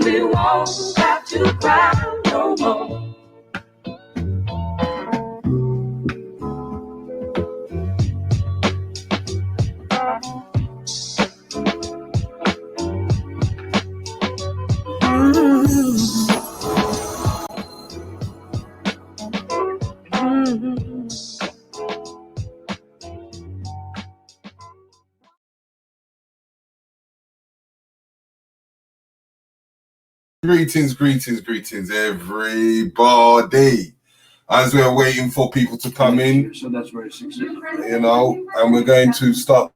we won't have to cry no more. Greetings, everybody. As we're waiting for people to come in, so that's where it's and we're going to start.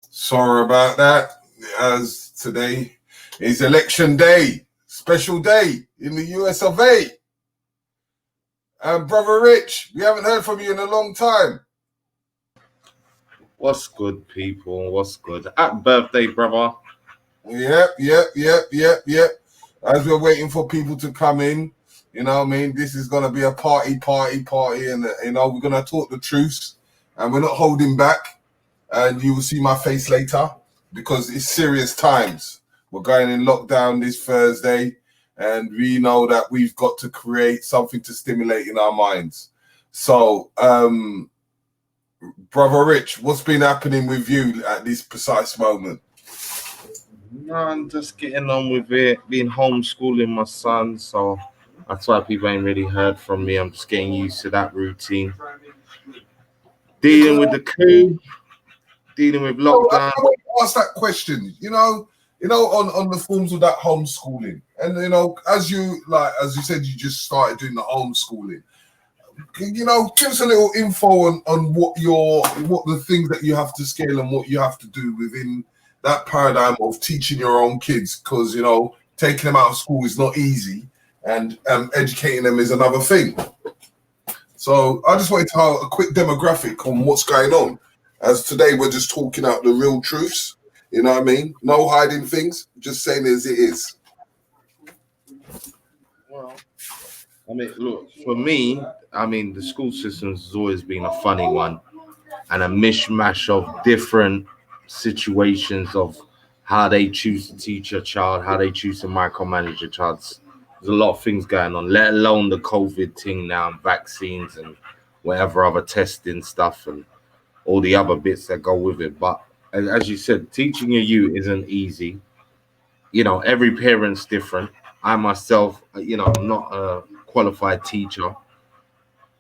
Sorry about that, as today is election day, special day in the US of A. Brother Rich, we haven't heard from you in a long time. What's good, people? What's good? Happy birthday, brother. Yep. As we're waiting for people to come in, this is going to be a party, and, we're going to talk the truths, and we're not holding back, and you will see my face later, because it's serious times. We're going in lockdown this Thursday, and we know that we've got to create something to stimulate in our minds. So, Brother Rich, what's been happening with you at this precise moment? No, I'm just getting on with it, being homeschooling my son, so that's why people ain't really heard from me. I'm just getting used to that routine. Dealing with the coup, dealing with lockdown. I want to ask that question, on the forms of that homeschooling. And, as you said, you just started doing the homeschooling. Give us a little info on what the things that you have to scale and what you have to do within that paradigm of teaching your own kids, because taking them out of school is not easy, and educating them is another thing. So I just wanted to have a quick demographic on what's going on, as today we're just talking out the real truths. You know what I mean? No hiding things, just saying as it is. Well, look, for me, the school system has always been a funny one, and a mishmash of different situations of how they choose to teach a child, how they choose to micromanage a child. There's a lot of things going on, let alone the COVID thing now, and vaccines and whatever other testing stuff and all the other bits that go with it. But as you said, teaching a youth isn't easy. Every parent's different. I myself, I'm not a qualified teacher.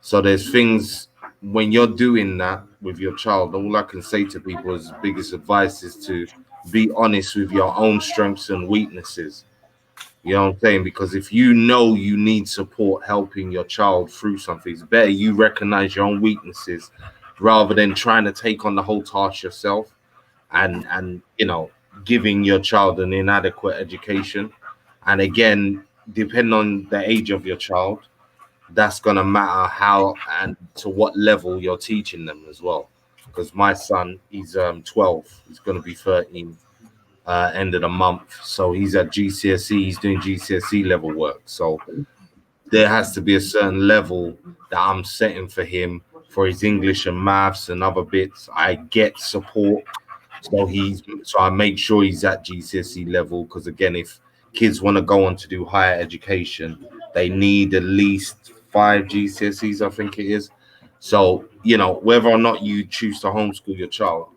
So there's things when you're doing that with your child, all I can say to people is the biggest advice is to be honest with your own strengths and weaknesses. You know what I'm saying? Because if you know you need support helping your child through something, it's better you recognize your own weaknesses rather than trying to take on the whole task yourself and giving your child an inadequate education. And again, depending on the age of your child, that's going to matter how and to what level you're teaching them as well. Because my son, he's 12, he's going to be 13 end of the month, so he's at GCSE, he's doing GCSE level work, so there has to be a certain level that I'm setting for him for his English and maths and other bits. I get support, so I make sure he's at GCSE level, because again, if kids want to go on to do higher education, they need at least 5 GCSEs, I think it is. So whether or not you choose to homeschool your child,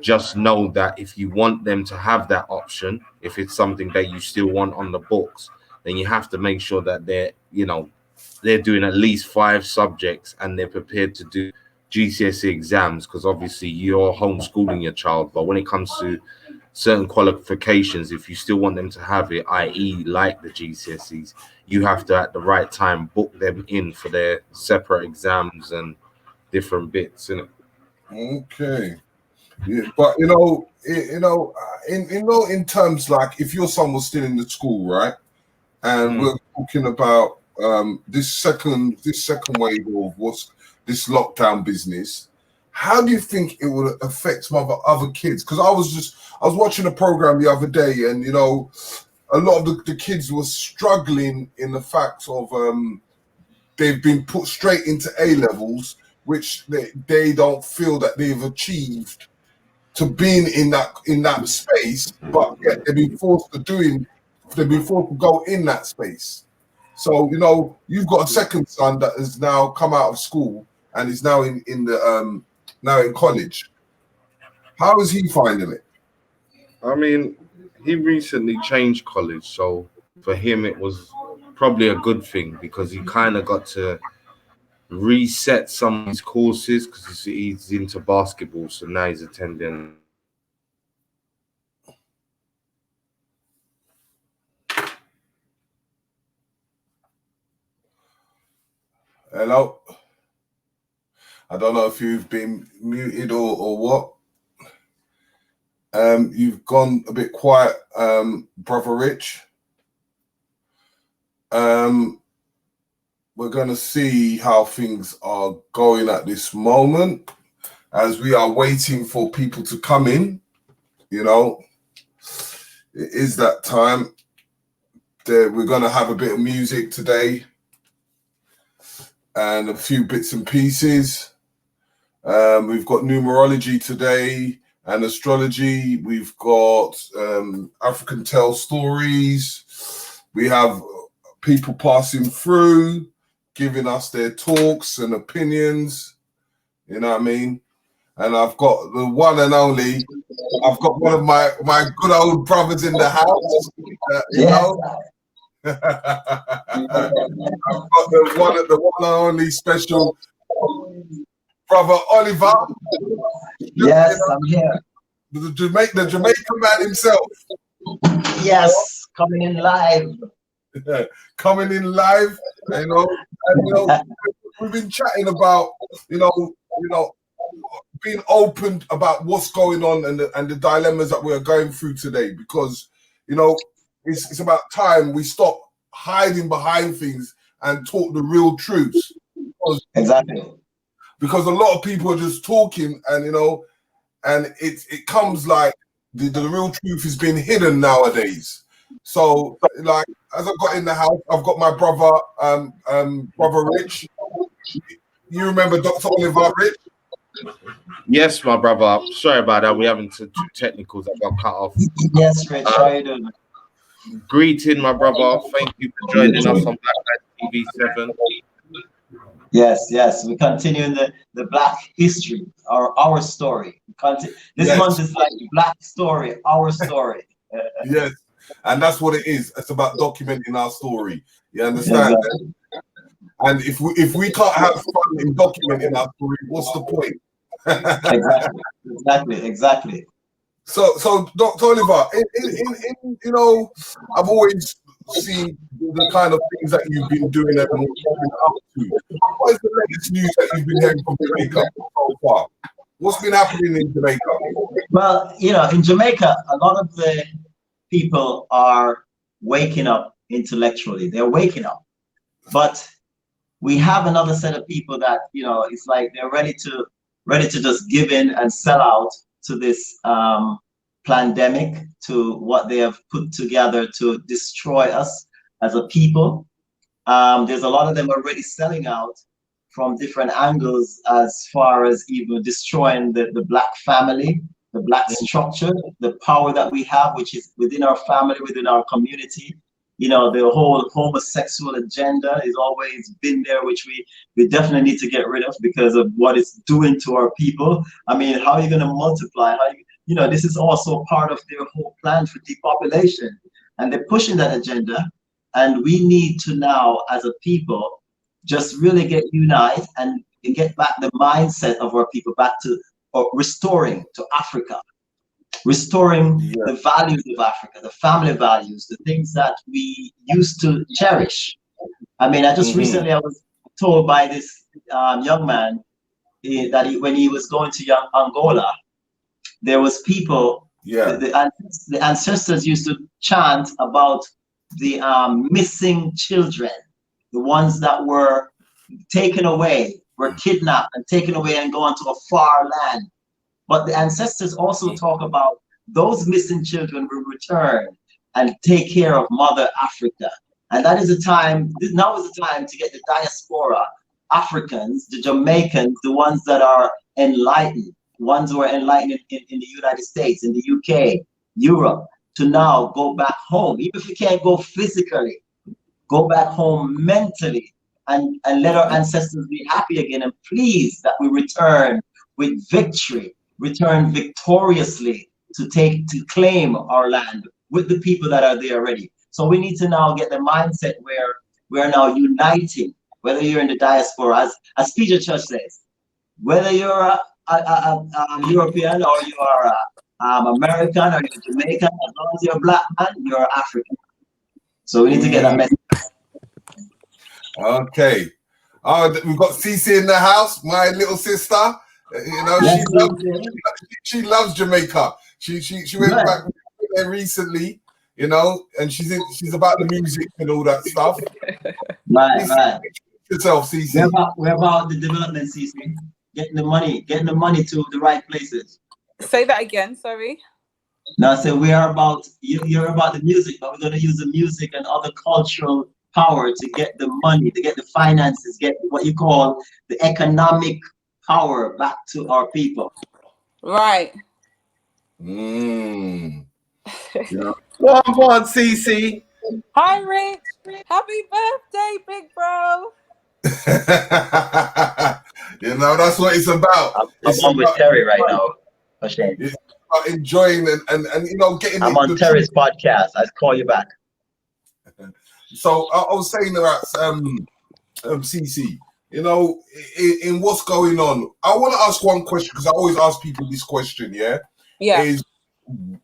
just know that if you want them to have that option, if it's something that you still want on the books, then you have to make sure that they're doing at least 5 subjects and they're prepared to do GCSE exams, because obviously you're homeschooling your child. But when it comes to certain qualifications, if you still want them to have it, i.e. like the GCSEs, you have to at the right time book them in for their separate exams and different bits, innit? Okay. Yeah, but in terms like if your son was still in the school, right, and we're talking about this second wave of what's this lockdown business, how do you think it would affect some other kids? Because I was watching a program the other day, and a lot of the kids were struggling in the fact of they've been put straight into A levels, which they don't feel that they've achieved to being in that space, but yet they've been forced to go in that space. So you've got a second son that has now come out of school and is now in college. How is he finding it? I mean, he recently changed college, so for him it was probably a good thing because he kind of got to reset some of his courses because he's into basketball, so now he's attending. Hello? I don't know if you've been muted or what. You've gone a bit quiet, Brother Rich. We're going to see how things are going at this moment as we are waiting for people to come in. It is that time. We're going to have a bit of music today and a few bits and pieces. We've got numerology today and astrology. We've got African tale stories. We have people passing through, giving us their talks and opinions. You know what I mean? And I've got the one and only. I've got one of my good old brothers in the house. I've got the one and only special brother Oliver. Yes, I'm here. The Jamaican man himself. Yes, coming in live. Coming in live, we've been chatting about, being open about what's going on and the dilemmas that we're going through today, because, it's about time we stop hiding behind things and talk the real truths. Exactly. Because a lot of people are just talking and, and it comes like the real truth is being hidden nowadays. So, like, as I got in the house, I've got my brother, Brother Rich. You remember Dr. Oliver Rich? Yes, my brother. Sorry about that. We're having two technicals that got cut off. Yes, Rich. How are you doing? Greeting, my brother. Thank you for joining us on Black Light TV 7. Yes. We continue in the Black history, our story. This month is like Black story, our story. Yes, and that's what it is. It's about documenting our story. You understand? Exactly. And if we can't have fun in documenting our story, what's the point? Exactly. So Dr. Oliver, I've always seen the kind of things that you've been doing and what you've been up to. What is the latest news that you've been hearing from Jamaica so far? What's been happening in Jamaica? Well, in Jamaica, a lot of the people are waking up intellectually. They're waking up. But we have another set of people that, it's like they're ready to just give in and sell out to this pandemic, to what they have put together to destroy us as a people. There's a lot of them already selling out from different angles, as far as even destroying the Black family, the Black structure, the power that we have, which is within our family, within our community. The whole homosexual agenda has always been there, which we definitely need to get rid of because of what it's doing to our people. I mean, how are you going to multiply? This is also part of their whole plan for depopulation, and they're pushing that agenda. And we need to now, as a people, just really get united and get back the mindset of our people back to restoring to Africa. Restoring the values of Africa, the family values, the things that we used to cherish. I mean, I just recently I was told by this young man that when he was going to Angola, there was people, the ancestors used to chant about the missing children, the ones that were taken away, were kidnapped and taken away and gone to a far land. But the ancestors also talk about those missing children will return and take care of Mother Africa. And that is the time, now is the time to get the diaspora, Africans, the Jamaicans, the ones that are enlightened, ones who are enlightened in the United States, in the UK, Europe, to now go back home. Even if you can't go physically, go back home mentally and let our ancestors be happy again. And please that we return with victory, return victoriously to claim our land with the people that are there already. So we need to now get the mindset where we're now uniting, whether you're in the diaspora, as Peter Church says, whether you're a European or you are American or you're Jamaican, as long as you're a black man, you're African. So we need to get that message. Okay. We've got Cece in the house, my little sister. You know, Yes, she loves Jamaica. She went back there recently, you know, and she's about the music and all that stuff. Right. Yourself, Cece. We're about the development, Cece. Getting the money to the right places. Say that again, sorry. No, I said we are about you're about the music, but we're gonna use the music and other cultural power to get the money, to get the finances, get what you call the economic power back to our people. Right. Yeah. Go on, CC. Hi, Rich. Happy birthday, big bro. You know, that's what it's about. I'm on with Terry right now. It's about enjoying and you know, getting. I'm on Terry's podcast. I'll call you back. So I was saying that CC, you know, in what's going on, I want to ask one question because I always ask people this question. Yeah. And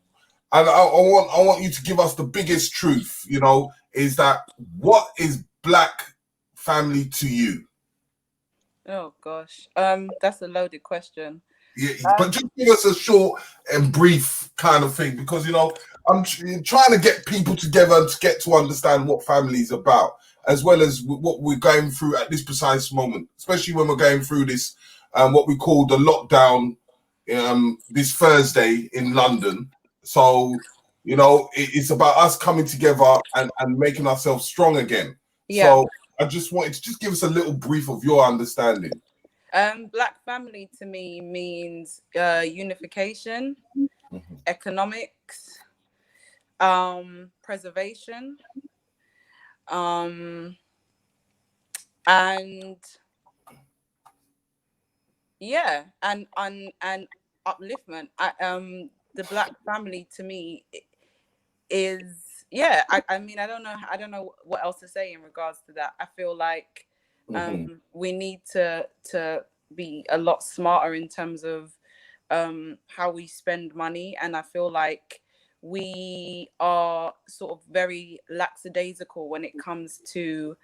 I want you to give us the biggest truth. You know, is that what is black family to you? Oh gosh, that's a loaded question. Yeah, but just give us a short and brief kind of thing because, you know, I'm trying to get people together to get to understand what family is about, as well as what we're going through at this precise moment, especially when we're going through this, what we call the lockdown, this Thursday in London. So, you know, it's about us coming together and making ourselves strong again. Yeah. So I just wanted to just give us a little brief of your understanding. Black family to me means unification, economics, preservation, and yeah, and upliftment. The black family to me is I mean I don't know what else to say in regards to that. I feel like we need to be a lot smarter in terms of how we spend money, and I feel like we are sort of very lackadaisical when it comes to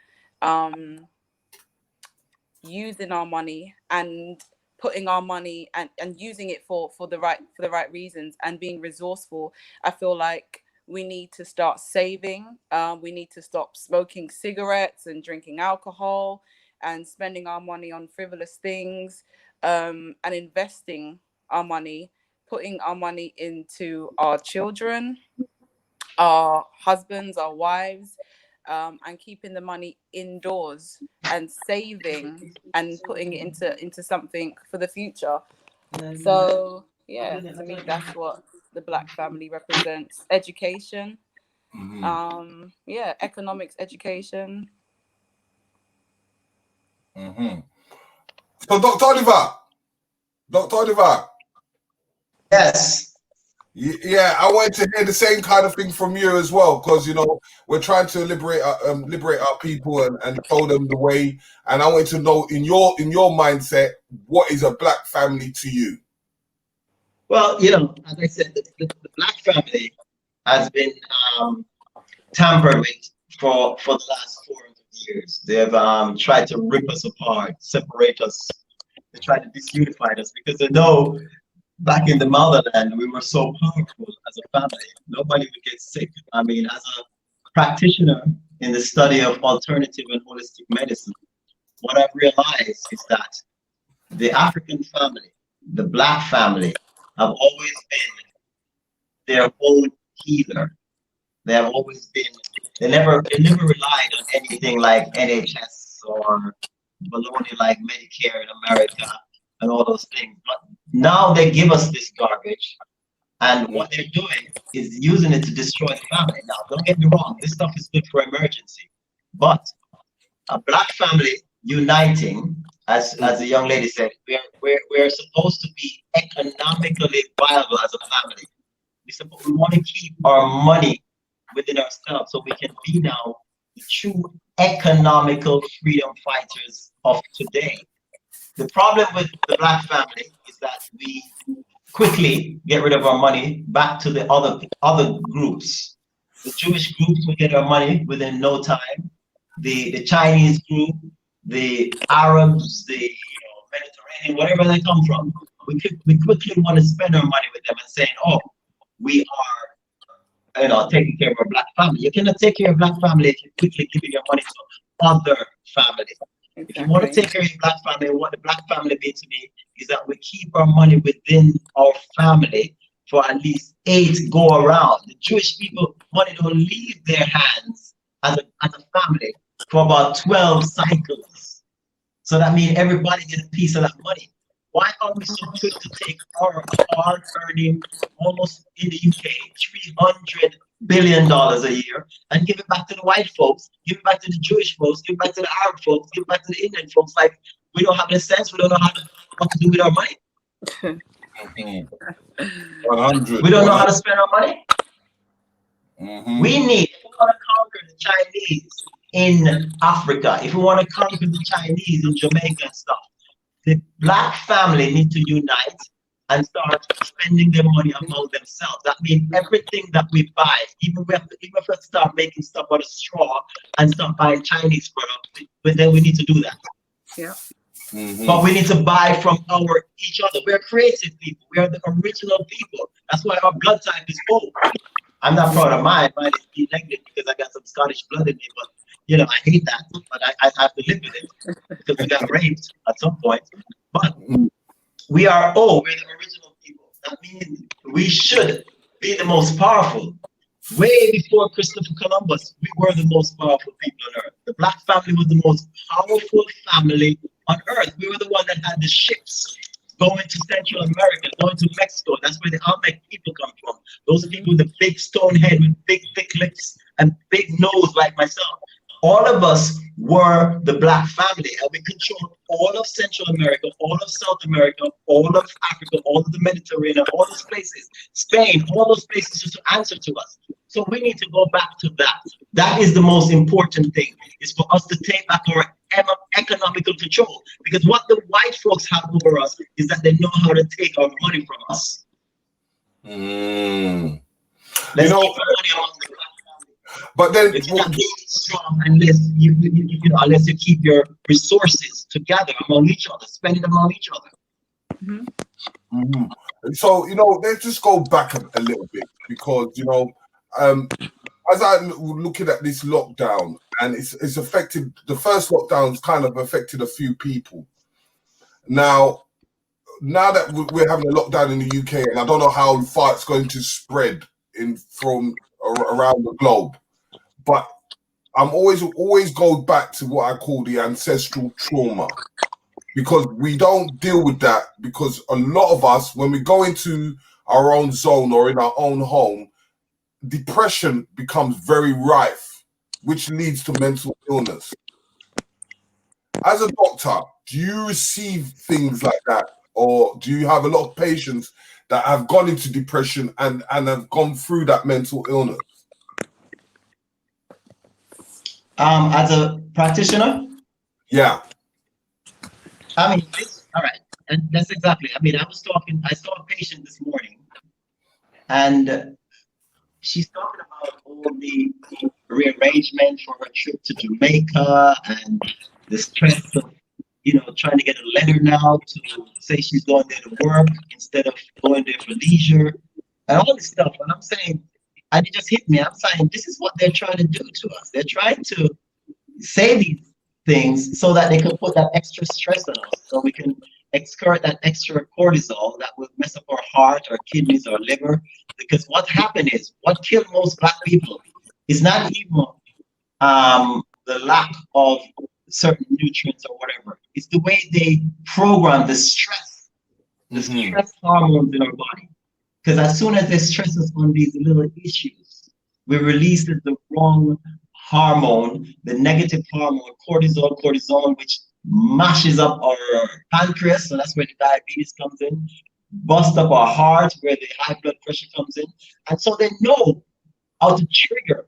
using our money and putting our money and using it for the right reasons and being resourceful. I feel like we need to start saving. We need to stop smoking cigarettes and drinking alcohol and spending our money on frivolous things, and investing our money, putting our money into our children, our husbands, our wives, and keeping the money indoors and saving and putting it into something for the future. So yeah, to me that's what the black family represents. Education, economics, education. So Dr. Oliver. Yes. Yeah, I wanted to hear the same kind of thing from you as well, because, you know, we're trying to liberate our people and show them the way. And I wanted to know, in your mindset, what is a black family to you? Well, you know, as I said, the black family has been tampered with for the last 400 years. They have tried to rip us apart, separate us. They tried to disunify us because they know back in the motherland we were so powerful as a family. Nobody would get sick. I mean, as a practitioner in the study of alternative and holistic medicine, what I've realized is that the African family, the black family, have always been their own healer. They have always been They never relied on anything like NHS or baloney like Medicare in America and all those things. But now they give us this garbage, and what they're doing is using it to destroy the family. Now, don't get me wrong, this stuff is good for emergency, but a black family uniting, as the young lady said, we're supposed to be economically viable as a family. We want to keep our money within ourselves so we can be now the true economical freedom fighters of today. The problem with the black family is that we quickly get rid of our money back to the other groups. The Jewish groups will get our money within no time. The Chinese group, the Arabs, the Mediterranean, wherever they come from, we quickly want to spend our money with them and saying, oh, we are taking care of our black family. You cannot take care of black family if you quickly give your money to other families. Exactly. If you want to take care of your black family, what the black family means to me is that we keep our money within our family for at least 8 go around. The Jewish people, money don't leave their hands as a family for about 12 cycles. So that means everybody gets a piece of that money. Why are we so quick to take our hard earning, almost in the UK, $300 billion a year and give it back to the white folks, give it back to the Jewish folks, give it back to the Arab folks, give it back to the Indian folks? Like, we don't have the sense, we don't know what to do with our money. 100. We don't know how to spend our money. We need, if we want to conquer the Chinese in Africa, if we want to conquer the Chinese in Jamaica and stuff, the black family need to unite and start spending their money among themselves. That means everything that we buy, even if we start making stuff out of straw and start buying Chinese products, but then we need to do that. Yeah. But we need to buy from each other. We're creative people. We are the original people. That's why our blood type is O. I'm not proud of mine. Mine is B negative because I got some Scottish blood in me. But I hate that. But I have to live with it because we got raped at some point. But we are O. We're the original people. That means we should be the most powerful. Way before Christopher Columbus, we were the most powerful people on Earth. The black family was the most powerful family on Earth. We were the one that had the ships going to Central America, going to Mexico. That's where the Olmec people come from. Those people with the big stone head, with big thick lips and big nose like myself. All of us were the black family, and we controlled all of Central America, all of South America, all of Africa, all of the Mediterranean, all those places, Spain, all those places just to answer to us. So we need to go back to that. That is the most important thing, is for us to take back our economical control. Because what the white folks have over us is that they know how to take our money from us. Let's keep our money among the black family. But then, you cannot be strong unless unless you keep your resources together among each other, spend it among each other. So let's just go back a little bit, because as I'm looking at this lockdown, and it's affected, the first lockdown's kind of affected a few people. Now that we're having a lockdown in the UK, and I don't know how far it's going to spread from around the globe, but I'm always go back to what I call the ancestral trauma, because we don't deal with that, because a lot of us, when we go into our own zone or in our own home, depression becomes very rife, which leads to mental illness. As a doctor, do you receive things like that, or do you have a lot of patients that have gone into depression and have gone through that mental illness? As a practitioner? Yeah. I mean, all right. And that's exactly, I saw a patient this morning, and she's talking about all the rearrangement for her trip to Jamaica and the stress of, trying to get a letter now to say she's going there to work instead of going there for leisure and all this stuff. And I'm saying, and it just hit me. I'm saying, this is what they're trying to do to us. They're trying to say these things so that they can put that extra stress on us, so we can excrete that extra cortisol that will mess up our heart, our kidneys, our liver. Because what happened is, what killed most black people is not even the lack of certain nutrients or whatever. It's the way they program the stress hormones in our body. Because as soon as they stress us on these little issues, we release the wrong hormone, the negative hormone, cortisol, which mashes up our pancreas. So that's where the diabetes comes in, bust up our heart, where the high blood pressure comes in. And so they know how to trigger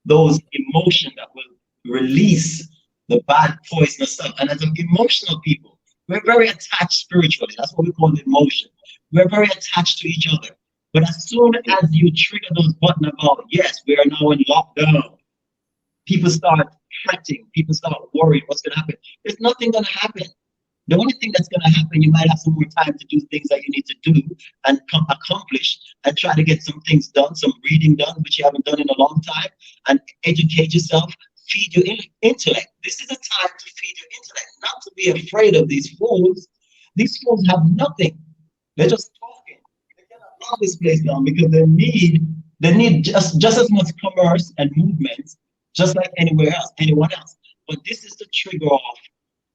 those emotions that will release the bad poisonous stuff. And as emotional people, we're very attached spiritually. That's what we call emotion. We're very attached to each other. But as soon as you trigger those buttons about, yes, we are now in lockdown, people start fretting, people start worrying what's going to happen. There's nothing going to happen. The only thing that's going to happen, you might have some more time to do things that you need to do and accomplish and try to get some things done, some reading done, which you haven't done in a long time, and educate yourself, feed your intellect. This is a time to feed your intellect, not to be afraid of these fools. These fools have nothing. They're just talking. They cannot lock this place down because they need just as much commerce and movement, just like anyone else. But this is to trigger off,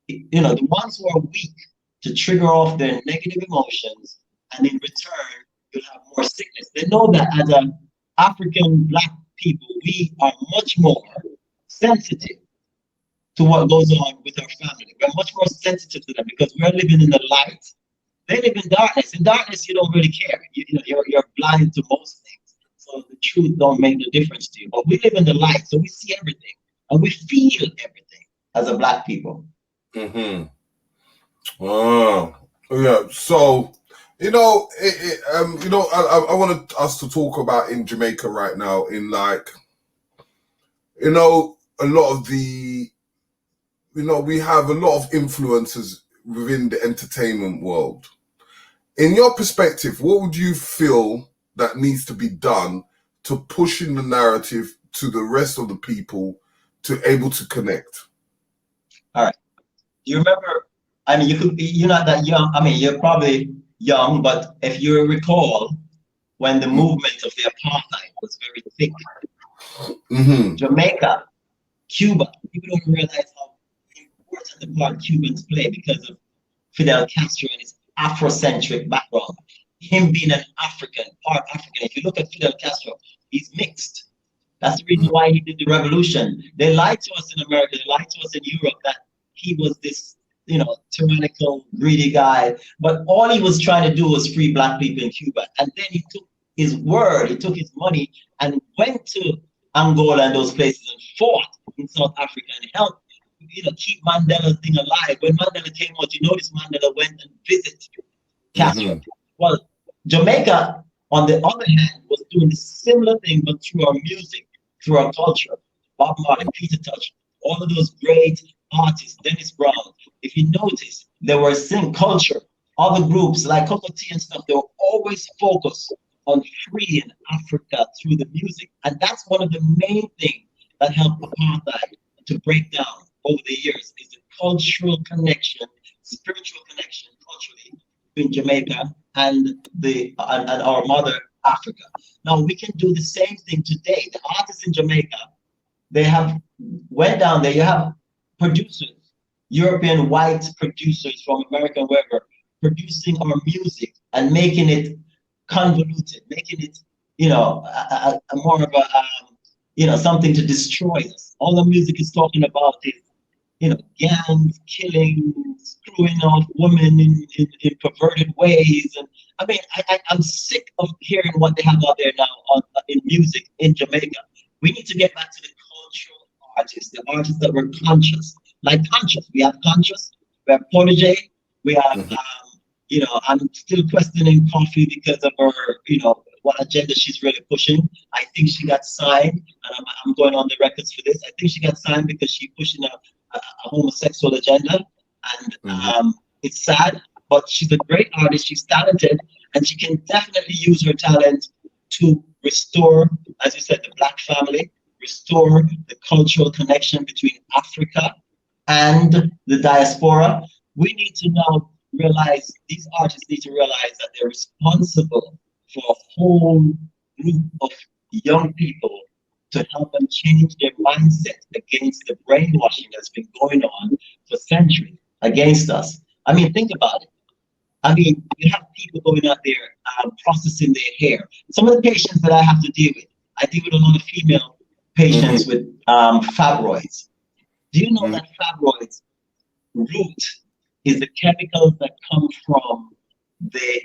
the ones who are weak, to trigger off their negative emotions, and in return, you'll have more sickness. They know that as an African Black people, we are much more sensitive to what goes on with our family. We're much more sensitive to them because we're living in the light. They live in darkness. In darkness, you don't really care. You're blind to most things. So the truth don't make no difference to you. But we live in the light, so we see everything and we feel everything as a Black people. Mm-hmm. Oh, yeah. So, I wanted us to talk about in Jamaica right now, in like, a lot of the, we have a lot of influences within the entertainment world. In your perspective, what would you feel that needs to be done to push in the narrative to the rest of the people to able to connect? All right. You remember, I mean, you're not that young. I mean, you're probably young, but if you recall, when the movement of the apartheid was very thick, Jamaica, Cuba, people don't realize how important the part Cubans play because of Fidel Castro and his Afrocentric background. Him being an African, part African. If you look at Fidel Castro, he's mixed. That's the reason why he did the revolution. They lied to us in America, they lied to us in Europe that he was this, tyrannical, greedy guy. But all he was trying to do was free Black people in Cuba. And then he took his word, he took his money and went to Angola and those places and fought in South Africa and helped, keep Mandela's thing alive. When Mandela came out, you notice Mandela went and visited Castro. Well, Jamaica, on the other hand, was doing the similar thing, but through our music, through our culture. Bob Marley, Peter Tosh, all of those great artists, Dennis Brown. If you notice, they were sing culture. Other groups like Cocoa Tea and stuff, they were always focused on freeing Africa through the music. And that's one of the main things that helped apartheid to break down over the years, is the cultural connection, spiritual connection culturally between Jamaica and our mother Africa. Now we can do the same thing today. The artists in Jamaica, they have went down there. You have producers, European white producers from America and wherever, producing our music and making it convoluted, making it, a more of a, something to destroy us. All the music is talking about is, gangs, killing, screwing off women in perverted ways. And I mean, I'm sick of hearing what they have out there now in music in Jamaica. We need to get back to the cultural artists, the artists that were conscious. Like Conscious, we have Conscious, we have Protege, we have, I'm still questioning Coffee because of her, what agenda she's really pushing. I think she got signed, and I'm going on the records for this. I think she got signed because she's pushing a homosexual agenda, and it's sad, but she's a great artist, she's talented, and she can definitely use her talent to restore, as you said, the Black family, restore the cultural connection between Africa and the diaspora. We need to now realize, these artists need to realize that they're responsible for a whole group of young people to help them change their mindset against the brainwashing that's been going on for centuries against us. I mean, think about it. I mean, you have people going out there processing their hair. Some of the patients that I have to deal with, I deal with a lot of female patients with fibroids. Do you know that fibroids root is the chemicals that come from the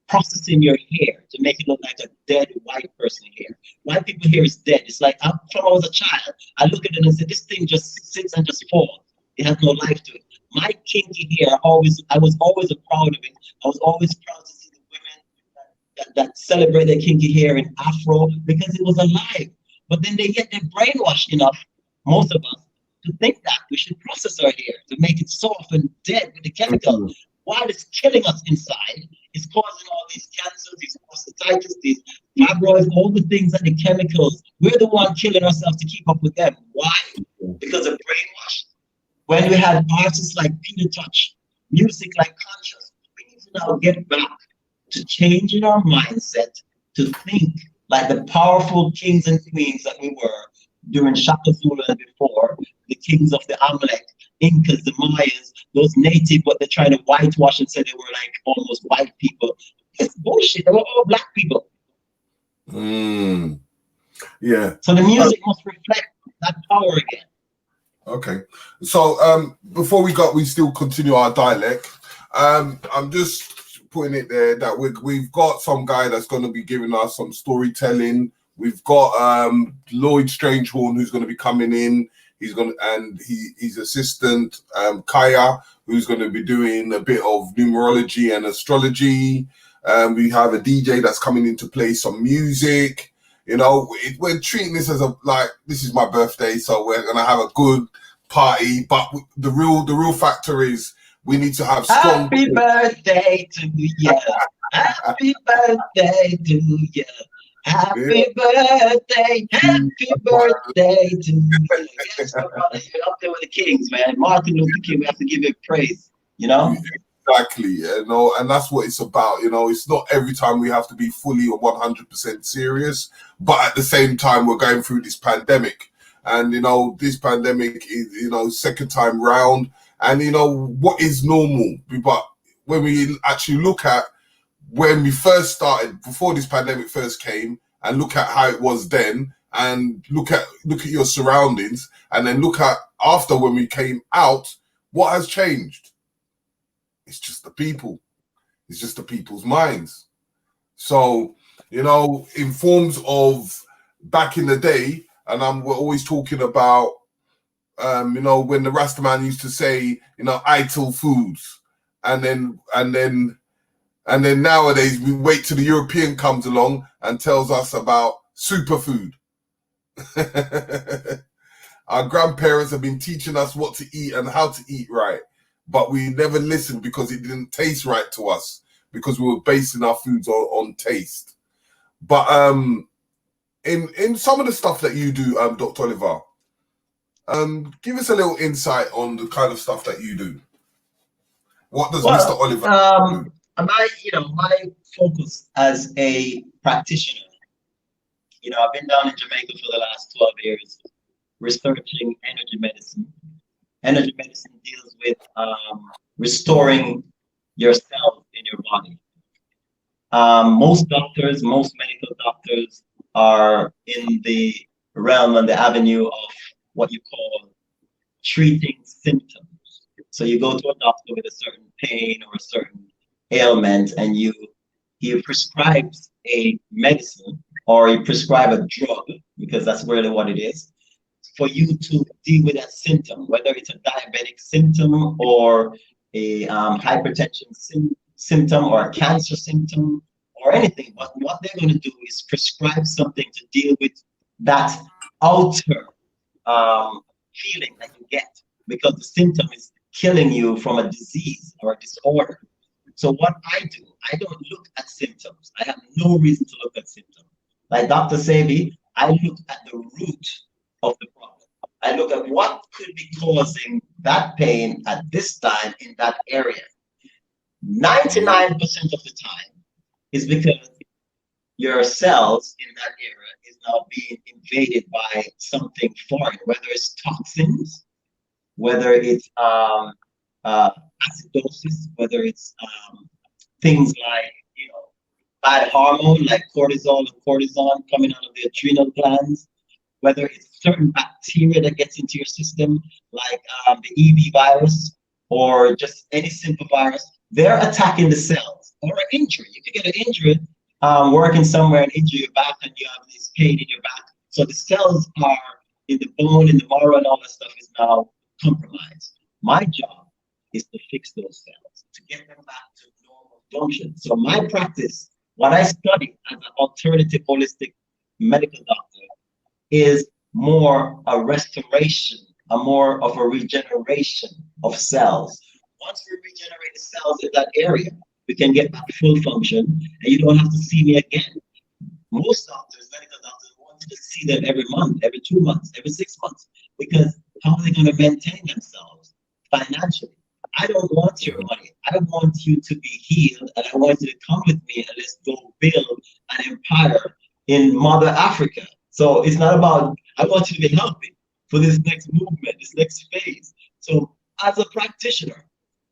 processing your hair to make it look like a dead white person hair? White people hair is dead. It's like, from I was a child, I look at it and say, this thing just sits and just falls. It has no life to it. My kinky hair, I was always proud of it. I was always proud to see the women that celebrate their kinky hair in Afro because it was alive. But then they get their brainwashed enough, most of us, to think that we should process our hair to make it soft and dead with the chemical. While it's killing us inside, it's causing all these cancers, these prostatitis, these fibroids, all the things that the chemicals, we're the one killing ourselves to keep up with them. Why? Because of brainwash. When we had artists like Peter Touch, music like Conscious, we need to now get back to changing our mindset to think like the powerful kings and queens that we were during Shaka Zulu and before, the kings of the Amalek, Incas, the Mayas, those native, what they're trying to whitewash and say they were like almost white people. It's bullshit. They were all black people. Yeah. So the music must reflect that power again. Okay. So before we still continue our dialect. I'm just putting it there that we've got some guy that's going to be giving us some storytelling. We've got Lloyd Strangehorn who's going to be coming in. His assistant Kaya, who's going to be doing a bit of numerology and astrology. We have a DJ that's coming in to play some music. You know, we're treating this as this is my birthday, so we're gonna have a good party. But the real factor is we need to have strong. Happy birthday to you. Happy birthday to you. Happy birthday. Happy birthday to you. Yes, my brother, you're up there with the kings, man. Martin Luther King, we have to give him praise. You know. Exactly, you know, and that's what it's about. You know, it's not every time we have to be fully or 100% serious, but at the same time, we're going through this pandemic, and you know, this pandemic is, you know, second time round, and you know what is normal. But when we actually look at when we first started, before this pandemic first came, and look at how it was then, and look at your surroundings, and then look at after when we came out, what has changed? It's just the people. It's just the people's minds. So, you know, in forms of back in the day, and we're always talking about, you know, when the Rastaman used to say, you know, idle foods, and then nowadays we wait till the European comes along and tells us about superfood. Our grandparents have been teaching us what to eat and how to eat right. But we never listened because it didn't taste right to us, because we were basing our foods on taste. But in some of the stuff that you do, Dr. Oliver, give us a little insight on the kind of stuff that you do. What does Mr. Oliver do? My focus as a practitioner, you know, I've been down in Jamaica for the last 12 years researching energy medicine. Energy medicine deals with restoring your cells in your body. Most medical doctors are in the realm and the avenue of what you call treating symptoms. So you go to a doctor with a certain pain or a certain ailment, and he prescribes a medicine or he prescribes a drug, because that's really what it is, for you to deal with that symptom, whether it's a diabetic symptom or a hypertension symptom or a cancer symptom or anything. But what they're going to do is prescribe something to deal with that outer feeling that you get, because the symptom is killing you from a disease or a disorder. So what I do, I don't look at symptoms. I have no reason to look at symptoms. Like Dr. Sebi, I look at the root of the problem. I look at what could be causing that pain at this time in that area. 99% of the time is because your cells in that area is now being invaded by something foreign, whether it's toxins, whether it's acidosis, whether it's things like, bad hormone like cortisol and cortisone coming out of the adrenal glands, whether it's certain bacteria that gets into your system, like the EB virus or just any simple virus, they're attacking the cells. Or an injury. You could get an injury working somewhere and injure your back, and you have this pain in your back. So the cells are in the bone, in the marrow, and all that stuff is now compromised. My job is to fix those cells, to get them back to normal function. So my practice, what I study as an alternative holistic medical doctor, is more a restoration, more of a regeneration of cells. Once we regenerate the cells in that area, we can get back full function, and you don't have to see me again. Most doctors, medical doctors, want you to see them every month, every 2 months, every 6 months, because how are they going to maintain themselves financially? I don't want your money. I want you to be healed, and I want you to come with me and let's go build an empire in Mother Africa. So it's not about, I want you to be healthy for this next movement, this next phase. So as a practitioner,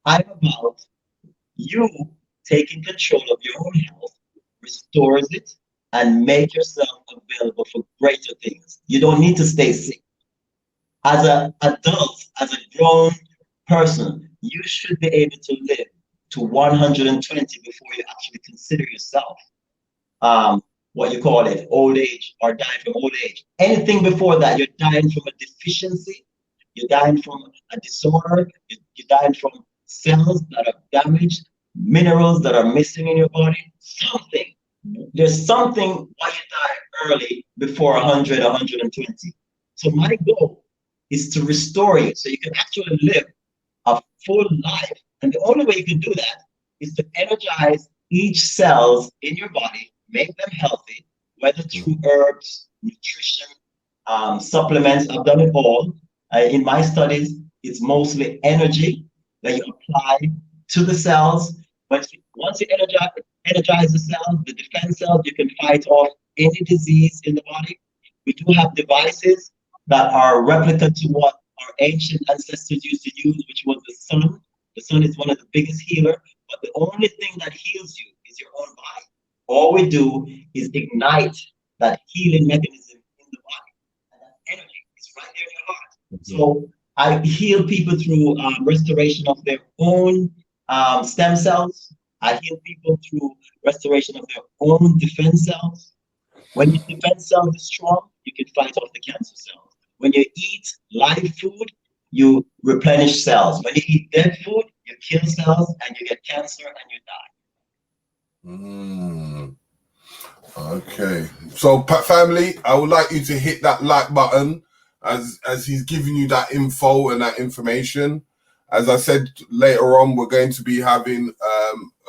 I'm about you taking control of your own health, restores it, and make yourself available for greater things. You don't need to stay sick. As an adult, as a grown person, you should be able to live to 120 before you actually consider yourself what you call it, old age, or dying from old age. Anything before that, you're dying from a deficiency, you're dying from a disorder, you're dying from cells that are damaged, minerals that are missing in your body, something. There's something why you die early before 100, 120. So my goal is to restore you so you can actually live a full life. And the only way you can do that is to energize each cells in your body, make them healthy, whether through herbs, nutrition, supplements. I've done it all. In my studies, it's mostly energy that you apply to the cells. Once you energize the cells, the defense cells, you can fight off any disease in the body. We do have devices that are replica to what our ancient ancestors used to use, which was the sun. The sun is one of the biggest healers, but the only thing that heals you is your own body. All we do is ignite that healing mechanism in the body. And that energy is right there in your heart. So I heal people through restoration of their own stem cells. I heal people through restoration of their own defense cells. When your defense cells is strong, you can fight off the cancer cells. When you eat live food, you replenish cells. When you eat dead food, you kill cells and you get cancer and you die. Okay. So, family, I would like you to hit that like button as he's giving you that info and that information. As I said, later on, we're going to be having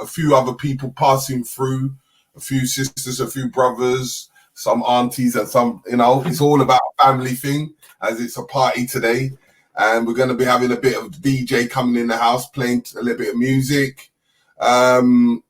a few other people passing through, a few sisters, a few brothers, some aunties, and some, it's all about a family thing, as it's a party today. And we're going to be having a bit of DJ coming in the house, playing a little bit of music. And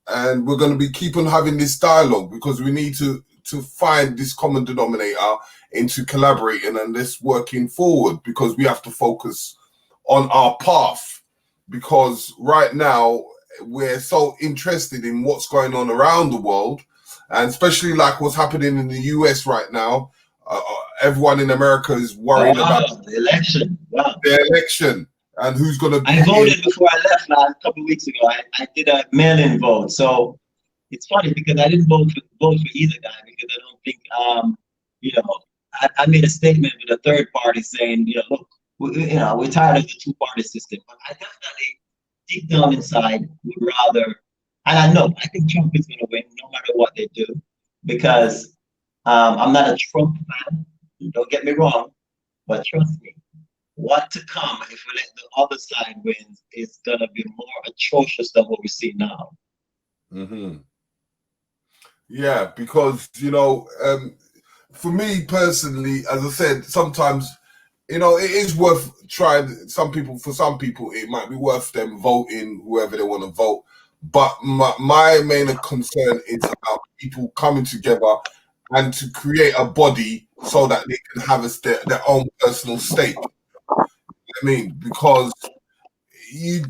we're going to be keeping having this dialogue because we need to find this common denominator into collaborating and this working forward, because we have to focus on our path, because right now we're so interested in what's going on around the world, and especially like what's happening in the US right now. Everyone in America is worried about the election. Wow. The election and who's going to be. I voted before I left a couple of weeks ago. I did a mail-in vote. So it's funny because I didn't vote for either guy, because I don't think, I made a statement with a third party saying, look, we're tired of the two-party system. But I definitely, deep down inside, would rather, and I think Trump is going to win no matter what they do, because I'm not a Trump fan. Don't get me wrong, but trust me, what to come if we let the other side win is going to be more atrocious than what we see now. Yeah, because, for me personally, as I said, sometimes, it is worth trying. For some people, it might be worth them voting whoever they want to vote. But my main concern is about people coming together and to create a body so that they can have their own personal stake. I mean, because you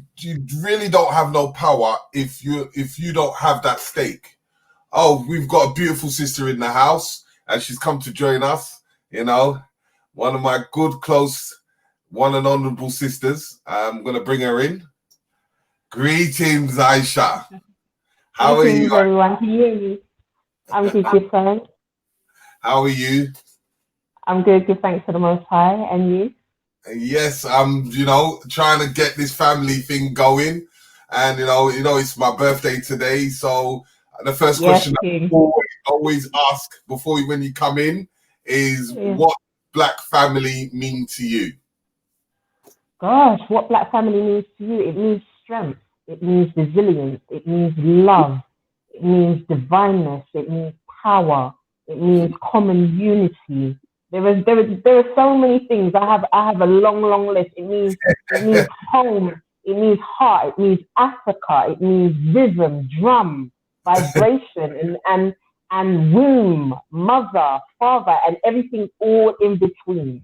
really don't have no power if you don't have that stake. Oh, we've got a beautiful sister in the house, and she's come to join us. You know, one of my good, close, one and honorable sisters. I'm gonna bring her in. Greetings, Aisha. How are you? Greetings, everyone. Can you hear me? I'm good, thanks. How are you? I'm good, thanks for the Most High. And you? Yes, I'm, trying to get this family thing going. And, it's my birthday today. So the first question I always ask when you come in is, what Black family mean to you? Gosh, what Black family means to you? It means strength. It means resilience. It means love. It means divineness. It means power. It means common unity. There are so many things. I have a long list. It means home. It means heart. It means Africa. It means rhythm, drum, vibration, and womb, mother, father, and everything all in between.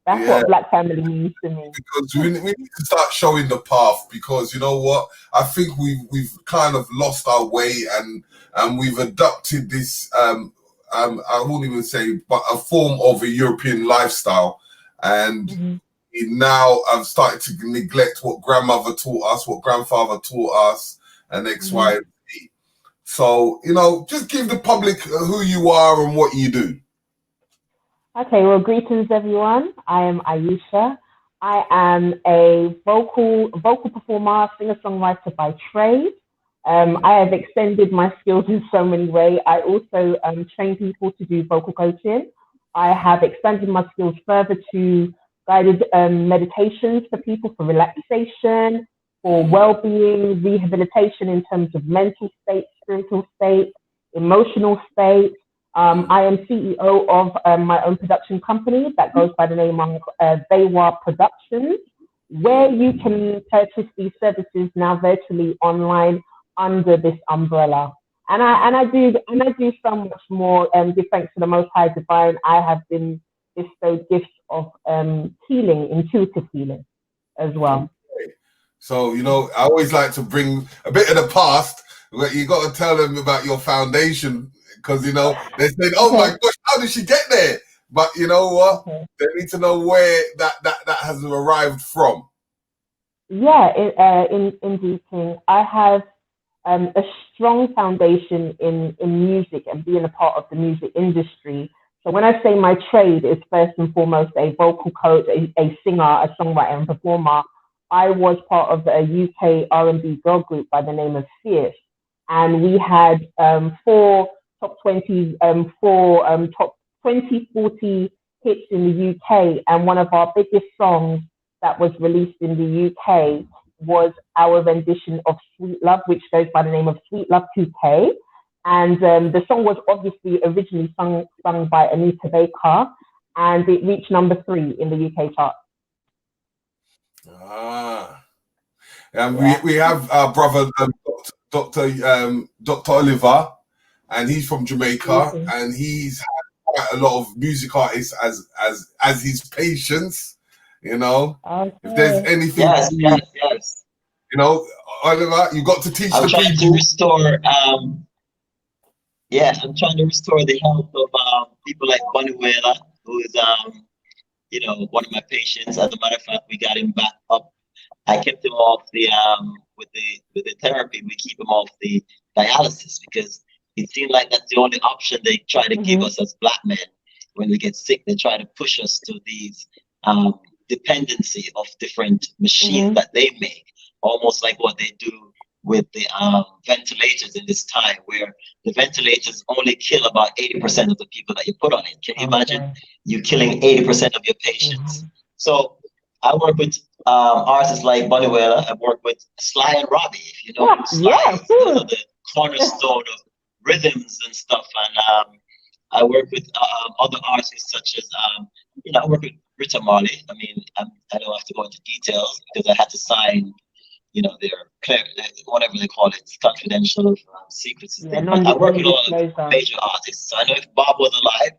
That's what Black family means to me. Because we need to start showing the path, because you know what? I think we've kind of lost our way, and we've adopted this I won't even say, but a form of a European lifestyle. And now I've started to neglect what grandmother taught us, what grandfather taught us, and X, Y, and Z. So, just give the public who you are and what you do. Okay, well, greetings, everyone. I am Aisha. I am a vocal performer, singer-songwriter by trade. I have extended my skills in so many ways. I also train people to do vocal coaching. I have expanded my skills further to guided meditations for people for relaxation, for well-being, rehabilitation in terms of mental state, spiritual state, emotional state. I am CEO of my own production company that goes by the name of Baywa Productions, where you can purchase these services now virtually online under this umbrella. And I do so much more. Give thanks to the Most High Divine. I have been bestowed gifts of healing, intuitive healing, as well. Okay. So I always like to bring a bit of the past. But you got to tell them about your foundation, because they said, "Oh my gosh, how did she get there?" But you know what? They need to know where that has arrived from. Yeah, indeed, King. I have a strong foundation in music and being a part of the music industry. So when I say my trade is first and foremost a vocal coach, a singer, a songwriter, and performer, I was part of a UK R&B girl group by the name of Fierce, and we had four top 20, top 20, 40 hits in the UK, and one of our biggest songs that was released in the UK was our rendition of Sweet Love, which goes by the name of Sweet Love 2K. And the song was obviously originally sung by Anita Baker, and it reached number 3 in the UK chart. And we have our brother, Dr. Oliver, and he's from Jamaica, and he's had quite a lot of music artists as his patients. If there's anything, yes. Oliver, you got to teach I'm the trying people. To restore, I'm trying to restore the health of people like Bunny Wailer, who is, one of my patients. As a matter of fact, we got him back up. I kept him off the with the therapy. We keep him off the dialysis because it seemed like that's the only option they try to give us as Black men. When we get sick, they try to push us to these dependency of different machines that they make, almost like what they do with the ventilators in this time, where the ventilators only kill about 80% of the people that you put on it. Can you imagine you killing 80% of your patients? So I work with artists like Bunny Wailer. I work with Sly and Robbie, if you know who Sly is. Those are the cornerstone of rhythms and stuff. And I work with other artists such as, I work with Rita Marley. I mean, I don't have to go into details because I had to sign whatever they call it, confidential secrets. Yeah, But I work with a lot of non-disclosure. major artists, so I know if Bob was alive,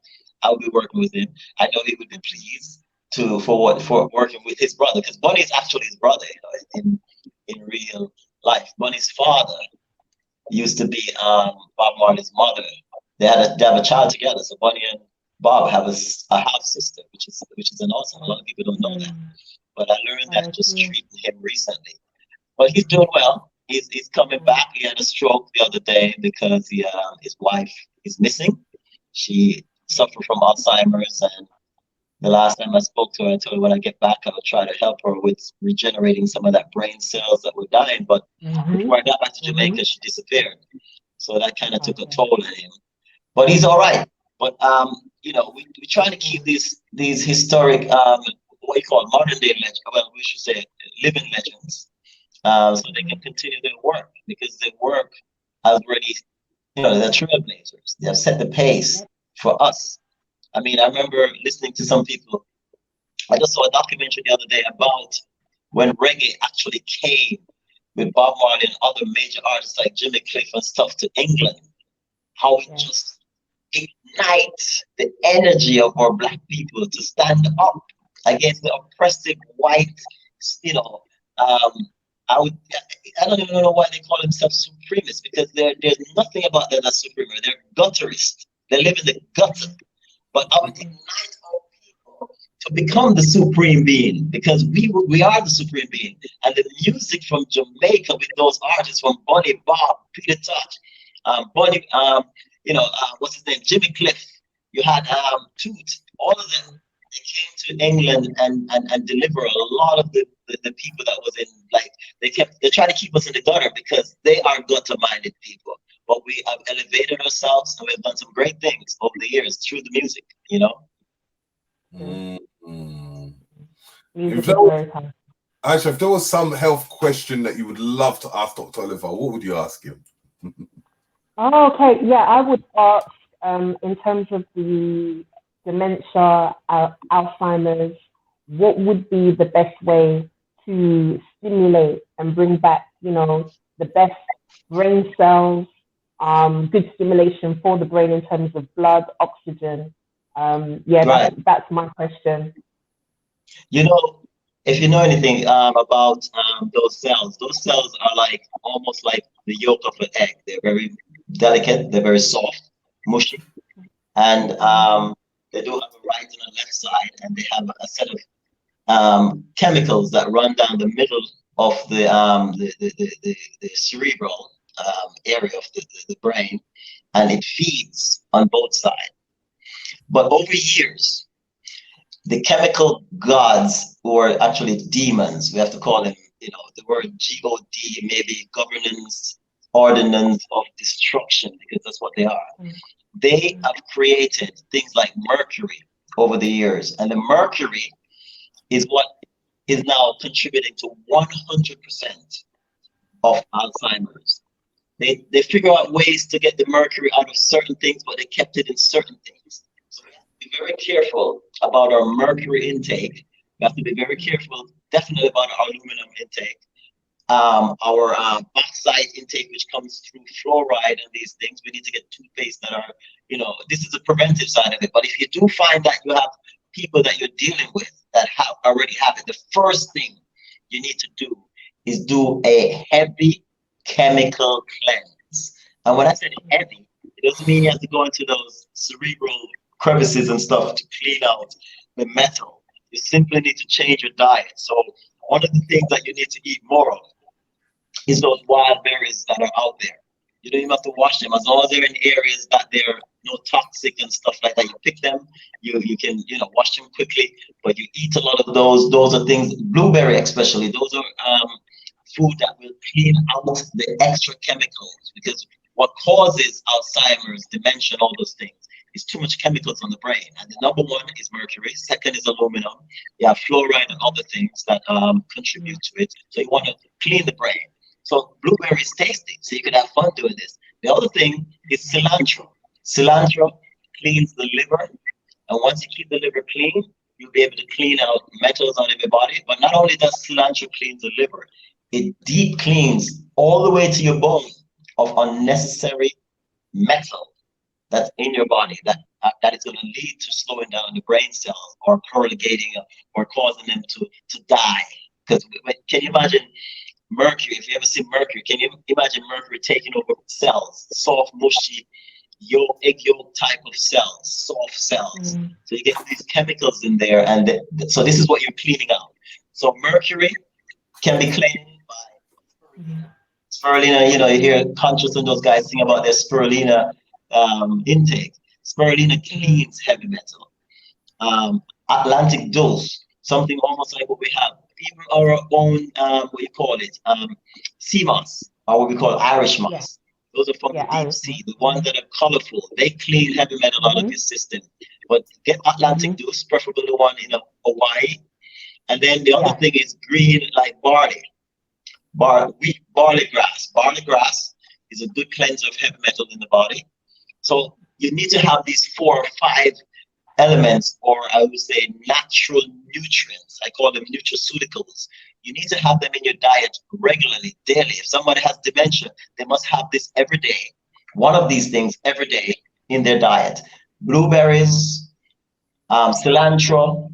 I would be working with him. I know he would be pleased for working with his brother, because Bunny is actually his brother, in real life. Bunny's father used to be Bob Marley's mother. They have a child together. So Bunny and Bob have a half sister, which is an awesome. A lot of people don't know that, but I learned that just treating him recently. But he's doing well. He's coming back. He had a stroke the other day because his wife is missing. She suffered from Alzheimer's, and the last time I spoke to her, I told her when I get back, I would try to help her with regenerating some of that brain cells that were dying. But before I got back to Jamaica, she disappeared. So that kind of took a toll on him. But he's all right. But we try to keep these historic what you call modern day legends. Well, we should say living legends, so they can continue their work, because their work has already, they're trailblazers. They have set the pace for us. I mean, I remember listening to some people. I just saw a documentary the other day about when reggae actually came with Bob Marley and other major artists like Jimmy Cliff and stuff to England. How it just ignites the energy of our black people to stand up against the oppressive white, I don't even know why they call themselves supremists, because there's nothing about them that's supreme. They're gutterists. They live in the gutter. But I would ignite our people to become the supreme being, because we are the supreme being. And the music from Jamaica with those artists from Bunny, Bob, Peter Touch, Bunny, what's his name, Jimmy Cliff. You had Toot, all of them. They came to England and deliver a lot of the people that was in, like, they try to keep us in the gutter because they are gutter-minded people. But we have elevated ourselves, and we've done some great things over the years through the music, Aisha, if there was some health question that you would love to ask Dr. Oliver, what would you ask him? Oh, okay. Yeah, I would ask in terms of the dementia, Alzheimer's, what would be the best way to stimulate and bring back, the best brain cells, good stimulation for the brain in terms of blood, oxygen. That's my question. If you know anything about those cells are almost like the yolk of an egg. They're very delicate, they're very soft, mushy, and they do have a right and a left side, and they have a set of chemicals that run down the middle of the cerebral area of the brain, and it feeds on both sides. But over years, the chemical gods, or actually demons, we have to call them, the word God, maybe governance, ordinance of destruction, because that's what they are. They have created things like mercury over the years, and the mercury is what is now contributing to 100% of Alzheimer's. They figure out ways to get the mercury out of certain things, but they kept it in certain things. So we have to be very careful about our mercury intake. We have to be very careful, definitely, about our aluminum intake. Our bauxite intake, which comes through fluoride and these things. We need to get toothpaste that are, this is the preventive side of it. But if you do find that you have people that you're dealing with that already have it, the first thing you need to do is do a heavy chemical cleanse. And when I said heavy, it doesn't mean you have to go into those cerebral crevices and stuff to clean out the metal. You simply need to change your diet. So one of the things that you need to eat more of is those wild berries that are out there. You don't even have to wash them, as long as they're in areas that they're no toxic and stuff like that. You pick them, you can wash them quickly, but you eat a lot of those. Those are things, blueberry especially. Those are food that will clean out the extra chemicals, because what causes Alzheimer's, dementia, all those things is too much chemicals on the brain. And the number one is mercury. Second is aluminum. You have fluoride and other things that contribute to it. So you want to clean the brain. So blueberry is tasty, so you could have fun doing this. The other thing is cilantro. Cilantro cleans the liver, and once you keep the liver clean, you'll be able to clean out metals out of your body. But not only does cilantro clean the liver, it deep cleans all the way to your bone of unnecessary metal that's in your body that is going to lead to slowing down the brain cells or corrugating or causing them to die. Because can you imagine mercury? If you ever see mercury, can you imagine mercury taking over cells, soft, mushy, egg yolk type of cells, soft cells? So you get these chemicals in there, and so this is what you're cleaning out. So mercury can be cleaned by spirulina. You know, you hear Conscious and those guys sing about their spirulina intake. Spirulina cleans heavy metal. Atlantic dose, something almost like what we have, even our own what you call it, sea moss, or what we call Irish moss. Those are from the deep sea, the ones that are colorful. They clean heavy metal out of your system. But get Atlantic dose, preferably the one in Hawaii. And then the other thing is green, like barley. Barley grass. Barley grass is a good cleanser of heavy metal in the body. So you need to have these 4 or 5 elements, or I would say natural nutrients. I call them nutraceuticals. You need to have them in your diet regularly, daily. If somebody has dementia, they must have this every day. One of these things every day in their diet. Blueberries, cilantro,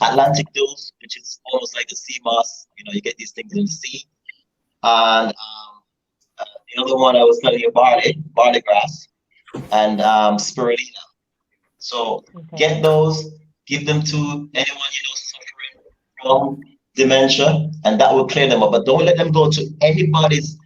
Atlantic dose, which is almost like a sea moss. You know, you get these things in the sea. And the other one I was telling you, barley grass, and spirulina. So get those, give them to anyone you know suffering from dementia, and that will clear them up. But don't let them go to anybody's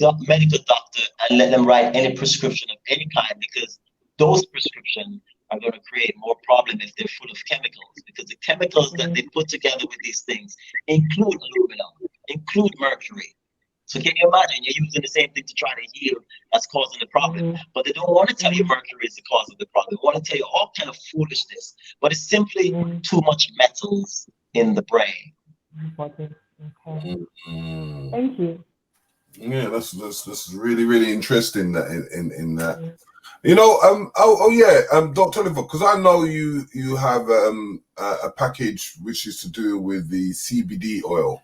medical doctor and let them write any prescription of any kind, because those prescriptions are going to create more problem if they're full of chemicals, because the chemicals that they put together with these things include aluminum, include mercury. So can you imagine you're using the same thing to try to heal that's causing the problem, but they don't want to tell you mercury is the cause of the problem. They want to tell you all kind of foolishness, but it's simply too much metals in the brain. Thank you. Yeah, that's really, really interesting that in that. You know, Dr. Oliver, because I know you have a package which is to do with the CBD oil.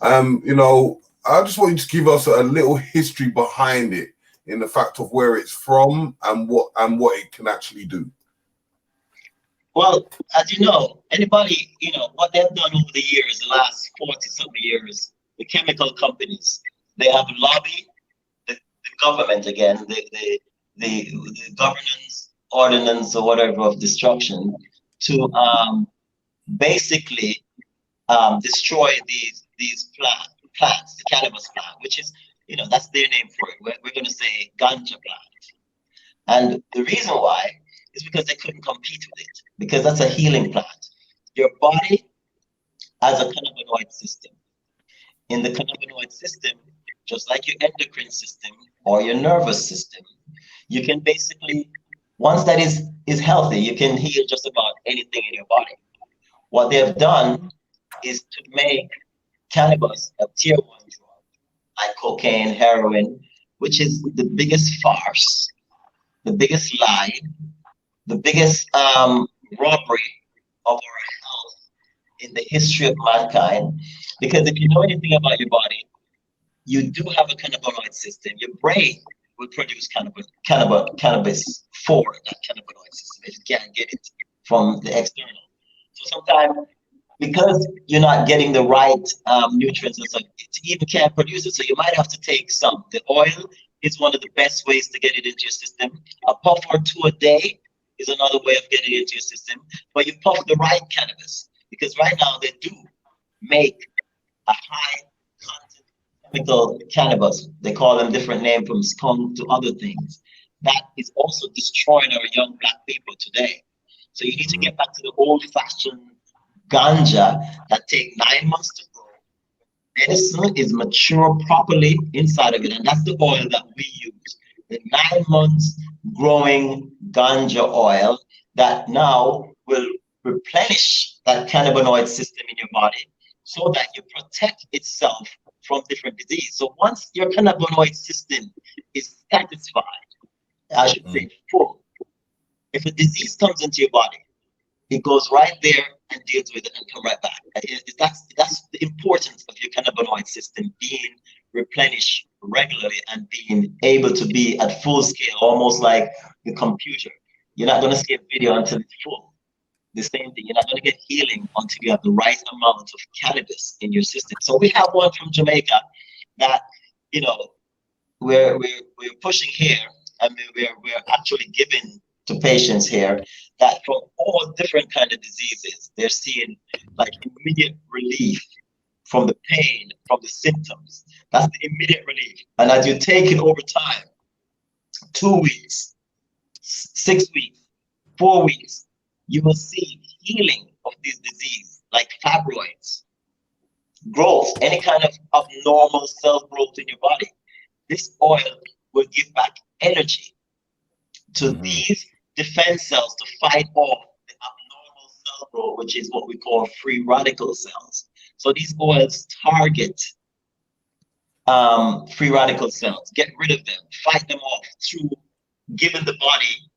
You know, I just want you to give us a little history behind it, in the fact of where it's from and what it can actually do. Well, as you know, anybody, you know, what they've done over the years, the last 40-something years, the chemical companies, they have lobbied the government again, the governance ordinance or whatever of destruction to basically destroy these plants, the cannabis plant, which is, you know, that's their name for it. We're going to say ganja plant. And the reason why is because they couldn't compete with it, because that's a healing plant. Your body has a cannabinoid system. In the cannabinoid system, just like your endocrine system or your nervous system, you can basically, once that is healthy, you can heal just about anything in your body. What they have done is to make cannabis a tier 1 drug, like cocaine, heroin, which is the biggest farce, the biggest lie, the biggest robbery of our health in the history of mankind. Because if you know anything about your body, you do have a cannabinoid system. Your brain will produce cannabis for that cannabinoid system if you can't get it from the external. So sometimes, because you're not getting the right nutrients and stuff, it even can't produce it. So you might have to take some. The oil is one of the best ways to get it into your system. A puff or 2 a day is another way of getting it into your system. But you puff the right cannabis, because right now they do make a high content chemical cannabis. They call them different names, from skunk to other things. That is also destroying our young black people today. So you need to get back to the old-fashioned ganja that take 9 months to grow. Medicine is mature properly inside of it, and that's the oil that we use. The 9 months growing ganja oil that now will replenish that cannabinoid system in your body so that you protect itself from different disease. So once your cannabinoid system is satisfied, I should say full, if a disease comes into your body, it goes right there and deals with it and come right back. That's the importance of your cannabinoid system being replenished regularly and being able to be at full scale, almost like the computer. You're not going to see a video until it's full. The same thing. You're not going to get healing until you have the right amount of cannabis in your system. So we have one from Jamaica that, you know, we're pushing here, and we're actually giving to patients here that from all different kind of diseases, they're seeing like immediate relief from the pain, from the symptoms. That's the immediate relief. And as you take it over time, 2 weeks, 6 weeks, 4 weeks, you will see healing of this disease, like fibroids, growth, any kind of abnormal cell growth in your body. This oil will give back energy to these defense cells to fight off the abnormal cell growth, which is what we call free radical cells. So these oils target free radical cells, get rid of them, fight them off through giving the body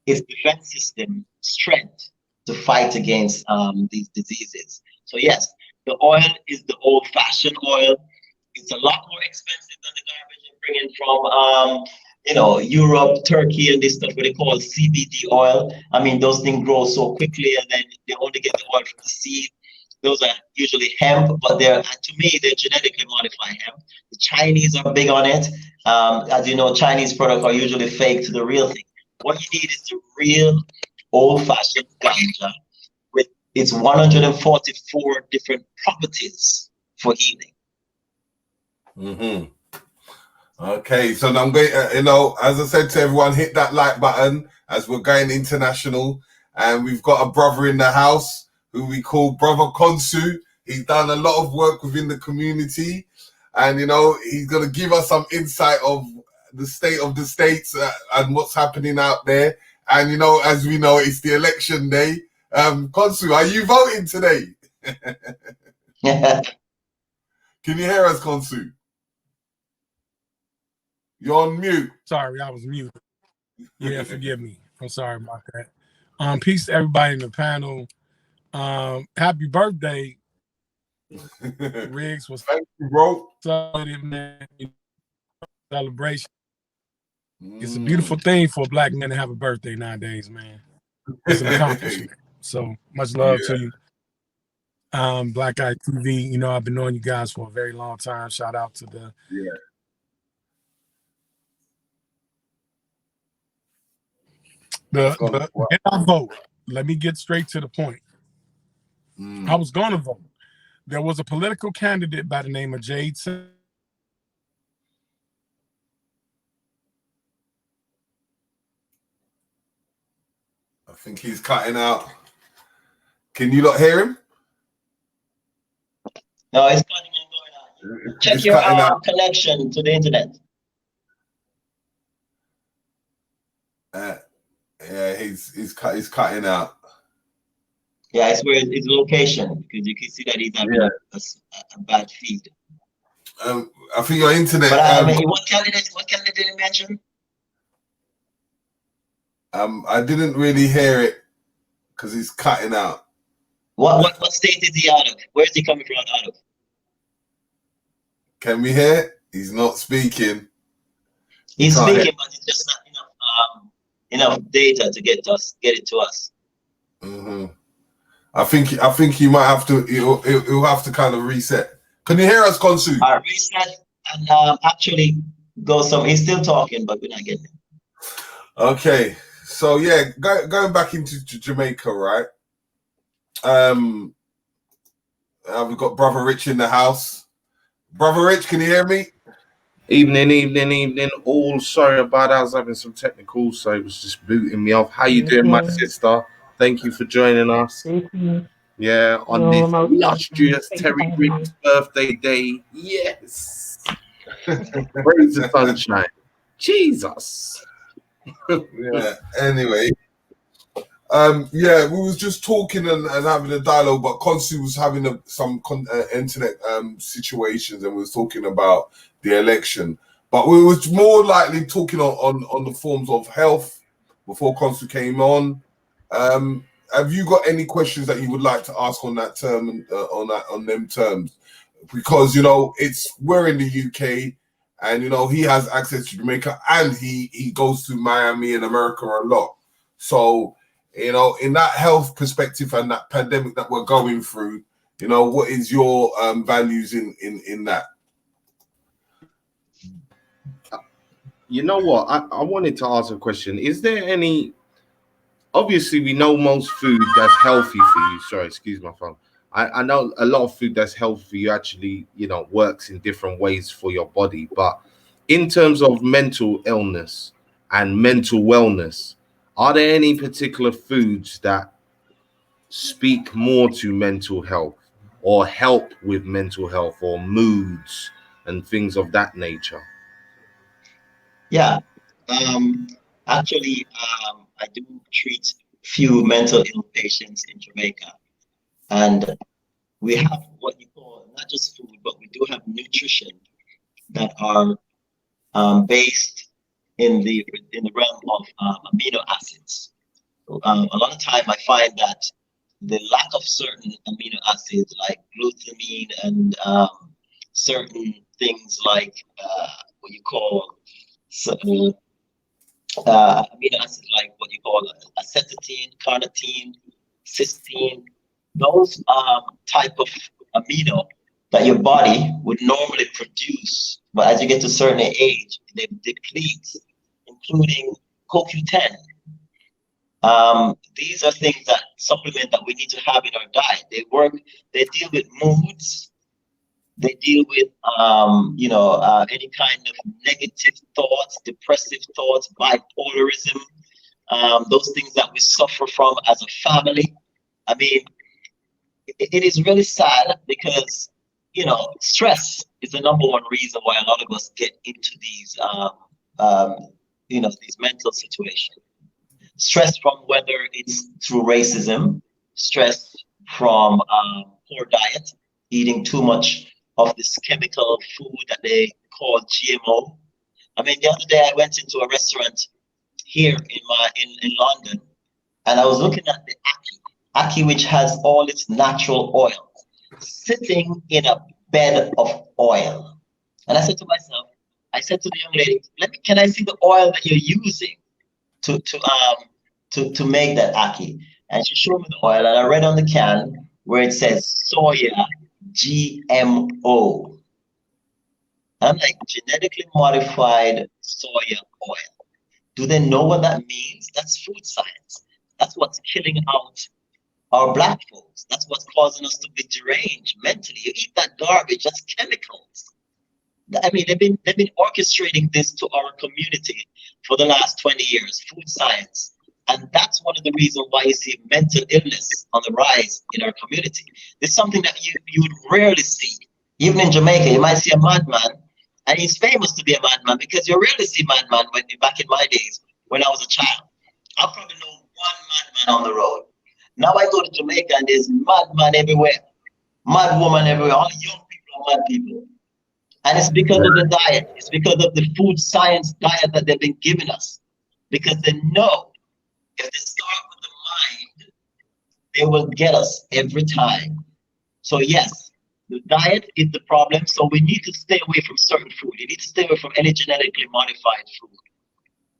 its defense system strength to fight against these diseases. So yes, the oil is the old-fashioned oil. It's a lot more expensive than the garbage you're bringing from, you know, Europe, Turkey, and this stuff, what they call CBD oil. I mean, those things grow so quickly, and then they only get the oil from the seed. Those are usually hemp, but they're, to me, they're genetically modified hemp. The Chinese are big on it. As you know, Chinese products are usually fake to the real thing. What you need is the real old-fashioned ganja with its 144 different properties for healing. Okay, so now I'm going, you know, as I said to everyone, hit that like button as we're going international. And we've got a brother in the house who we call Brother Konsu. He's done a lot of work within the community. And, you know, he's going to give us some insight of the state of the states and what's happening out there. And, you know, as we know, it's the election day. Konsu, are you voting today? Can you hear us, Konsu? You're on mute. Sorry, I was muted. Yeah, forgive me. I'm sorry about that. Peace to everybody in the panel. Happy birthday, Riggs. Was Thank you, bro. Celebration. It's a beautiful thing for a black man to have a birthday nowadays, man. It's an accomplishment. So much love to you. Black Eye TV. You know, I've been knowing you guys for a very long time. Shout out to the get our vote. Let me get straight to the point. I was going to vote. There was a political candidate by the name of Jade. I think he's cutting out. Can you not hear him? No, it's cutting and going out. Check your connection to the internet. Yeah, he's cutting out. Yeah, it's where his location, because you can see that he's having a bad feed. I think your internet. But I mean, what candidate did you mention? I didn't really hear it because he's cutting out. What state is he out of? Where is he coming from out of? Can we hear? He's not speaking. He's speaking, but it's just not enough data to get it to us. I think you might have to. He'll have to kind of reset. Can you hear us, Konsu? Reset and actually go some. He's still talking, but we're not getting it. Okay, so yeah, going back into Jamaica, right? We've got Brother Rich in the house. Brother Rich, can you hear me? Evening. All sorry about that. I was having some technical, so it was just booting me off. How you doing, my sister? Thank you for joining us. Thank you. Yeah, on this illustrious Terry Riggs' birthday day. Yes. Praise the sunshine. Jesus. Yeah. Anyway. Yeah, we was just talking and having a dialogue, but Konsu was having some internet situations, and we was talking about the election. But we was more likely talking on the forms of health before Konsu came on. have you got any questions that you would like to ask on that term and on them terms? Because we're in the UK, and he has access to Jamaica, and he goes to Miami in America a lot. So in that health perspective and that pandemic that we're going through, what is your values in that? You know what? I wanted to ask a question. Is there any? Obviously, we know most food that's healthy for you. Sorry, excuse my phone. I know a lot of food that's healthy for you actually, works in different ways for your body. But in terms of mental illness and mental wellness, are there any particular foods that speak more to mental health or help with mental health or moods and things of that nature? Yeah. Actually, I do treat few mental ill patients in Jamaica, and we have what you call not just food, but we do have nutrition that are based in the realm of amino acids. A lot of time I find that the lack of certain amino acids like glutamine and certain things like what you call amino acids like what you call acetylene, carnitine, cysteine, those type of amino that your body would normally produce, but as you get to a certain age, they deplete, including CoQ10. These are things that supplement that we need to have in our diet. They deal with moods, they deal with any kind of negative thoughts, depressive thoughts, bipolarism, those things that we suffer from as a family. I mean, it is really sad because stress is the number one reason why a lot of us get into these these mental situations. Stress from whether it's through racism, stress from poor diet, eating too much of this chemical food that they call GMO. I mean, the other day I went into a restaurant here in London, and I was looking at the ackee, which has all its natural oil, sitting in a bed of oil. And I said to myself, I said to the young lady, can I see the oil that you're using to make that ackee? And she showed me the oil, and I read on the can where it says soya GMO. I'm like, genetically modified soya oil. Do they know what that means? That's food science. That's what's killing out our black folks. That's what's causing us to be deranged mentally. You eat that garbage, that's chemicals. I mean, they've been orchestrating this to our community for the last 20 years, food science. And that's one of the reasons why you see mental illness on the rise in our community. It's something that you would rarely see. Even in Jamaica, you might see a madman, and he's famous to be a madman because you rarely see madman back in my days when I was a child. I probably know one madman on the road. Now I go to Jamaica and there's madman everywhere, mad woman everywhere. All young people are mad people. And it's because of the diet. It's because of the food science diet that they've been giving us. Because they know if they start with the mind, they will get us every time. So yes, the diet is the problem. So we need to stay away from certain food. You need to stay away from any genetically modified food,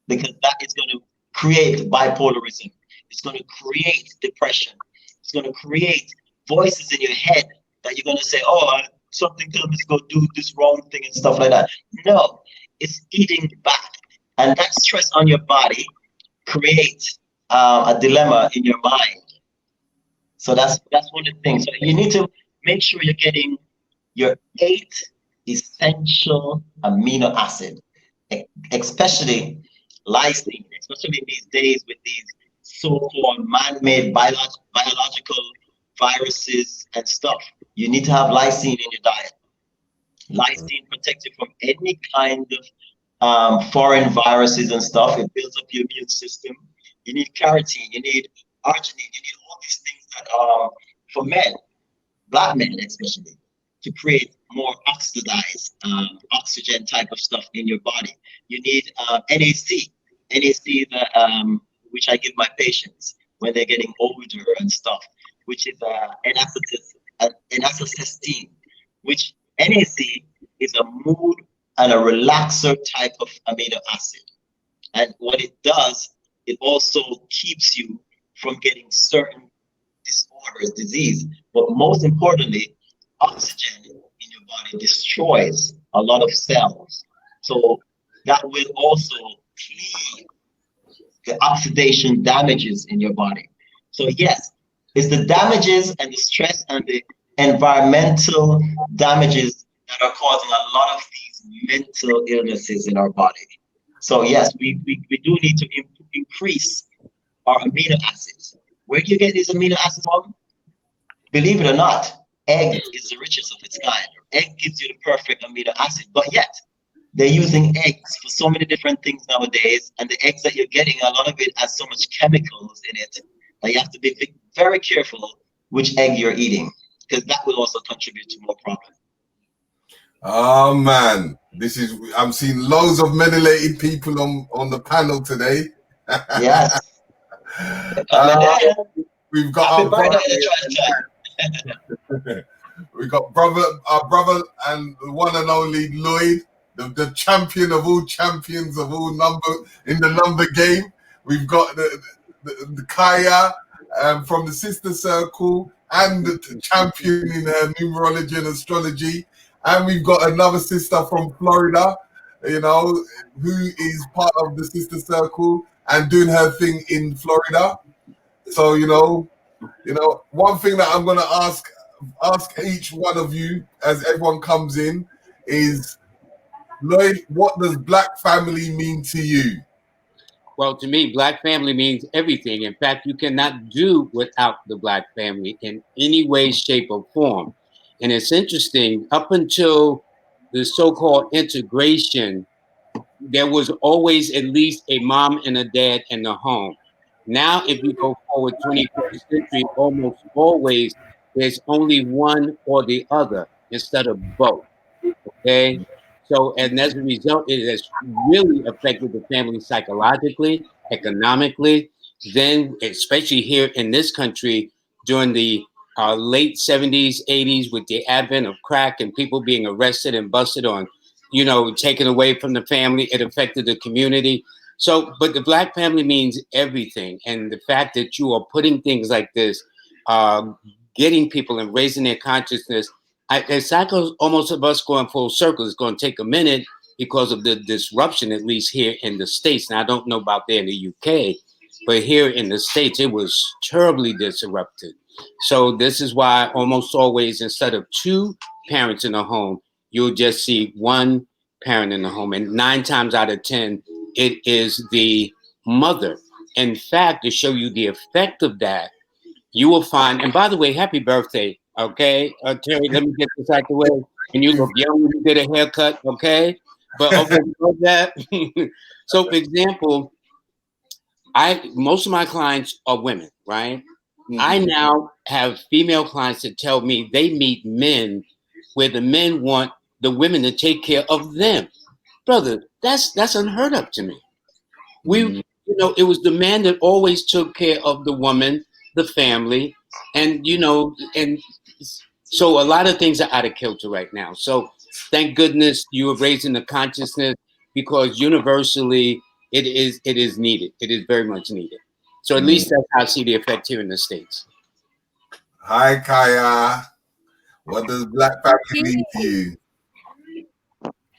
because that is going to create bipolarism. It's going to create depression. It's going to create voices in your head that you're going to say, oh, something tells me to go do this wrong thing and stuff like that. No, it's eating back. And that stress on your body creates a dilemma in your mind. So that's one of the things. So you need to make sure you're getting your 8 essential amino acid, especially lysine, especially in these days with these so-called man-made biological viruses and stuff. You need to have lysine in your diet. Lysine protects you from any kind of foreign viruses and stuff. It builds up your immune system. You need carotene, you need arginine, you need all these things that are for men, black men especially, to create more oxidized oxygen type of stuff in your body. You need NAC. NAC is which I give my patients. when they're getting older and stuff, which is N-acetylcysteine, which NAC is a mood and a relaxer type of amino acid. And what it does, it also keeps you from getting certain disorders, disease. But most importantly, oxygen in your body destroys a lot of cells. So that will also clean the oxidation damages in your body. So yes, it's the damages and the stress and the environmental damages that are causing a lot of these mental illnesses in our body. So yes, we do need to increase our amino acids. Where do you get these amino acids from? Believe it or not, egg is the richest of its kind. Egg gives you the perfect amino acid, but yet they're using eggs for so many different things nowadays, and the eggs that you're getting, a lot of it has so much chemicals in it that you have to be very careful which egg you're eating, because that will also contribute to more problems. Oh man, I'm seeing loads of melanated people on the panel today. Yes. We've got our brother. We got our brother and the one and only Lloyd, the champion of all champions of all in the number game. We've got the Kaya from the Sister Circle and the champion in numerology and astrology. And we've got another sister from Florida, who is part of the Sister Circle and doing her thing in Florida. So, one thing that I'm going to ask each one of you as everyone comes in is, Lloyd, what does Black family mean to you? Well, to me, Black family means everything. In fact, you cannot do without the Black family in any way, shape, or form. And it's interesting, up until the so-called integration, there was always at least a mom and a dad in the home. Now, if you go forward 21st century, almost always there's only one or the other instead of both. Okay? So, and as a result, it has really affected the family psychologically, economically. Then, especially here in this country, during the late 70s, 80s, with the advent of crack and people being arrested and busted on, taken away from the family, it affected the community. So, but the Black family means everything. And the fact that you are putting things like this, getting people and raising their consciousness, it's like almost of us going full circle. It's going to take a minute because of the disruption, at least here in the States. Now, I don't know about there in the UK, but here in the States, it was terribly disrupted. So this is why almost always, instead of two parents in a home, you'll just see one parent in the home. And 9 times out of 10, it is the mother. In fact, to show you the effect of that, you will find, and by the way, happy birthday, okay? Terry, let me get this out the way. And you look young when you get a haircut, okay? But okay, that. So, for example, most of my clients are women, right? Mm-hmm. I now have female clients that tell me they meet men where the men want the women to take care of them. Brother, that's unheard of to me. We, it was the man that always took care of the woman, the family, and and so a lot of things are out of kilter right now. So thank goodness you are raising the consciousness, because universally it is needed. It is very much needed. So at least that's how I see the effect here in the States. Hi, Kaya. What does Black family mean to you?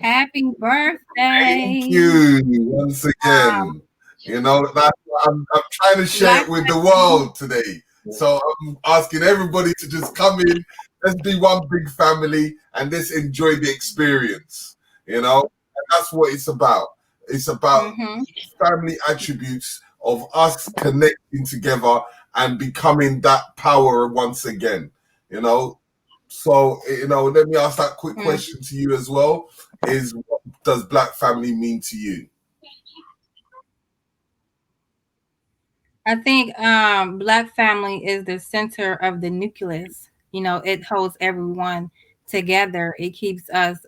Happy birthday. Thank you once again. I'm trying to share it with the world today. So I'm asking everybody to just come in. Let's be one big family and let's enjoy the experience. And that's what it's about. It's about family attributes of us connecting together and becoming that power once again. So, let me ask that quick question to you as well. Is, what does Black family mean to you? I think Black family is the center of the nucleus. It holds everyone together. It keeps us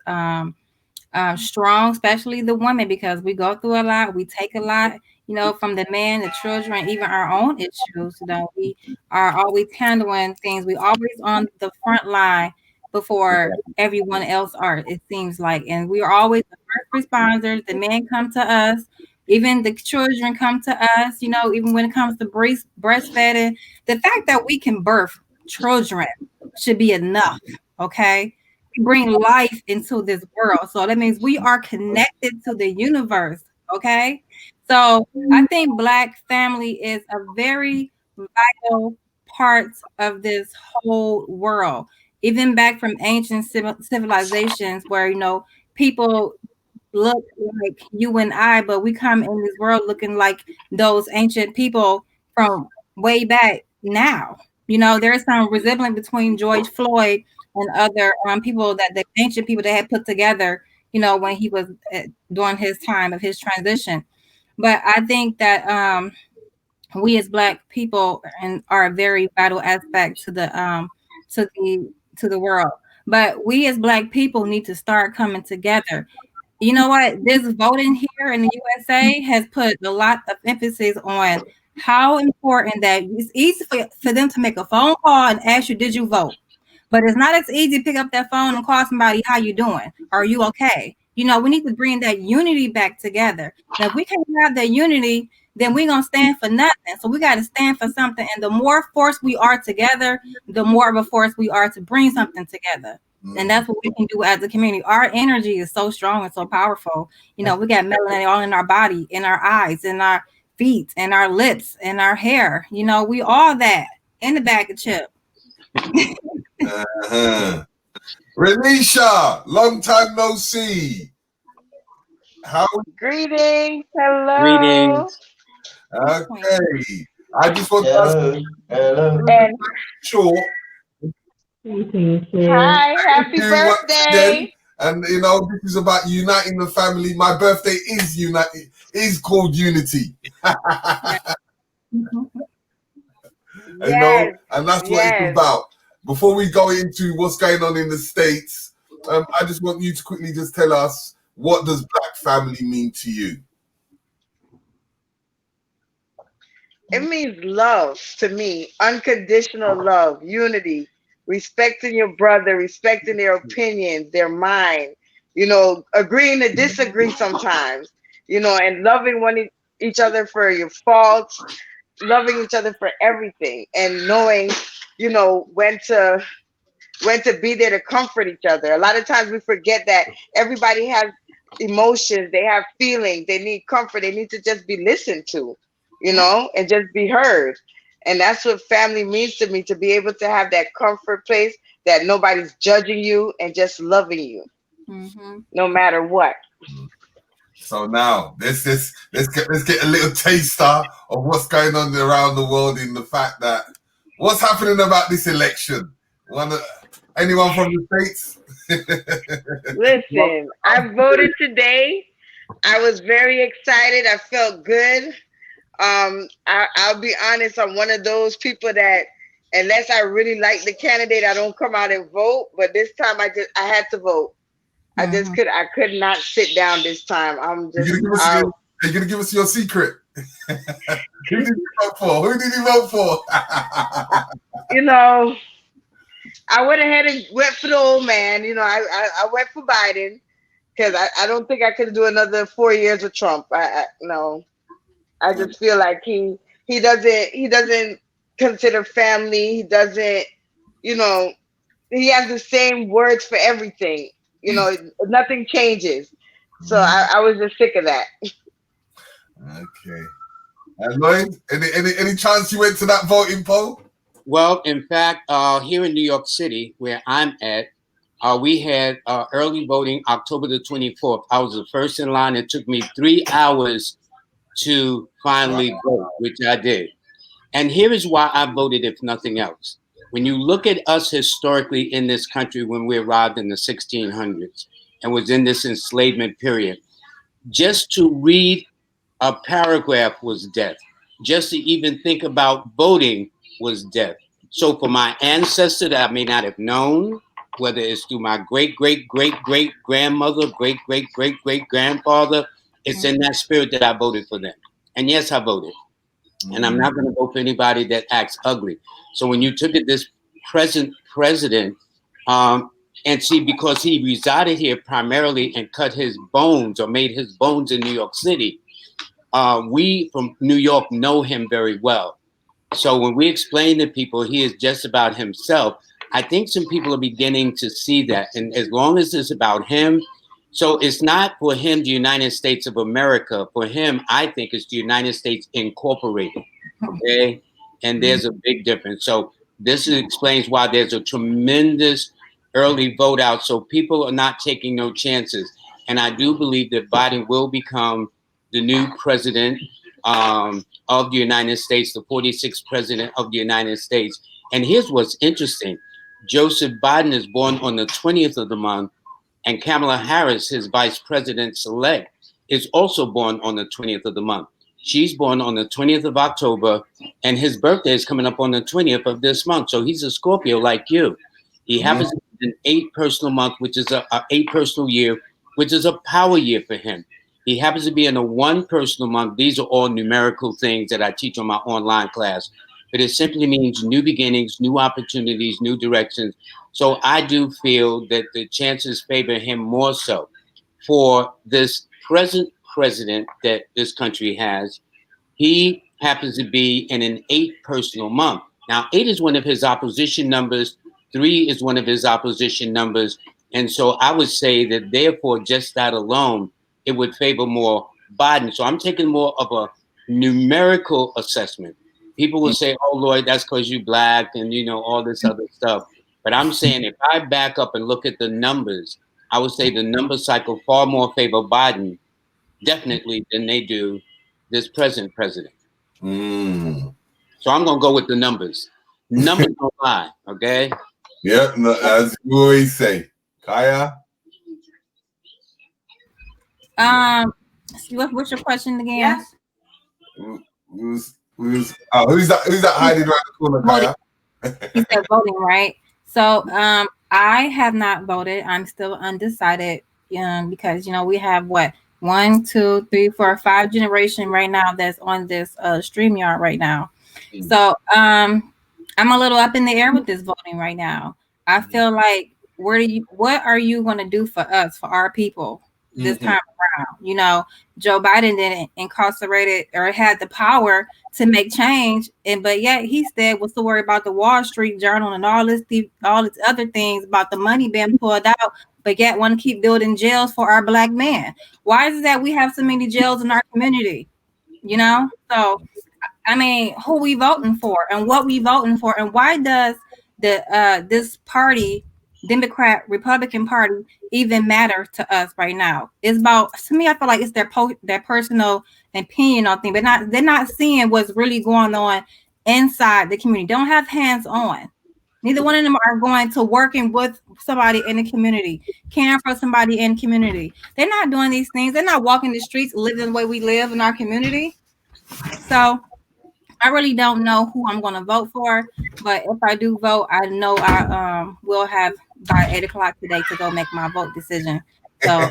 strong, especially the women, because we go through a lot. We take a lot. you know, from the men, the children, even our own issues. You know, we are always handling things. We always on the front line before everyone else are, it seems like. And we are always the first responders. The men come to us. Even the children come to us, you know, even when it comes to breastfeeding. The fact that we can birth children should be enough, okay? We bring life into this world. So that means we are connected to the universe, okay? So I think Black family is a very vital part of this whole world. Even back from ancient civilizations where, you know, people look like you and I, but we come in this world looking like those ancient people from way back now. You know, there's some resemblance between George Floyd and other people that the ancient people that had put together, you know, when he was during his time of his transition. But I think that we as Black people and are a very vital aspect to the world. But we as Black people need to start coming together. You know what? This voting here in the USA has put a lot of emphasis on how important that it's easy for them to make a phone call and ask you, did you vote? But it's not as easy to pick up that phone and call somebody, how you doing? Are you okay? You know, we need to bring that unity back together. Now, if we can't have that unity, then we're going to stand for nothing. So we got to stand for something. And the more force we are together, the more of a force we are to bring something together. And that's what we can do as a community. Our energy is so strong and so powerful. You know, we got melanin all in our body, in our eyes, in our feet, and our lips, and our hair. You know, we all that in the bag of chips. Renisha, long time no see. How? Greetings. Hello. Greetings. Okay. I just want Hello. Hello. And sure. hi, happy birthday. And you know, this is about uniting the family. My birthday is called Unity. You know, and that's what it's about. Before we go into what's going on in the States, I just want you to quickly just tell us, what does Black family mean to you? It means love to me, unconditional love, unity, respecting your brother, respecting their opinions, their mind, you know, agreeing to disagree sometimes, you know, and loving each other for your faults, loving each other for everything, and knowing, you know, when to be there to comfort each other. A lot of times we forget that everybody has emotions, they have feelings, they need comfort, they need to just be listened to, you know, and just be heard. And that's what family means to me, to be able to have that comfort place that nobody's judging you and just loving you, no matter what. So now let's get a little taster of what's going on around the world, in the fact that what's happening about this election. Anyone from the States? Listen, I voted today. I was very excited. I felt good. I'll be honest, I'm one of those people that, unless I really like the candidate, I don't come out and vote. But this time I had to vote. I could not sit down this time. You're gonna give us your secret. Who did you vote for? You know, I went ahead and went for the old man. You know, I went for Biden, because I don't think I could do another 4 years with Trump. No. I just feel like he doesn't consider family. He doesn't, you know, he has the same words for everything. You know, nothing changes. So I was just sick of that. Okay. And Lloyd, any chance you went to that voting poll? Well, in fact, here in New York City, where I'm at, we had early voting October the 24th. I was the first in line. It took me 3 hours to finally vote, which I did. And here is why I voted, if nothing else. When you look at us historically in this country, when we arrived in the 1600s and was in this enslavement period, just to read a paragraph was death. Just to even think about voting was death. So for my ancestor that I may not have known, whether it's through my great-great-great-great-grandmother, great-great-great-great-grandfather, it's in that spirit that I voted for them. And yes, I voted. And I'm not going to vote for anybody that acts ugly. So when you took it, this present president, and see, because he resided here primarily and cut his bones or made his bones in New York City, we from New York know him very well. So when we explain to people he is just about himself, I think some people are beginning to see that. And as long as it's about him, so it's not for him, the United States of America. For him, I think it's the United States Incorporated. Okay. And there's a big difference. So this explains why there's a tremendous early vote out. So people are not taking no chances. And I do believe that Biden will become the new president of the United States, the 46th president of the United States. And here's what's interesting. Joseph Biden is born on the 20th of the month, and Kamala Harris, his vice president-elect, is also born on the 20th of the month. She's born on the 20th of October, and his birthday is coming up on the 20th of this month. So he's a Scorpio like you. He happens to be an 8 personal month, which is a 8 personal year, which is a power year for him. He happens to be in a 1 personal month. These are all numerical things that I teach on my online class. But it simply means new beginnings, new opportunities, new directions. So I do feel that the chances favor him more so. For this present president that this country has, he happens to be in an 8 personal month. Now, 8 is one of his opposition numbers. 3 is one of his opposition numbers. And so I would say that therefore, just that alone, it would favor more Biden. So I'm taking more of a numerical assessment. People will say, oh, Lloyd, that's because you black and, you know, all this other stuff. But I'm saying if I back up and look at the numbers, I would say the number cycle far more favor Biden, definitely, than they do this present president. So I'm going to go with the numbers. Numbers don't lie, okay? Yeah, no, as you always say. Kaya? What's your question again? Yes. Who's that hiding right the corner, Kaya? He said voting, right? So I have not voted. I'm still undecided because, you know, we have what, 1, 2, 3, 4, 5 generation right now that's on this StreamYard right now. So I'm a little up in the air with this voting right now. I feel like what are you going to do for us, for our people this time around? You know, Joe Biden didn't incarcerated or had the power to make change, but yet he said was to worry about the Wall Street Journal and all these other things about the money being pulled out, but yet want to keep building jails for our black men. Why is it that we have so many jails in our community? You know, so I mean, who we voting for and what we voting for, and why does this party, Democrat Republican Party, even matter to us right now? It's about, to me, I feel like it's their personal opinion on things, but they're not seeing what's really going on inside the community. They don't have hands on. Neither one of them are going to working with somebody in the community, caring for somebody in the community. They're not doing these things. They're not walking the streets, living the way we live in our community. So I really don't know who I'm going to vote for, but if I do vote, I know I will have by 8 o'clock today to go make my vote decision. So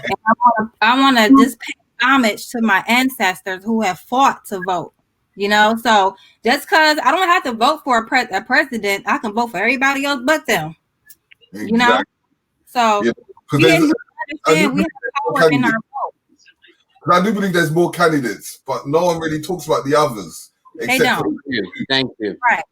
I want to just pay homage to my ancestors who have fought to vote. You know, so just because I don't have to vote for a president, I can vote for everybody else but them. Exactly. You know, so we have power in our vote. I do believe there's more candidates, but no one really talks about the others. They don't. Thank you. Right.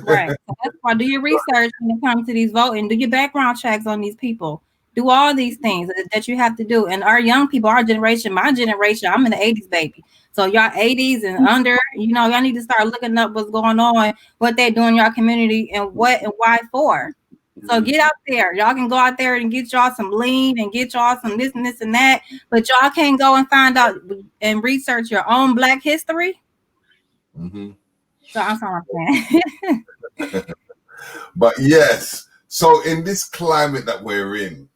Right. So that's why do your research when it comes to these voting. Do your background checks on these people. Do all these things that you have to do. And our young people, our generation, my generation, I'm in the 80s, baby. So y'all 80s and under, you know, y'all need to start looking up what's going on, what they're doing in your community, and what and why for. So get out there. Y'all can go out there and get y'all some lean and get y'all some this and this and that. But y'all can't go and find out and research your own Black history. So I'm sorry. But yes, so in this climate that we're in,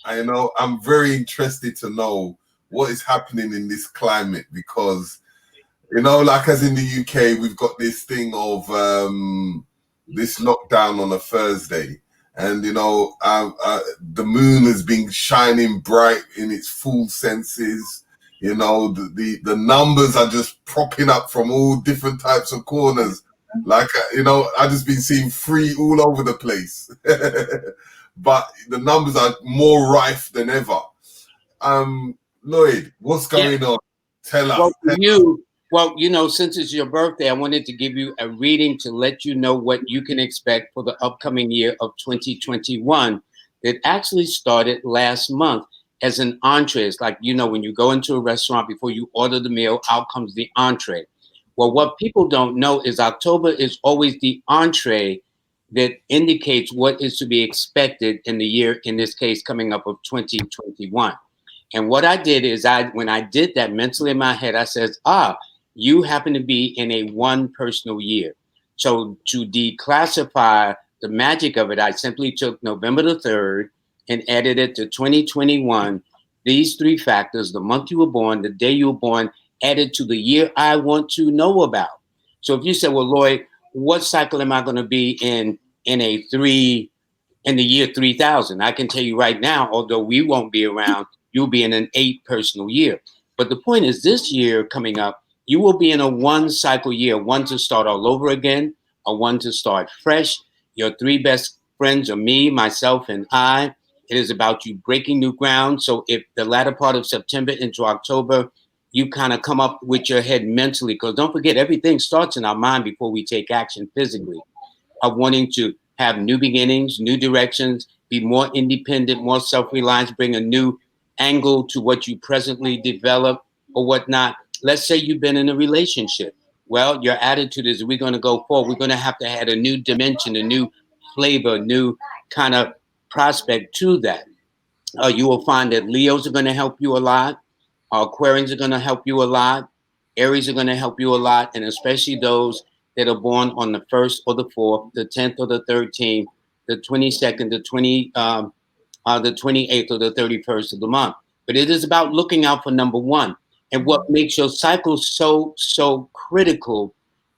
I know I'm very interested to know what is happening in this climate, because, you know, like as in the UK, we've got this thing of this lockdown on a Thursday, and you know, the moon has been shining bright in its full senses. You know, the numbers are just propping up from all different types of corners. Like, you know, I just been seeing 3 all over the place. But the numbers are more rife than ever. Lloyd, what's going on? Tell us. Well, you know, since it's your birthday, I wanted to give you a reading to let you know what you can expect for the upcoming year of 2021 that actually started last month as an entree. It's like, you know, when you go into a restaurant, before you order the meal, out comes the entree. Well, what people don't know is October is always the entree that indicates what is to be expected in the year, in this case, coming up of 2021. And what I did is when I did that mentally in my head, I says, you happen to be in a 1 personal year. So to declassify the magic of it, I simply took November the 3rd and added it to 2021. These 3 factors, the month you were born, the day you were born, added to the year I want to know about. So if you say, well, Lloyd, what cycle am I going to be in the year 3000? I can tell you right now, although we won't be around, you'll be in an 8 personal year. But the point is, this year coming up, you will be in a 1 cycle year, 1 to start all over again, a 1 to start fresh. Your 3 best friends are me, myself, and I. It is about you breaking new ground. So if the latter part of September into October, you kind of come up with your head mentally, because don't forget, everything starts in our mind before we take action physically, of wanting to have new beginnings, new directions, be more independent, more self-reliant, bring a new angle to what you presently develop or whatnot. Let's say you've been in a relationship. Well, your attitude is, we're going to go forward. We're going to have to add a new dimension, a new flavor, new kind of prospect to that. You will find that Leos are going to help you a lot. Aquarians are going to help you a lot. Aries are going to help you a lot. And especially those that are born on the 1st or the 4th, the 10th or the 13th, the 22nd, the 28th or the 31st of the month. But it is about looking out for number 1. And what makes your cycle so critical,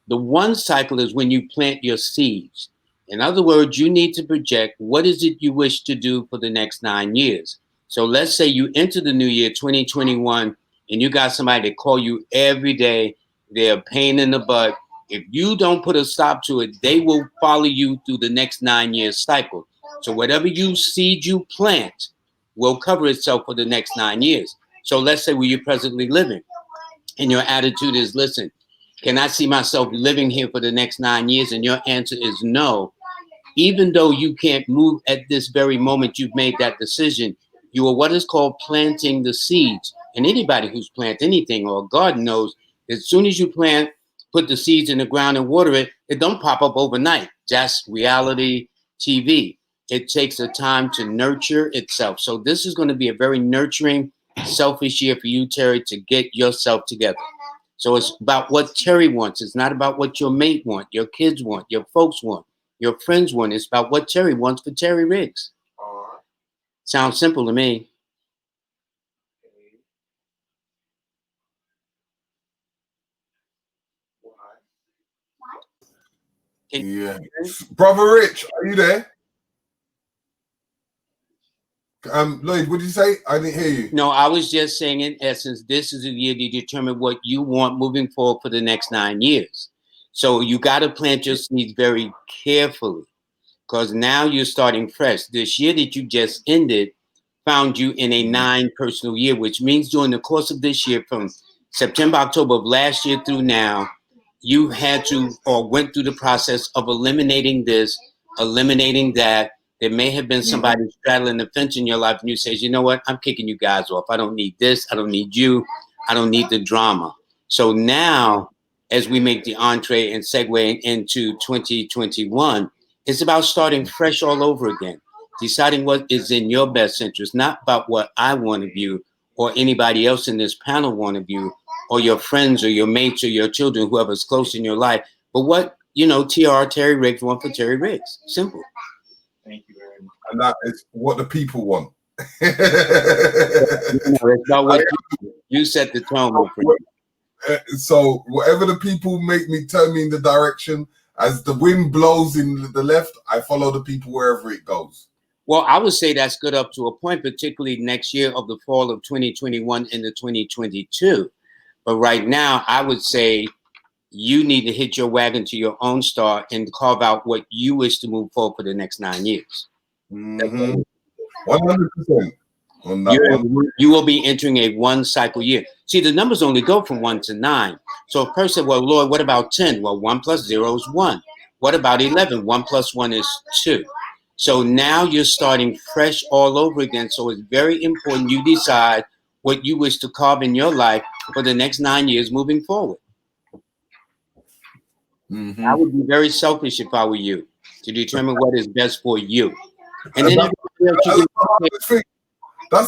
the 1 cycle is when you plant your seeds. In other words, you need to project what is it you wish to do for the next 9 years. So let's say you enter the new year 2021 and you got somebody that call you every day. They're a pain in the butt. If you don't put a stop to it, they will follow you through the next 9 years cycle. So whatever seed you plant will cover itself for the next 9 years. So let's say where you're presently living and your attitude is, listen, can I see myself living here for the next 9 years? And your answer is no. Even though you can't move at this very moment you've made that decision, you are what is called planting the seeds. And anybody who's planted anything or a garden knows, as soon as you plant, put the seeds in the ground and water it, it don't pop up overnight. That's reality TV. It takes a time to nurture itself. So this is going to be a very nurturing, selfish year for you, Terry, to get yourself together. So it's about what Terry wants. It's not about what your mate wants, your kids want, your folks want, your friends want. It's about what Terry wants for Terry Riggs. Sounds simple to me. Yeah. Brother Rich, are you there? Lloyd, what did you say? I didn't hear you. No, I was just saying, in essence, this is a year to determine what you want moving forward for the next 9 years. So you got to plant your seeds very carefully, because now you're starting fresh. This year that you just ended found you in a 9 personal year, which means during the course of this year, from September, October of last year through now, you had to or went through the process of eliminating this, eliminating that. There may have been somebody straddling the fence in your life, and you say, you know what, I'm kicking you guys off. I don't need this. I don't need you. I don't need the drama. So now, as we make the entree and segue into 2021, it's about starting fresh all over again, deciding what is in your best interest, not about what I want of you or anybody else in this panel want of you, or your friends or your mates or your children, whoever's close in your life, but what, Terry Riggs want for Terry Riggs. Simple. Thank you very much. And that is what the people want. It's about what you set the tone, my friend. So whatever the people make me turn me in the direction, as the wind blows in the left, I follow the people wherever it goes. Well, I would say that's good up to a point, particularly next year of the fall of 2021 into 2022. But right now, I would say you need to hit your wagon to your own star and carve out what you wish to move forward for the next 9 years. 100% on that one. You will be entering a 1 cycle year. See, the numbers only go from 1 to 9. So a person said, well, Lord, what about 10? Well, 1 plus 0 is 1. What about 11? 1 plus 1 is 2. So now you're starting fresh all over again. So it's very important you decide what you wish to carve in your life for the next 9 years moving forward. I would be very selfish if I were you to determine what is best for you. And then that's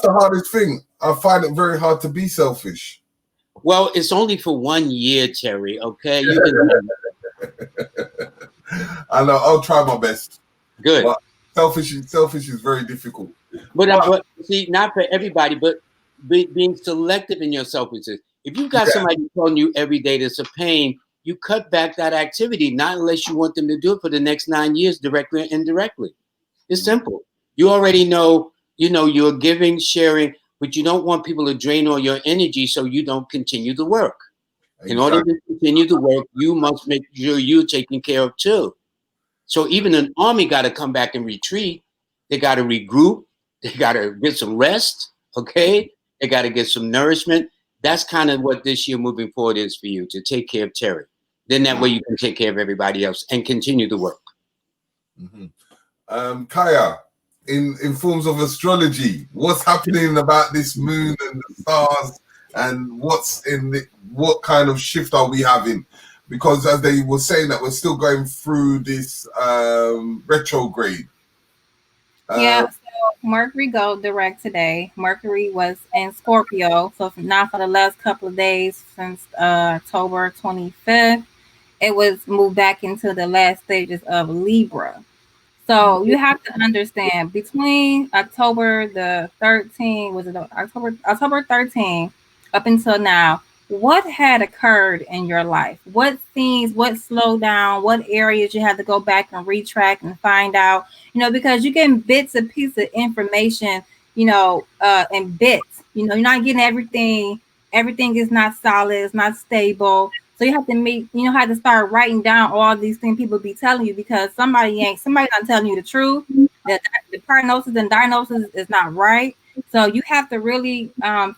the hardest thing. I find it very hard to be selfish. Well, it's only for 1 year, Terry. Okay, you can. I know. I'll try my best. Good. But selfish is very difficult. But see, not for everybody, but being selective in your selfishness. If you've got somebody telling you every day there's a pain, you cut back that activity, not unless you want them to do it for the next 9 years, directly or indirectly. It's simple. You already know, you're giving, sharing, but you don't want people to drain all your energy so you don't continue the work. Exactly. In order to continue the work, you must make sure you're taken care of too. So even an army got to come back and retreat. They got to regroup. They got to get some rest. Okay. They got to get some nourishment. That's kind of what this year moving forward is for you, to take care of Terry. Then that way you can take care of everybody else and continue the work. Kaya, in forms of astrology, what's happening about this moon and the stars, and what kind of shift are we having? Because as they were saying that we're still going through this retrograde. So Mercury go direct today. Mercury was in Scorpio, so now for the last couple of days since October 25th, it was moved back into the last stages of Libra. So you have to understand, between October the 13th, was it October 13th up until now, what had occurred in your life? What things, what slowed down, what areas you had to go back and retrack and find out, because you get bits and pieces of information, in bits, you're not getting everything. Everything is not solid, it's not stable. So you have to have to start writing down all these things people be telling you, because somebody not telling you the truth. That the prognosis and diagnosis is not right. So you have to really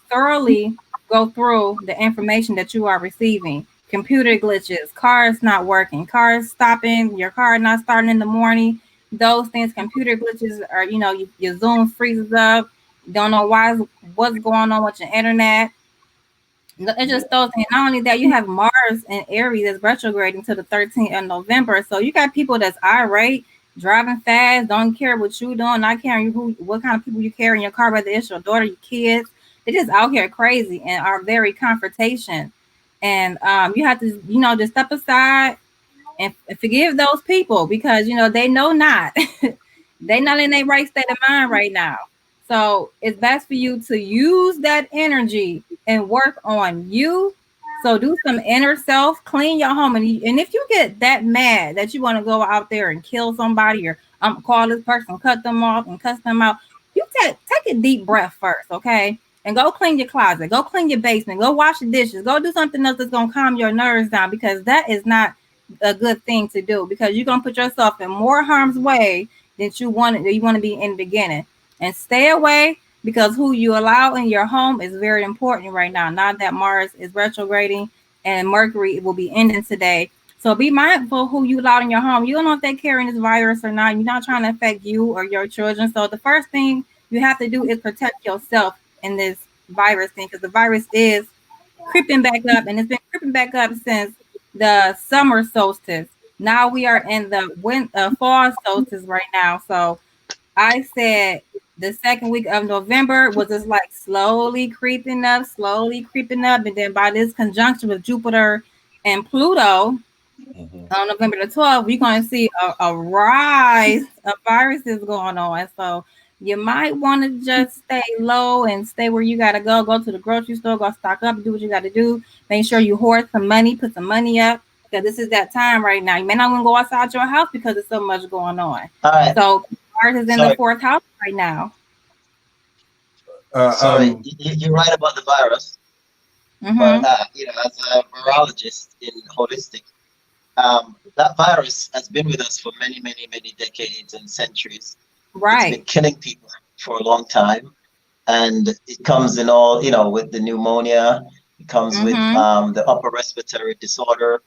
thoroughly go through the information that you are receiving. Computer glitches, cars not working, cars stopping, your car not starting in the morning. Those things, computer glitches are, your Zoom freezes up. Don't know what's going on with your internet. It's just those things. Not only that, you have Mars in Aries that's retrograding to the 13th of November. So you got people that's irate, driving fast, don't care what you doing, not caring what kind of people you carry in your car, whether it's your daughter, your kids. They're just out here crazy and are very confrontation. And you have to, just step aside and forgive those people, because they know not. They not in their right state of mind right now. So it's best for you to use that energy and work on you. So do some inner self, clean your home. And if you get that mad that you want to go out there and kill somebody, or call this person, cut them off and cuss them out, you take a deep breath first, okay? And go clean your closet, go clean your basement, go wash the dishes, go do something else that's going to calm your nerves down, because that is not a good thing to do, because you're going to put yourself in more harm's way than you want to be in the beginning. And stay away, because who you allow in your home is very important right now. Now that Mars is retrograding and Mercury will be ending today. So be mindful who you allow in your home. You don't know if they're carrying this virus or not. You're not trying to affect you or your children. So the first thing you have to do is protect yourself in this virus thing, because the virus is creeping back up, and it's been creeping back up since the summer solstice. Now we are in the fall solstice right now. So I said the second week of November was just like slowly creeping up. And then by this conjunction with Jupiter and Pluto on November the 12th, we're going to see a rise of viruses going on. So you might want to just stay low and stay where you got to go. Go to the grocery store, go stock up, do what you got to do. Make sure you hoard some money, put some money up, because this is that time right now. You may not want to go outside your house because there's so much going on. All right. So Mars is in the 4th house right now. You're right about the virus, but as a virologist in holistic, that virus has been with us for many, many, many decades and centuries. Right. It's been killing people for a long time, and it comes in all, with the pneumonia. It comes with the upper respiratory disorder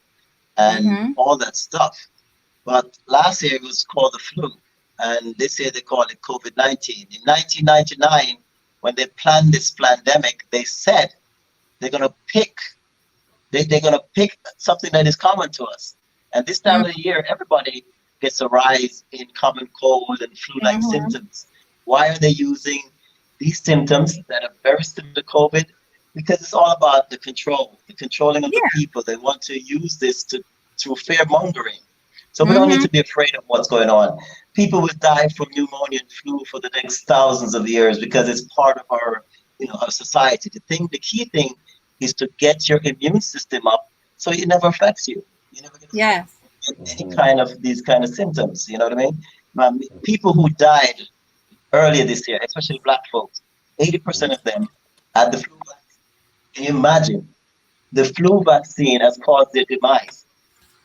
and all that stuff. But last year it was called the flu, and this year they call it COVID-19. In 1999, when they planned this pandemic, they said they're gonna pick something that is common to us. And this time of the year, everybody gets a rise in common cold and flu-like symptoms. Why are they using these symptoms that are very similar to COVID? Because it's all about the controlling of the people. They want to use this through fear mongering. So we don't need to be afraid of what's going on. People will die from pneumonia and flu for the next thousands of years because it's part of our society. The key thing is to get your immune system up so it never affects you. You never get any kind of these kind of symptoms. You know what I mean? People who died earlier this year, especially Black folks, 80% of them had the flu vaccine. Can you imagine? The flu vaccine has caused their demise.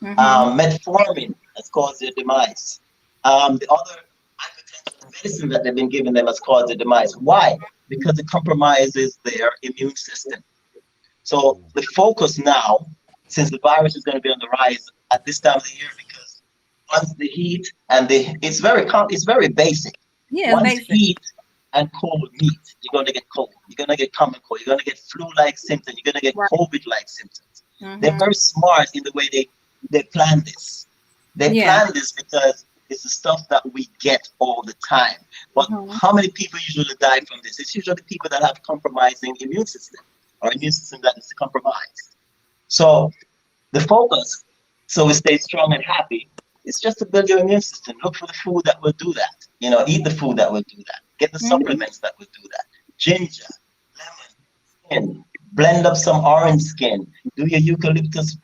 Metformin has caused their demise. The other hypertension medicine that they've been giving them has caused their demise. Why? Because it compromises their immune system. So the focus now, since the virus is going to be on the rise at this time of the year, because once the heat and it's very basic. Yeah, once basic. Heat and cold meet, you're going to get cold. You're going to get common cold. You're going to get flu-like symptoms. You're going to get COVID-like symptoms. They're very smart in the way they plan this. They plan this because it's the stuff that we get all the time. But how many people usually die from this? It's usually people that have compromising immune system or immune system that is compromised. So the focus, so we stay strong and happy, it's just to build your immune system. Look for the food that will do that. Eat the food that will do that. Get the supplements that will do that. Ginger, lemon, skin. Blend up some orange skin. Do your eucalyptus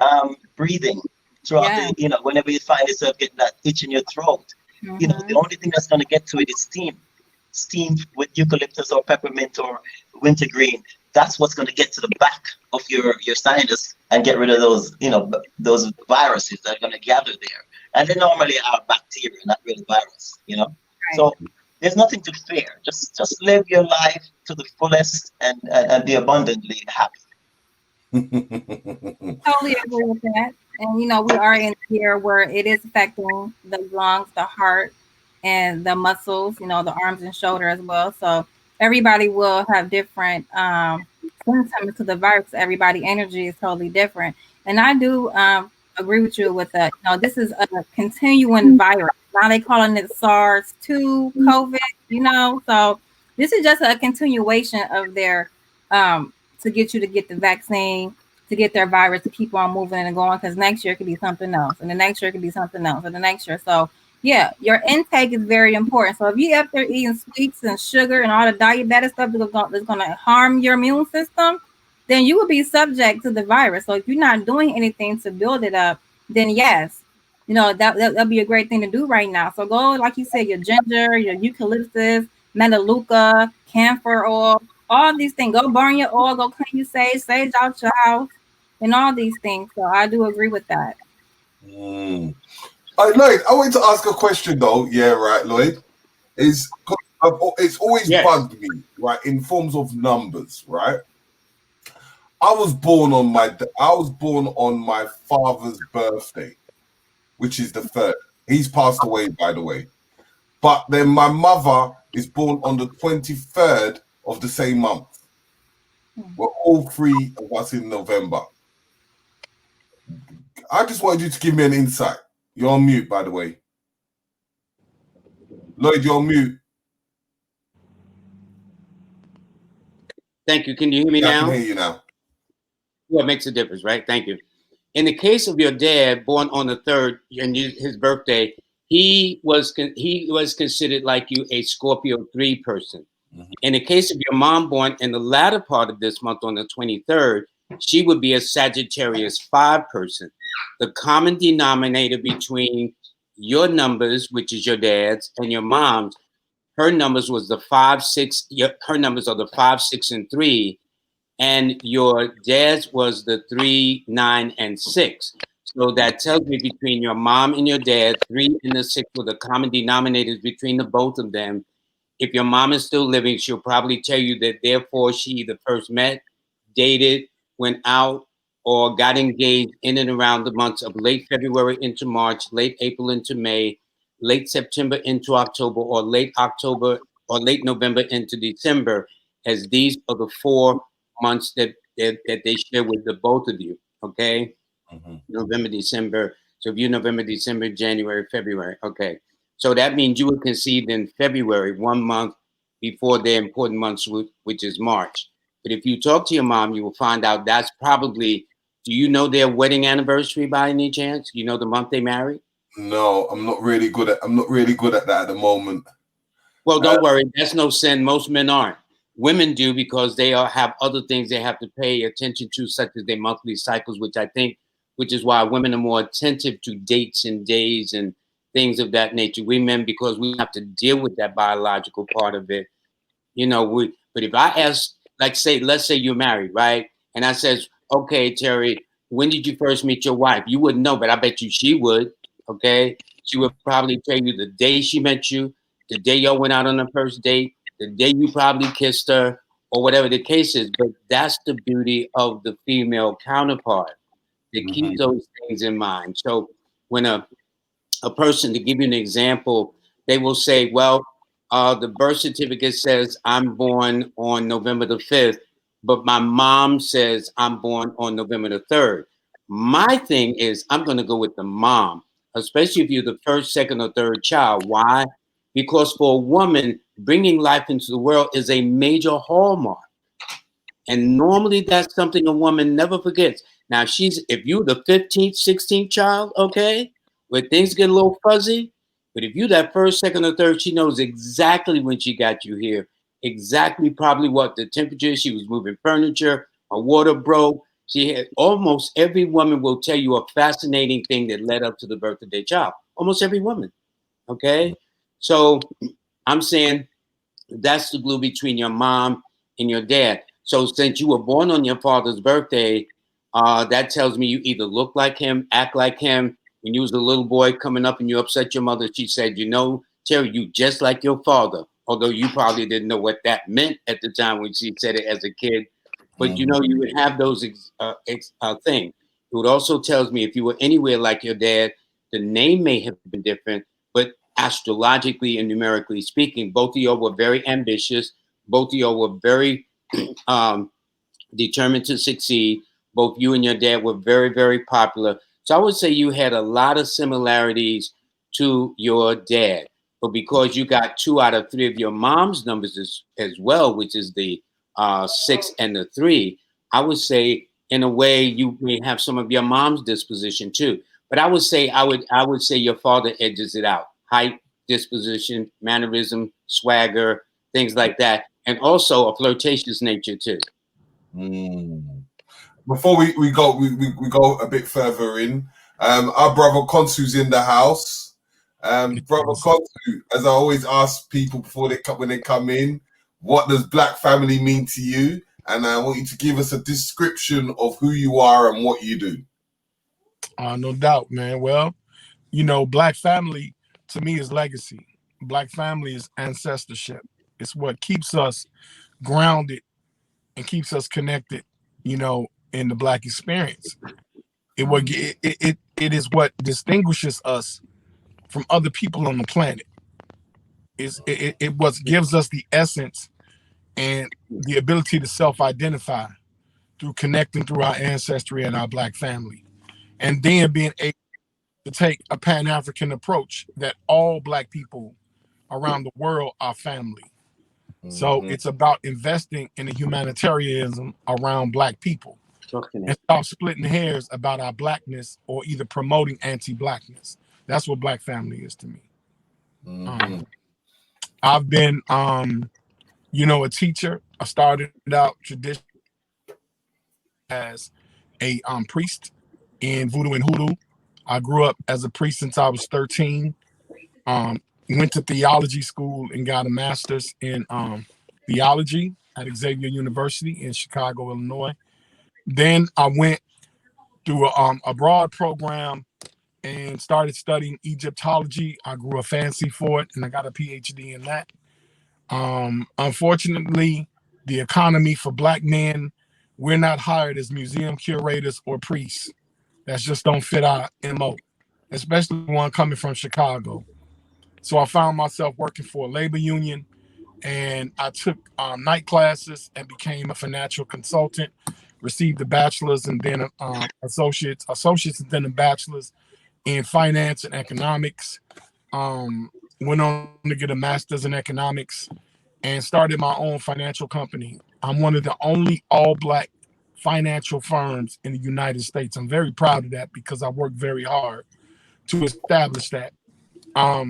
breathing throughout the, whenever you find yourself getting that itch in your throat. The only thing that's going to get to it is steam. Steam with eucalyptus or peppermint or wintergreen. That's what's going to get to the back of your sinus and get rid of those, those viruses that are going to gather there. And they normally are bacteria, not really virus, Right. So there's nothing to fear. Just live your life to the fullest and be abundantly happy. Totally agree with that. And we are in here where it is affecting the lungs, the heart, and the muscles, the arms and shoulder as well. So everybody will have different symptoms to the virus. Everybody's energy is totally different. And I do agree with you with that. This is a continuing virus. Now they calling it SARS-2 COVID, so this is just a continuation of their to get you to get the vaccine, to get their virus to keep on moving and going, because next year it could be something else, and the next year it could be something else, and the next year. So yeah, your intake is very important. So if you up there eating sweets and sugar and all the diabetic stuff that's going to harm your immune system, then you will be subject to the virus. So if you're not doing anything to build it up, then yes, that'll be a great thing to do right now. So go, like you said, your ginger, your eucalyptus, melaleuca, camphor oil, all these things. Go burn your oil, go clean your sage out your house, and all these things. So I do agree with that. Lloyd, I wanted to ask a question though. Yeah, right, Lloyd. It's always bugged me, right, in forms of numbers, right? I was born on my father's birthday, which is the 3rd. He's passed away, by the way. But then my mother is born on the 23rd of the same month. We're all 3 of us in November. I just wanted you to give me an insight. You're on mute, by the way. Lloyd, you're on mute. Thank you. Can you hear me now? I can hear you now. Well, it makes a difference, right? Thank you. In the case of your dad, born on the 3rd and his birthday, he was considered like you a Scorpio 3 person. In the case of your mom, born in the latter part of this month on the 23rd, she would be a Sagittarius 5 person. The common denominator between your numbers, which is your dad's, and your mom's. Her numbers was the 5, 6. Her numbers are the 5, 6, and 3, and your dad's was the 3, 9, and 6. So that tells me between your mom and your dad, 3 and the 6 were the common denominators between the both of them. If your mom is still living, she'll probably tell you that therefore she either first met, dated, went out, or got engaged in and around the months of late February into March, late April into May, late September into October, or late October or late November into December, as these are the 4 months that they share with the both of you. Okay, November, December. So if you November, December, January, February. Okay, so that means you were conceived in February, 1 month before the important months, which is March. But if you talk to your mom, you will find out that's probably. Do you know their wedding anniversary by any chance? You know the month they married? No, I'm not really good at that at the moment. Well, don't worry. That's no sin. Most men aren't. Women do because they have other things they have to pay attention to, such as their monthly cycles, which is why women are more attentive to dates and days and things of that nature. We men, because we have to deal with that biological part of it, but if I ask, like, let's say you're married, right? And I says, okay, Terry, when did you first meet your wife? You wouldn't know, but I bet you she would. Okay. She would probably tell you the day she met you, the day y'all went out on the first date, the day you probably kissed her, or whatever the case is. But that's the beauty of the female counterpart. They keep those things in mind. So when a person, to give you an example, they will say, well, the birth certificate says I'm born on November the 5th, but my mom says I'm born on November the 3rd. My thing is, I'm going to go with the mom, especially if you're the first, second, or third child. Why? Because for a woman, bringing life into the world is a major hallmark. And normally that's something a woman never forgets. Now, if you're the 15th, 16th child, okay, where things get a little fuzzy, but if you're that first, second, or third, she knows exactly when she got you here, exactly probably what the temperature, she was moving furniture, a water broke. She had almost every woman will tell you a fascinating thing that led up to the birth of their child. Almost every woman, okay? So I'm saying that's the glue between your mom and your dad. So since you were born on your father's birthday, that tells me you either look like him, act like him. When you was a little boy coming up and you upset your mother, she said, Terry, you just like your father. Although you probably didn't know what that meant at the time when she said it as a kid. But you would have those things. It would also tells me if you were anywhere like your dad, the name may have been different, but astrologically and numerically speaking, both of y'all were very ambitious. Both of y'all were very determined to succeed. Both you and your dad were very, very popular. So I would say you had a lot of similarities to your dad. But because you got 2 out of 3 of your mom's numbers as well, which is the 6 and the 3, I would say in a way you may have some of your mom's disposition too. But I would say your father edges it out. Height, disposition, mannerism, swagger, things like that. And also a flirtatious nature too. Before we go a bit further in, our brother Konsu's in the house. Brother Konsu, as I always ask people before when they come in, what does Black family mean to you? And I want you to give us a description of who you are and what you do. No doubt, man. Well, Black family to me is legacy. Black family is ancestorship. It's what keeps us grounded and keeps us connected, in the Black experience. It is what distinguishes us from other people on the planet. It what gives us the essence and the ability to self-identify through connecting through our ancestry and our Black family, and then being able to take a Pan-African approach that all Black people around the world are family. So it's about investing in the humanitarianism around Black people and stop splitting hairs about our Blackness or either promoting anti-Blackness. That's what Black family is to me. I've been, a teacher. I started out traditionally as a priest in voodoo and hoodoo. I grew up as a priest since I was 13. Went to theology school and got a master's in theology at Xavier University in Chicago, Illinois. Then I went through a broad program and started studying Egyptology. I grew a fancy for it and I got a PhD in that. Unfortunately, the economy for Black men, we're not hired as museum curators or priests. That just don't fit our MO, especially one coming from Chicago. So I found myself working for a labor union, and I took night classes and became a financial consultant. Received a bachelor's and then associates and then a bachelor's in finance and economics. Went on to get a master's in economics and started my own financial company. I'm one of the only all-Black financial firms in the United States. I'm very proud of that because I worked very hard to establish that. I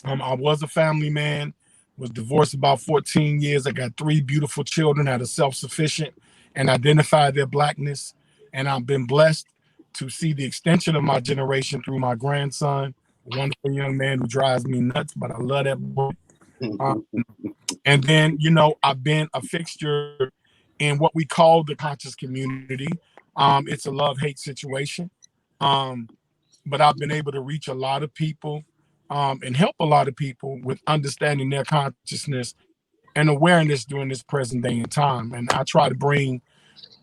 was a family man, was divorced about 14 years. I got 3 beautiful children that are self-sufficient and identify their Blackness. And I've been blessed to see the extension of my generation through my grandson, a wonderful young man who drives me nuts, but I love that boy. And then, you know, I've been a fixture in what we call the conscious community. It's a love-hate situation. But I've been able to reach a lot of people and help a lot of people with understanding their consciousness and awareness during this present day and time. And I try to bring,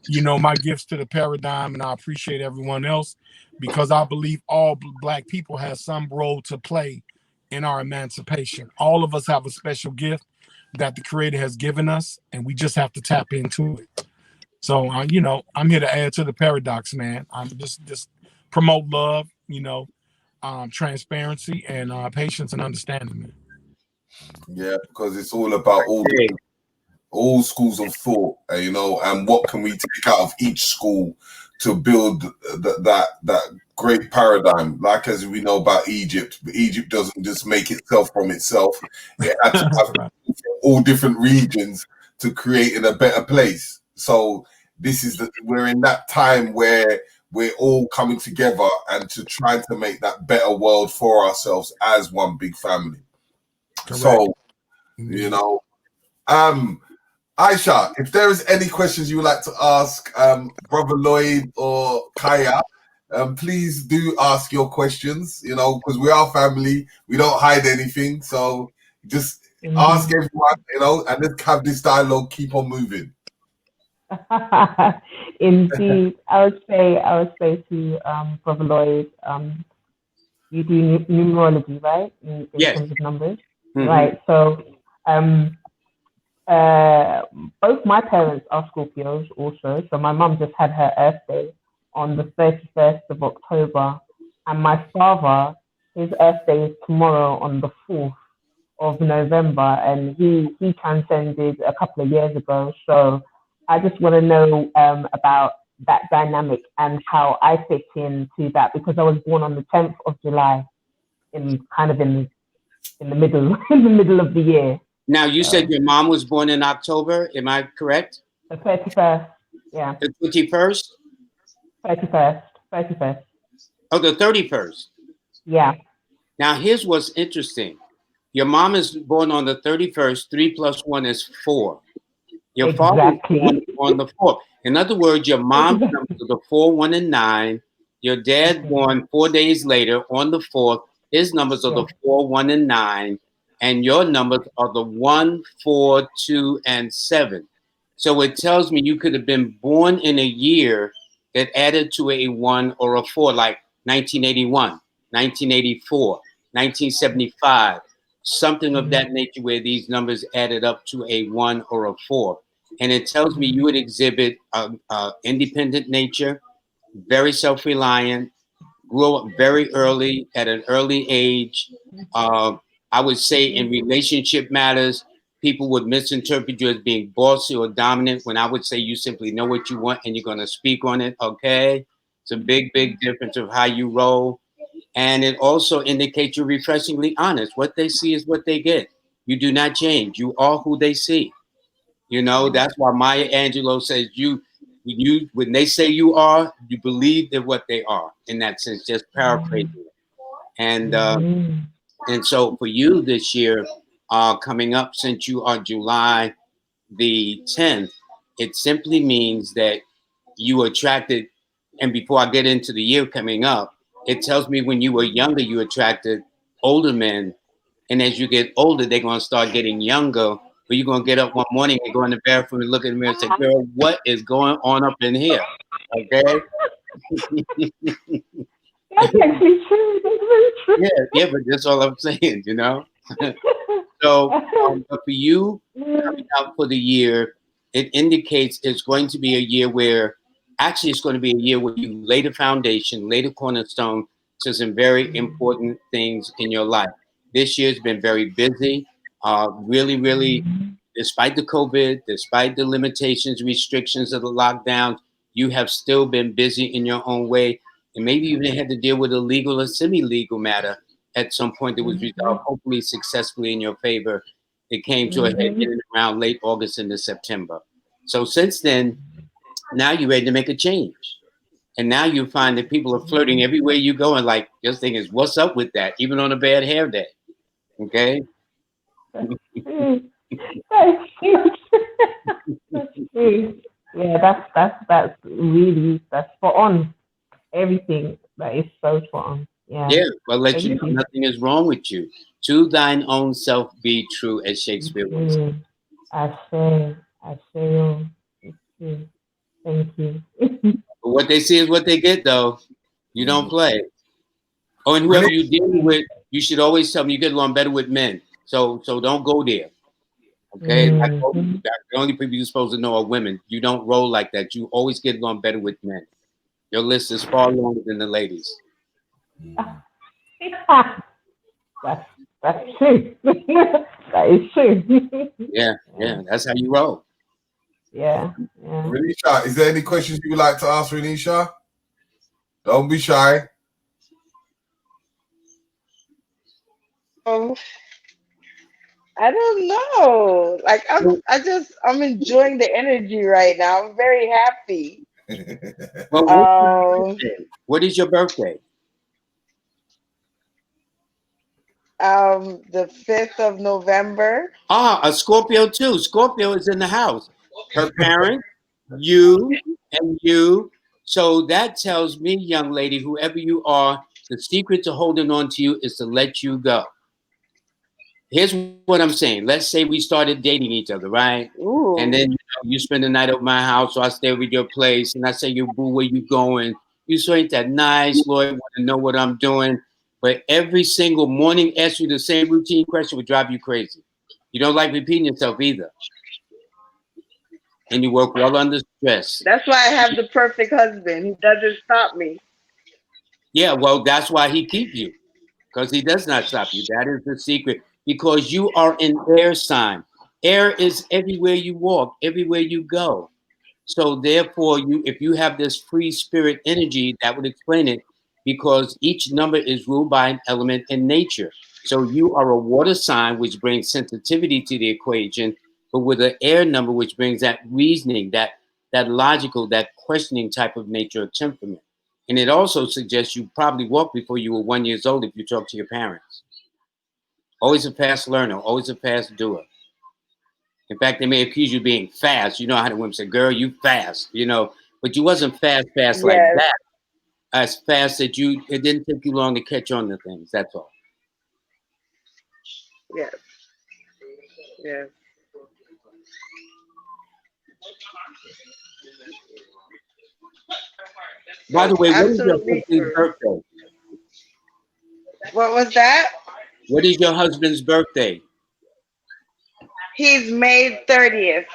you know, my gifts to the paradigm, and I appreciate everyone else because I believe all Black people have some role to play in our emancipation. All of us have a special gift that the Creator has given us, and we just have to tap into it. So, you know, I'm here to add to the paradox, man. I'm just promote love, you know, transparency and patience and understanding, man. Yeah, because it's all about all schools of thought, you know, and what can we take out of each school to build that great paradigm. Like as we know about Egypt, but Egypt doesn't just make itself from itself. It had to have Right. all different regions to create in a better place. So we're in that time where we're all coming together and to try to make that better world for ourselves as one big family. Correct. So, you know, Aisha, if there is any questions you would like to ask Brother Lloyd or Kaya, please do ask your questions, you know, because we are family. We don't hide anything. So just ask everyone, you know, and let's have this dialogue keep on moving. Indeed, I would say to Brother Lloyd, you do numerology, right? In Yes. terms of numbers, Mhm. right? So, both my parents are Scorpios also. So my mum just had her Earth Day on the 31st of October, and my father, his Earth Day is tomorrow on the 4th of November, and he transcended a couple of years ago. So I just want to know about that dynamic and how I fit into that because I was born on the 10th of July, in the middle in the middle of the year. Now, you said your mom was born in October. Am I correct? The 31st, yeah. The 21st? 31st. Oh, the 31st. Yeah. Now, here's what's interesting. Your mom is born on the 31st. 3 plus 1 is 4. Your father is born on the 4th. In other words, your mom's numbers are the 4, 1, and 9. Your dad born 4 days later on the 4th. His numbers are the 4, 1, and 9. And your numbers are the 1, 4, 2, and 7. So it tells me you could have been born in a year that added to a 1 or a 4, like 1981, 1984, 1975, something of that nature where these numbers added up to a 1 or a 4. And it tells me you would exhibit independent nature, very self-reliant, grew up very early at an early age. I would say in relationship matters, people would misinterpret you as being bossy or dominant when I would say you simply know what you want and you're going to speak on it. Okay. It's a big, big difference of how you roll. And it also indicates you're refreshingly honest. What they see is what they get. You do not change. You are who they see. You know, that's why Maya Angelou says when they say you are, you believe they're what they are in that sense, just paraphrasing it. And so for you this year, coming up, since you are July the 10th, it simply means that you attracted, and before I get into the year coming up, it tells me when you were younger, you attracted older men. And as you get older, they're going to start getting younger. But you're going to get up one morning and go in the bathroom and look in the mirror and say, girl, what is going on up in here? Okay. That's actually true. That's very true. Yeah, but that's all I'm saying, you know? So, but for you coming out for the year, it indicates it's going to be a year where, actually, it's going to be a year where you lay the foundation, lay the cornerstone to some very important things in your life. This year's been very busy. Really, really, despite the COVID, despite the limitations, restrictions of the lockdowns, you have still been busy in your own way. And maybe you even had to deal with a legal or semi-legal matter at some point that was resolved, hopefully successfully in your favor. It came to a head in and around late August into September. So since then, now you're ready to make a change. And now you find that people are flirting everywhere you go and like, this thing is, what's up with that? Even on a bad hair day. Okay? That's true. That's true. Yeah, that's really, that's spot on. Everything that is so spot on. Yeah. Yeah, well, let you Thank know you. nothing is wrong with you. To thine own self be true, as Shakespeare would say. I say, oh, it's true. Thank you. But what they see is what they get, though. You don't play. Oh, and whoever you're dealing with, you should always tell them you get along better with men. So don't go there. Okay? The only people you're supposed to know are women. You don't roll like that. You always get along better with men. Your list is far longer than the ladies. That's true. That is true. Yeah, that's how you roll. Yeah. Renisha, is there any questions you would like to ask Renisha? Don't be shy. I don't know. Like I'm enjoying the energy right now. I'm very happy. Well, what is your birthday? The 5th of November. A Scorpio too. Scorpio is in the house. Her parents, you, and you. So that tells me, young lady, whoever you are, the secret to holding on to you is to let you go. Here's what I'm saying. Let's say we started dating each other, right? Ooh. And then you spend the night at my house, or I stay with your place, and I say, "You boo, where you going?" You so ain't that nice, Lloyd, want to know what I'm doing. But every single morning, ask you the same routine question would drive you crazy. You don't like repeating yourself either. And you work well under stress. That's why I have the perfect husband. He doesn't stop me. Yeah, well, that's why he keeps you, because he does not stop you. That is the secret, because you are an air sign. Air is everywhere you walk, everywhere you go. So therefore, if you have this free spirit energy, that would explain it, because each number is ruled by an element in nature. So you are a water sign, which brings sensitivity to the equation, but with an air number, which brings that reasoning, that logical, that questioning type of nature or temperament. And it also suggests you probably walked before you were 1 year old if you talk to your parents. Always a fast learner, always a fast doer. In fact, they may accuse you of being fast. You know how the women say, girl, you fast, but you wasn't fast like that. As fast that it didn't take you long to catch on to things. That's all. Yes. By the way, what is your Absolutely husband's true. birthday? What was that? What is your husband's birthday? He's May 30th.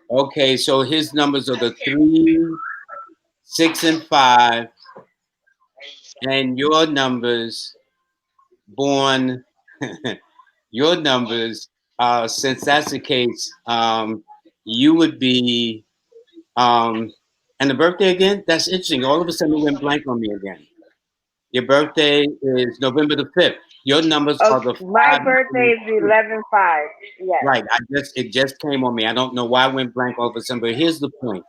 Okay, so his numbers are the 3, 6, and 5, and your numbers born. Your numbers, since that's the case, you would be. And the birthday again? That's interesting. All of a sudden, it went blank on me again. Your birthday is November the 5th. Your numbers are the 5. My birthday is 11/5. Yes. Right. It just came on me. I don't know why I went blank all of a sudden, but here's the point.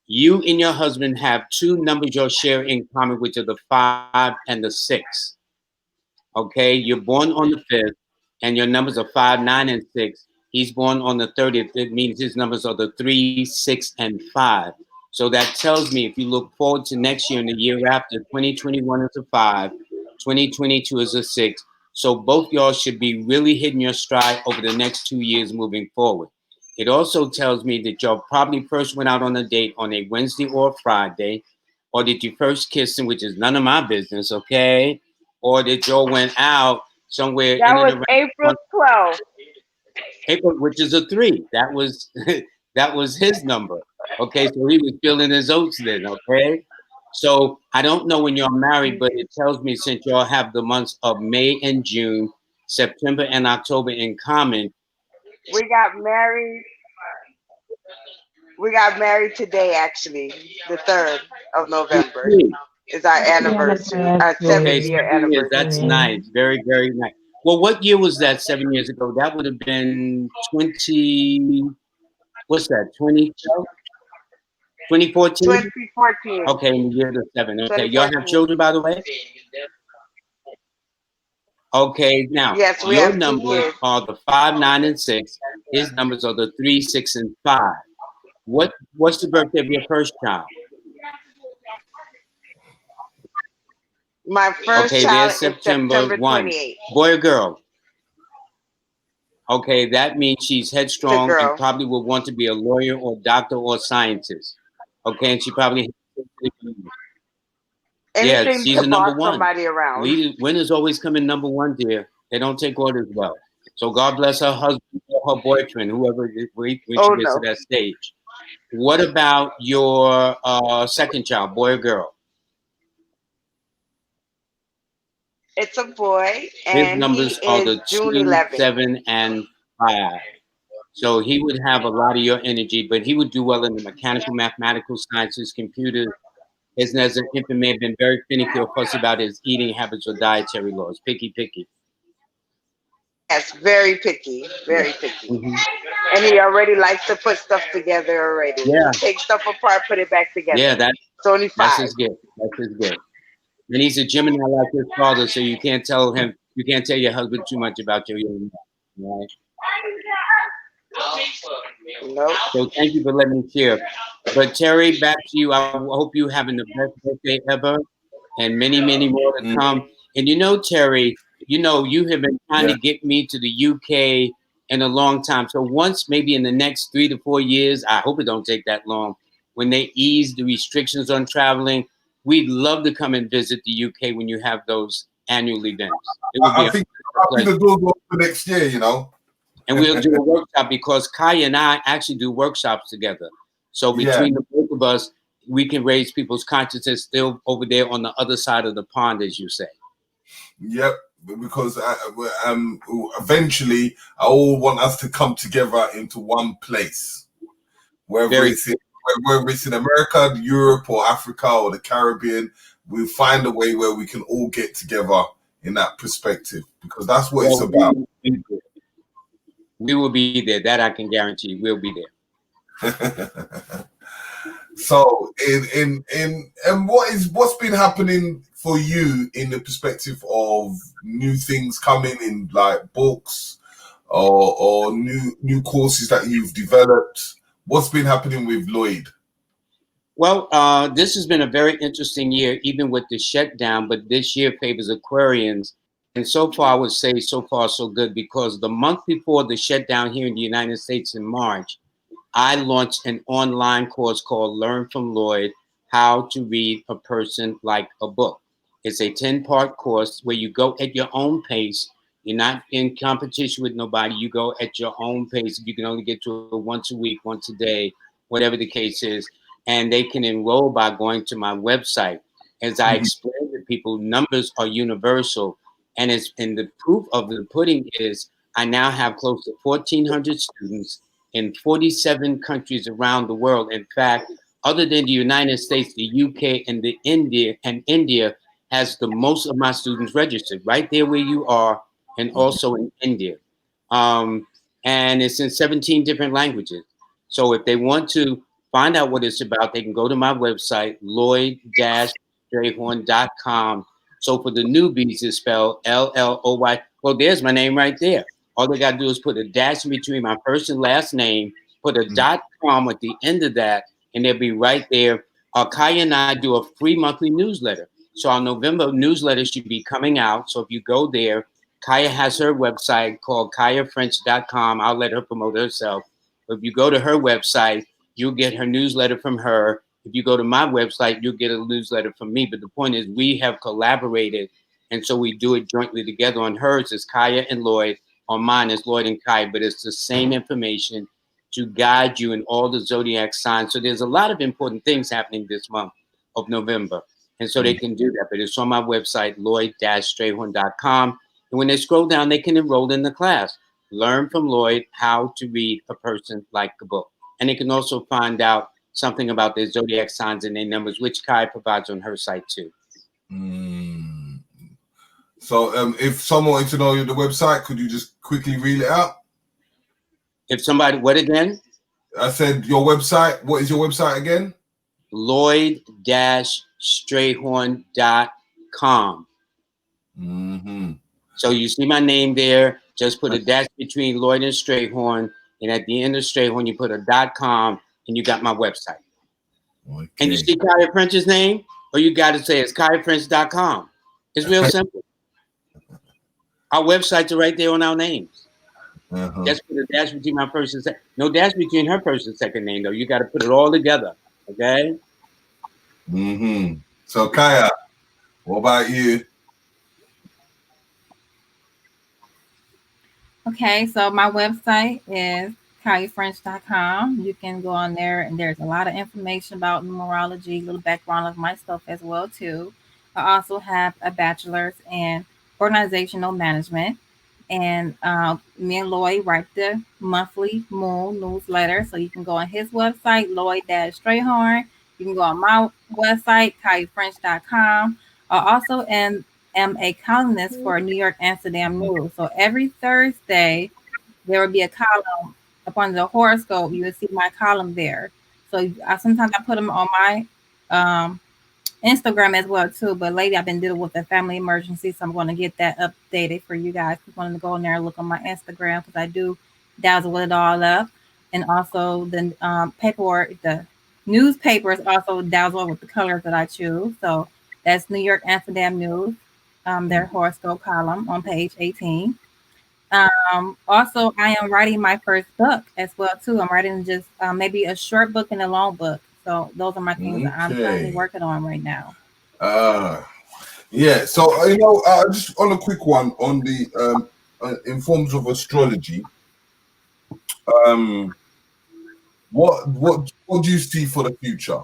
You and your husband have two numbers you'll share in common, which are the 5 and the 6. Okay, you're born on the 5th, and your numbers are 5, 9, and 6. He's born on the 30th. It means his numbers are the 3, 6, and 5. So that tells me if you look forward to next year and the year after, 2021 is a 5, 2022 is a 6. So both y'all should be really hitting your stride over the next 2 years moving forward. It also tells me that y'all probably first went out on a date on a Wednesday or a Friday, or did you first kiss him, which is none of my business, okay? Or that y'all went out somewhere That in and was around April 12th. April, which is a 3. That was that was his number. Okay, so he was feeling his oats then. Okay, so I don't know when you're married, but it tells me since y'all have the months of May and June, September and October in common. We got married. We got married today, actually, the 3rd of November is our anniversary, our Okay, 7-year 7 years. anniversary. That's nice. Very, very nice. Well, what year was that 7 years ago? That would have been 20. What's that? 2014? 2014. Okay, in the year of 7. Okay, y'all have 2014. children, by the way? Okay, now Yes, we your have 2 numbers kids. are the 5, 9, and 6. His numbers are the 3, 6, and 5. What's the birthday of your first child? My first Okay, child there's is September September 1. 28th. Boy or girl? Okay, that means she's It's a headstrong and girl. probably will want to be a lawyer or doctor or scientist. Okay, and she probably yeah, Anything she's to a number boss 1. somebody around. Winners always come in number 1, dear. They don't take orders well. So God bless her husband or her boyfriend, whoever when she Oh gets to no. that stage. What about your second child, boy or girl? It's a boy, His and he numbers are is the June 2, 11th. 7, and 5. So he would have a lot of your energy, but he would do well in the mechanical, mathematical sciences, computers. As an infant may have been very finicky or fussy about his eating habits or dietary laws. Picky, picky. Yes, very picky, Yeah. very picky. Mm-hmm. And he already likes to put stuff together already. Yeah. Take stuff apart, put it back together. Yeah, It's only that's 5. his gift. That's his gift. And he's a Gemini like his father, so you can't tell your husband too much about your young man, right? Nope. So thank you for letting me share. But Terry, back to you. I hope you're having the best birthday ever, and many, many more to come. And Terry, you have been trying to get me to the UK in a long time. So once, maybe in the next 3 to 4 years, I hope it don't take that long. When they ease the restrictions on traveling, we'd love to come and visit the UK when you have those annual events. It would be I a think pleasure. the doors open for next year, And we'll do a workshop because Kaya and I actually do workshops together. So between the both of us, we can raise people's consciousness still over there on the other side of the pond, as you say. Yep, because eventually I all want us to come together into one place, whether it's in America, Europe, or Africa, or the Caribbean. We'll find a way where we can all get together in that perspective, because that's what it's about. We will be there. That I can guarantee. We'll be there. So, and what's been happening for you in the perspective of new things coming in, like books or new courses that you've developed? What's been happening with Lloyd? Well, this has been a very interesting year, even with the shutdown. But this year favors Aquarians, and so far, I would say so far so good, because the month before the shutdown here in the United States in March, I launched an online course called Learn from Lloyd, How to Read a Person Like a Book. It's a 10-part course where you go at your own pace. You're not in competition with nobody. You go at your own pace. You can only get to it once a week, once a day, whatever the case is. And they can enroll by going to my website. As I explain to people, numbers are universal. And the proof of the pudding is I now have close to 1,400 students in 47 countries around the world. In fact, other than the United States, the UK and India has the most of my students registered right there where you are, and also in India. And it's in 17 different languages. So if they want to find out what it's about, they can go to my website, lloyd-strayhorn.com. So for the newbies, it's spelled L-L-O-Y. Well, there's my name right there. All they got to do is put a dash in between my first and last name, put a .com at the end of that, and they'll be right there. Kaya and I do a free monthly newsletter. So our November newsletter should be coming out. So if you go there, Kaya has her website called kayafrench.com. I'll let her promote herself. But if you go to her website, you'll get her newsletter from her. If you go to my website, you'll get a newsletter from me. But the point is, we have collaborated, and so we do it jointly together. On hers is Kaya and Lloyd. On mine is Lloyd and Kaya, but it's the same information to guide you in all the zodiac signs. So there's a lot of important things happening this month of November. And so they can do that. But it's on my website, lloyd-strayhorn.com. And when they scroll down, they can enroll in the class. Learn from Lloyd how to read a person like a book. And they can also find out something about their zodiac signs and their numbers, which Kai provides on her site too. So if someone wanted to know the website, could you just quickly read it out? If somebody, what again? I said your website. What is your website again? lloyd-strayhorn.com. So you see my name there. Just put a dash between Lloyd and Strayhorn. And at the end of Strayhorn, you put a .com and you got my website. Okay. And you see Kaya French's name? Or you got to say it's kayafrench.com. It's real simple. Our websites are right there on our names. Just put a dash between my first and second. No dash between her first and second name, though. You got to put it all together. Okay? So, Kaya, what about you? Okay, so my website is kayafrench.com. You can go on there, and there's a lot of information about numerology, a little background of myself as well, too. I also have a bachelor's in organizational management. And me and Lloyd write the monthly moon newsletter. So you can go on his website, Lloyd-Strayhorn. You can go on my website, kayafrench.com. I also am a columnist for New York Amsterdam News. So every Thursday, there will be a column upon the horoscope. You will see my column there. So sometimes I put them on my Instagram as well too, but lately I've been dealing with a family emergency, so I'm going to get that updated for you guys. I'm going to go in there and look on my Instagram because I do dazzle with it all up, and also the paperwork, the newspapers also dazzle with the colors that I choose. So that's New York Amsterdam News, their horoscope column on page 18. Also, I am writing my first book as well too. I'm writing just maybe a short book and a long book. So those are my things that I'm currently working on right now. Yeah. So just on a quick one on the in forms of astrology. What do you see for the future?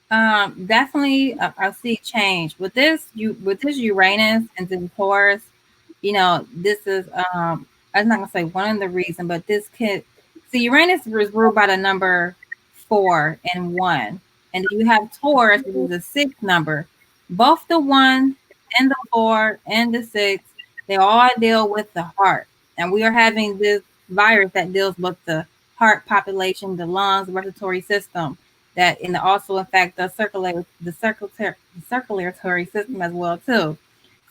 Definitely, I see change with this. With this Uranus and then Taurus. This is I'm not gonna say one of the reasons, but this could see Uranus was ruled by the number 4 and 1, and then you have Taurus, which is a 6 number. Both the 1 and the 4 and the 6, they all deal with the heart, and we are having this virus that deals with the heart population, the lungs, the respiratory system, that and also in fact the circulatory system as well too.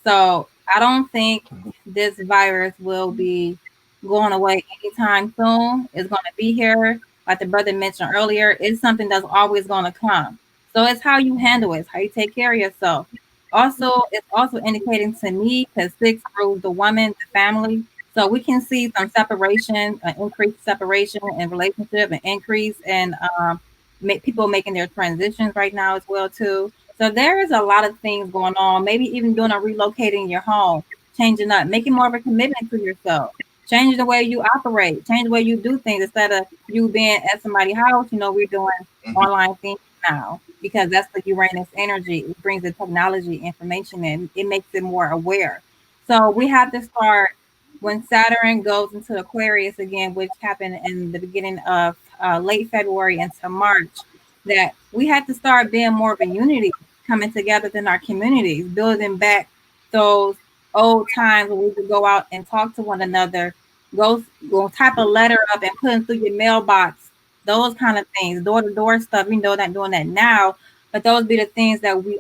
So I don't think this virus will be going away anytime soon. It's going to be here. Like the brother mentioned earlier, it's something that's always going to come. So it's how you handle it, it's how you take care of yourself. Also, it's also indicating to me because 6 rules the woman, the family. So we can see some separation, increased separation in relationship, an increase in people making their transitions right now as well too. So there is a lot of things going on. Maybe even doing a relocating your home, changing up, making more of a commitment to yourself, changing the way you operate, change the way you do things instead of you being at somebody's house. We're doing online things now because that's the Uranus energy. It brings the technology information in. It makes it more aware. So we have to start when Saturn goes into Aquarius again, which happened in the beginning of late February into March, that we had to start being more of a unity, coming together in our communities, building back those old times when we could go out and talk to one another go type a letter up and put it through your mailbox, those kind of things, door to door stuff. We know not doing that now, but those be the things that we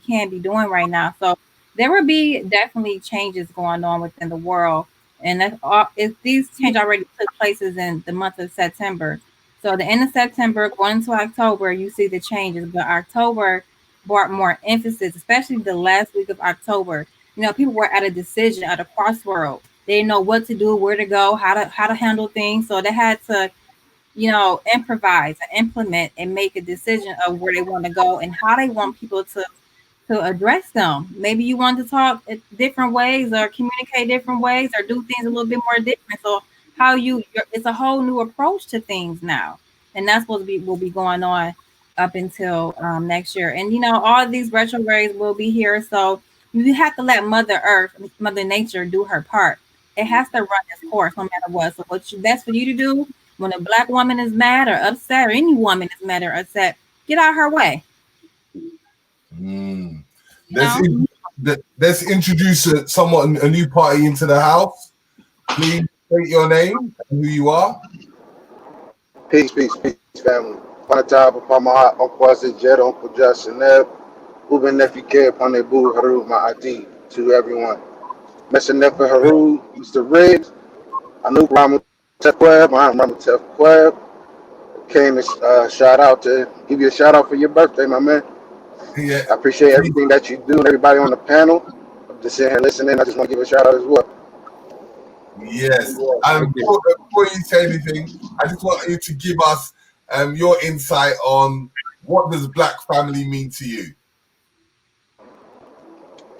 can be doing right now. So there will be definitely changes going on within the world, and that's all. If these changes already took places in the month of September, so the end of September going into October, you see the changes, but October brought more emphasis, especially the last week of October. People were at a decision, at a crossroad. They didn't know what to do, where to go, how to handle things. So they had to, improvise and implement and make a decision of where they want to go and how they want people to address them. Maybe you want to talk different ways or communicate different ways or do things a little bit more different. So it's a whole new approach to things now, and that's what will be going on up until next year. And all these retrogrades will be here, so you have to let Mother Earth, Mother Nature, do her part. It has to run its course no matter what. So that's for you to do when a Black woman is mad or upset, or any woman is mad or upset, get out of her way. Let's introduce a new party into the house. Please state your name and who you are. Peace, family. Upon the top, upon my heart, Uncle Isaac Jet, Uncle Josh Neb, Uben Nephi K, upon the Boo Haru, my ID to everyone. Mr. Nefer Haru, Mr. Riggs, Anouk Ramu Tefweb, I'm Ramu Tefweb. Came to give you a shout out for your birthday, my man. Yeah. I appreciate everything that you do and everybody on the panel. I'm just sitting here listening. I just want to give a shout out as well. Yes. Before you say anything, I just want you to give us your insight on what does Black family mean to you?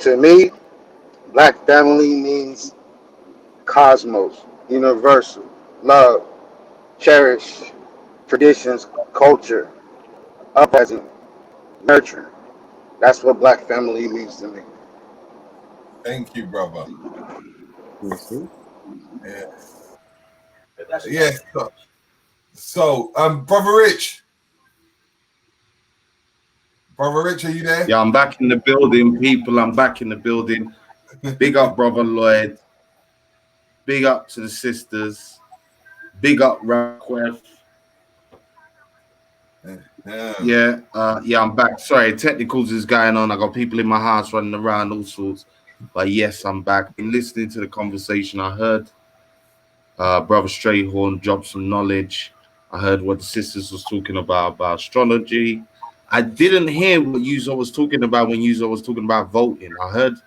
To me, Black family means cosmos, universal, love, cherish, traditions, culture, uprising, nurture. That's what Black family means to me. Thank you, brother. Mm-hmm. Yes. So, Brother Rich. Brother Rich, are you there? Yeah, I'm back in the building, people. I'm back in the building. Big up, Brother Lloyd. Big up to the sisters. Big up, Raquel. Yeah, I'm back. Sorry, technicals is going on. I got people in my house running around, all sorts. But yes, I'm back. Been listening to the conversation. I heard Brother Strayhorn drop some knowledge. I heard what the sisters was talking about astrology. I didn't hear what Yuzo was talking about when Yuzo was talking about voting. I heard a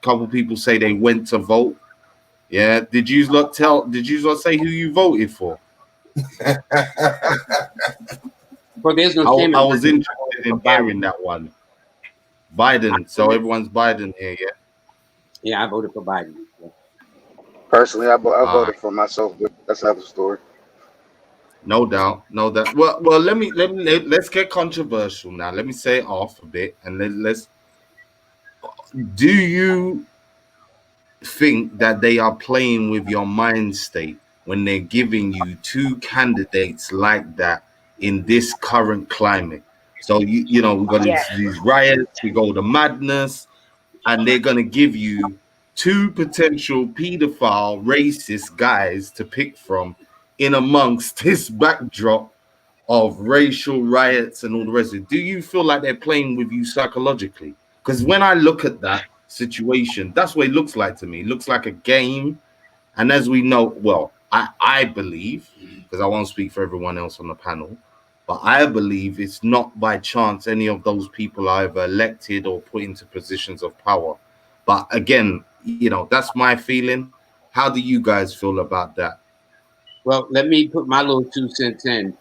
couple people say they went to vote. Yeah, did you lot say who you voted for? But there's no shame. I was interested in hearing that one. Biden. So everyone's Biden here, yeah? Yeah, I voted for Biden. Yeah. Personally, I voted for myself, but that's another story. No doubt. Well, let's get controversial now. Let me say it off a bit, and let's. Do you think that they are playing with your mind state when they're giving you two candidates like that in this current climate? So we've got these riots, we go to madness, and they're gonna give you two potential pedophile, racist guys to pick from in amongst this backdrop of racial riots and all the rest of it. Do you feel like they're playing with you psychologically? Because when I look at that situation, that's what it looks like to me. It looks like a game. And as we know, well, I believe, because I won't speak for everyone else on the panel, but I believe it's not by chance any of those people are either elected or put into positions of power. But again, that's my feeling. How do you guys feel about that? Well, let me put my little 2 cents in.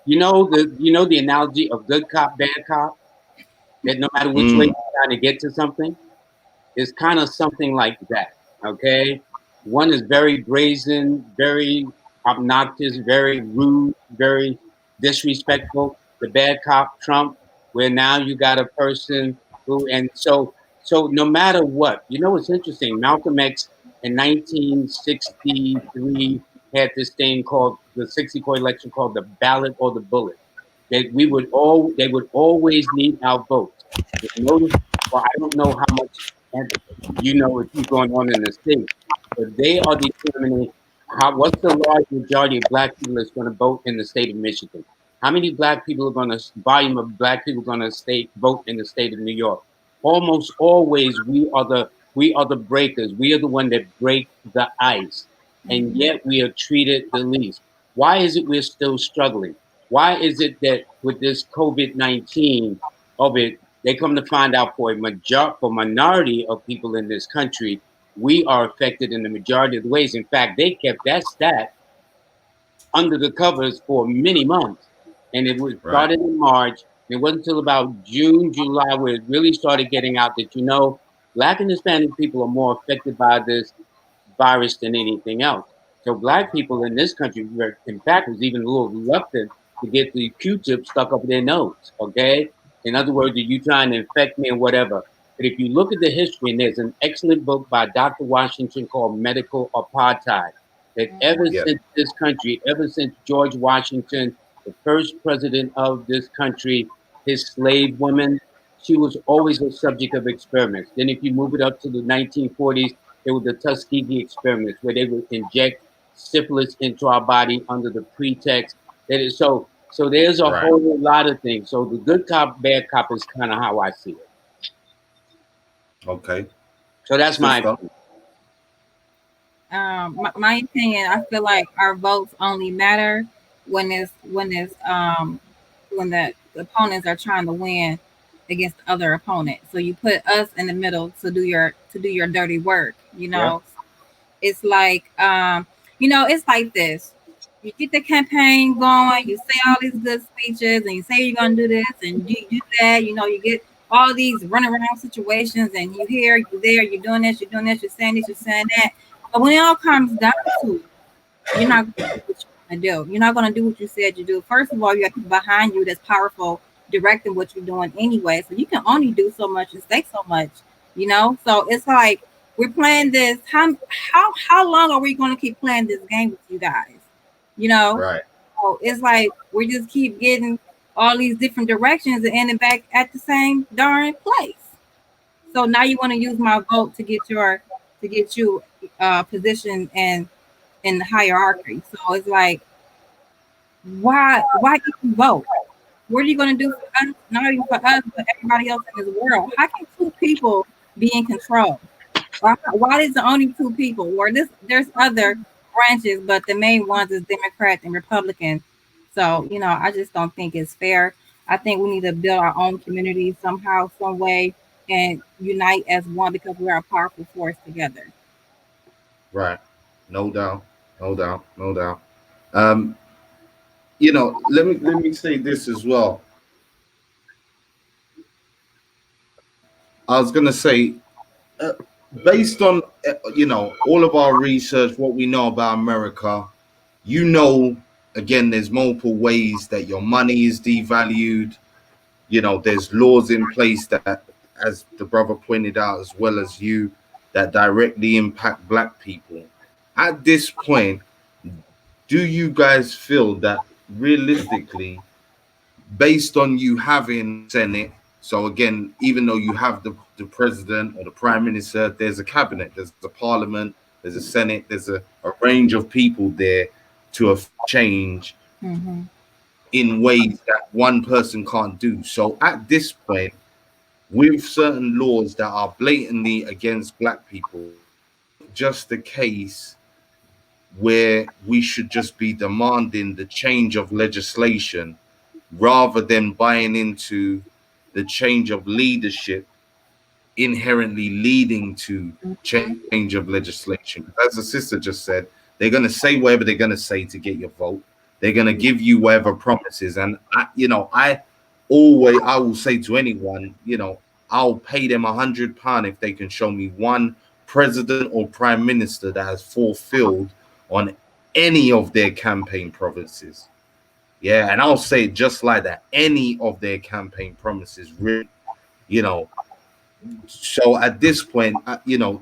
You know the analogy of good cop, bad cop, that no matter which way you're trying to get to something, it's kind of something like that. Okay, one is very brazen, very obnoxious, very rude, very disrespectful. The bad cop, Trump, where now you got a person who, and so no matter what, what's interesting. Malcolm X in 1963 had this thing called the 64 election called the ballot or the bullet. That they would always need our votes. Notice, well, I don't know how much what's going on in the state, but they are determining What's the large majority of black people that's going to vote in the state of Michigan? How many black people are going to volume of black people going to vote in the state of New York? Almost always, we are the breakers. We are the one that break the ice, and yet we are treated the least. Why is it we're still struggling? Why is it that with this COVID-19 of it, they come to find out for minority of people in this country, we are affected in the majority of the ways. In fact, they kept that stat under the covers for many months. And it was Right. started in March. It wasn't until about June, July, where it really started getting out that, Black and Hispanic people are more affected by this virus than anything else. So black people in this country, in fact, was even a little reluctant to get the Q-tip stuck up their nose. Okay, in other words, are you trying to infect me or whatever? But if you look at the history, and there's an excellent book by Dr. Washington called Medical Apartheid, that ever Yeah. since this country, ever since George Washington, the first president of this country, his slave woman, she was always a subject of experiments. Then if you move it up to the 1940s, there were the Tuskegee experiments where they would inject syphilis into our body under the pretext that is so there's a Right. whole lot of things. So the good cop, bad cop is kind of how I see it. Okay. So that's my Sister. opinion. My opinion, I feel like our votes only matter when the opponents are trying to win against the other opponent. So you put us in the middle to do your dirty work. Yeah. It's like it's like this. You get the campaign going, you say all these good speeches, and you say you're gonna do this and you do that. You get all these runaround situations, and you here, you there, you're doing this, you're doing this, you're saying this, you're saying that. But when it all comes down to it, you're not going to do what you're going to do. You're not going to do what you said you do. First of all, you have people behind you that's powerful directing what you're doing anyway. So you can only do so much and say so much. So it's like we're playing this. How long are we going to keep playing this game with you guys? Right. So it's like we just keep getting all these different directions and ending back at the same darn place. So now you want to use my vote to get you position and in the hierarchy. So it's like, why even vote? What are you going to do for us? Not even for us, but everybody else in this world. How can two people be in control? Why is the only two people? Or there's other branches, but the main ones is Democrat and Republican. So I just don't think it's fair. I think we need to build our own community somehow, some way, and unite as one because we're a powerful force together. Right. No doubt. No doubt. No doubt. Um, let me say this as well. I was gonna say, uh, based on all of our research, what we know about America, again, there's multiple ways that your money is devalued. There's laws in place that, as the brother pointed out, as well as you, that directly impact black people. At this point, do you guys feel that realistically, based on you having Senate, so again, even though you have the president or the prime minister, there's a cabinet, there's a parliament, there's a Senate, there's a range of people there to change in ways that one person can't do. So at this point, with certain laws that are blatantly against black people, just the case where we should just be demanding the change of legislation rather than buying into the change of leadership inherently leading to change of legislation. As the sister just said, they're going to say whatever they're going to say to get your vote. They're going to give you whatever promises. And I will say to anyone, I'll pay them £100 if they can show me one president or prime minister that has fulfilled on any of their campaign promises. Yeah, and I'll say it just like that. Any of their campaign promises, really, So at this point,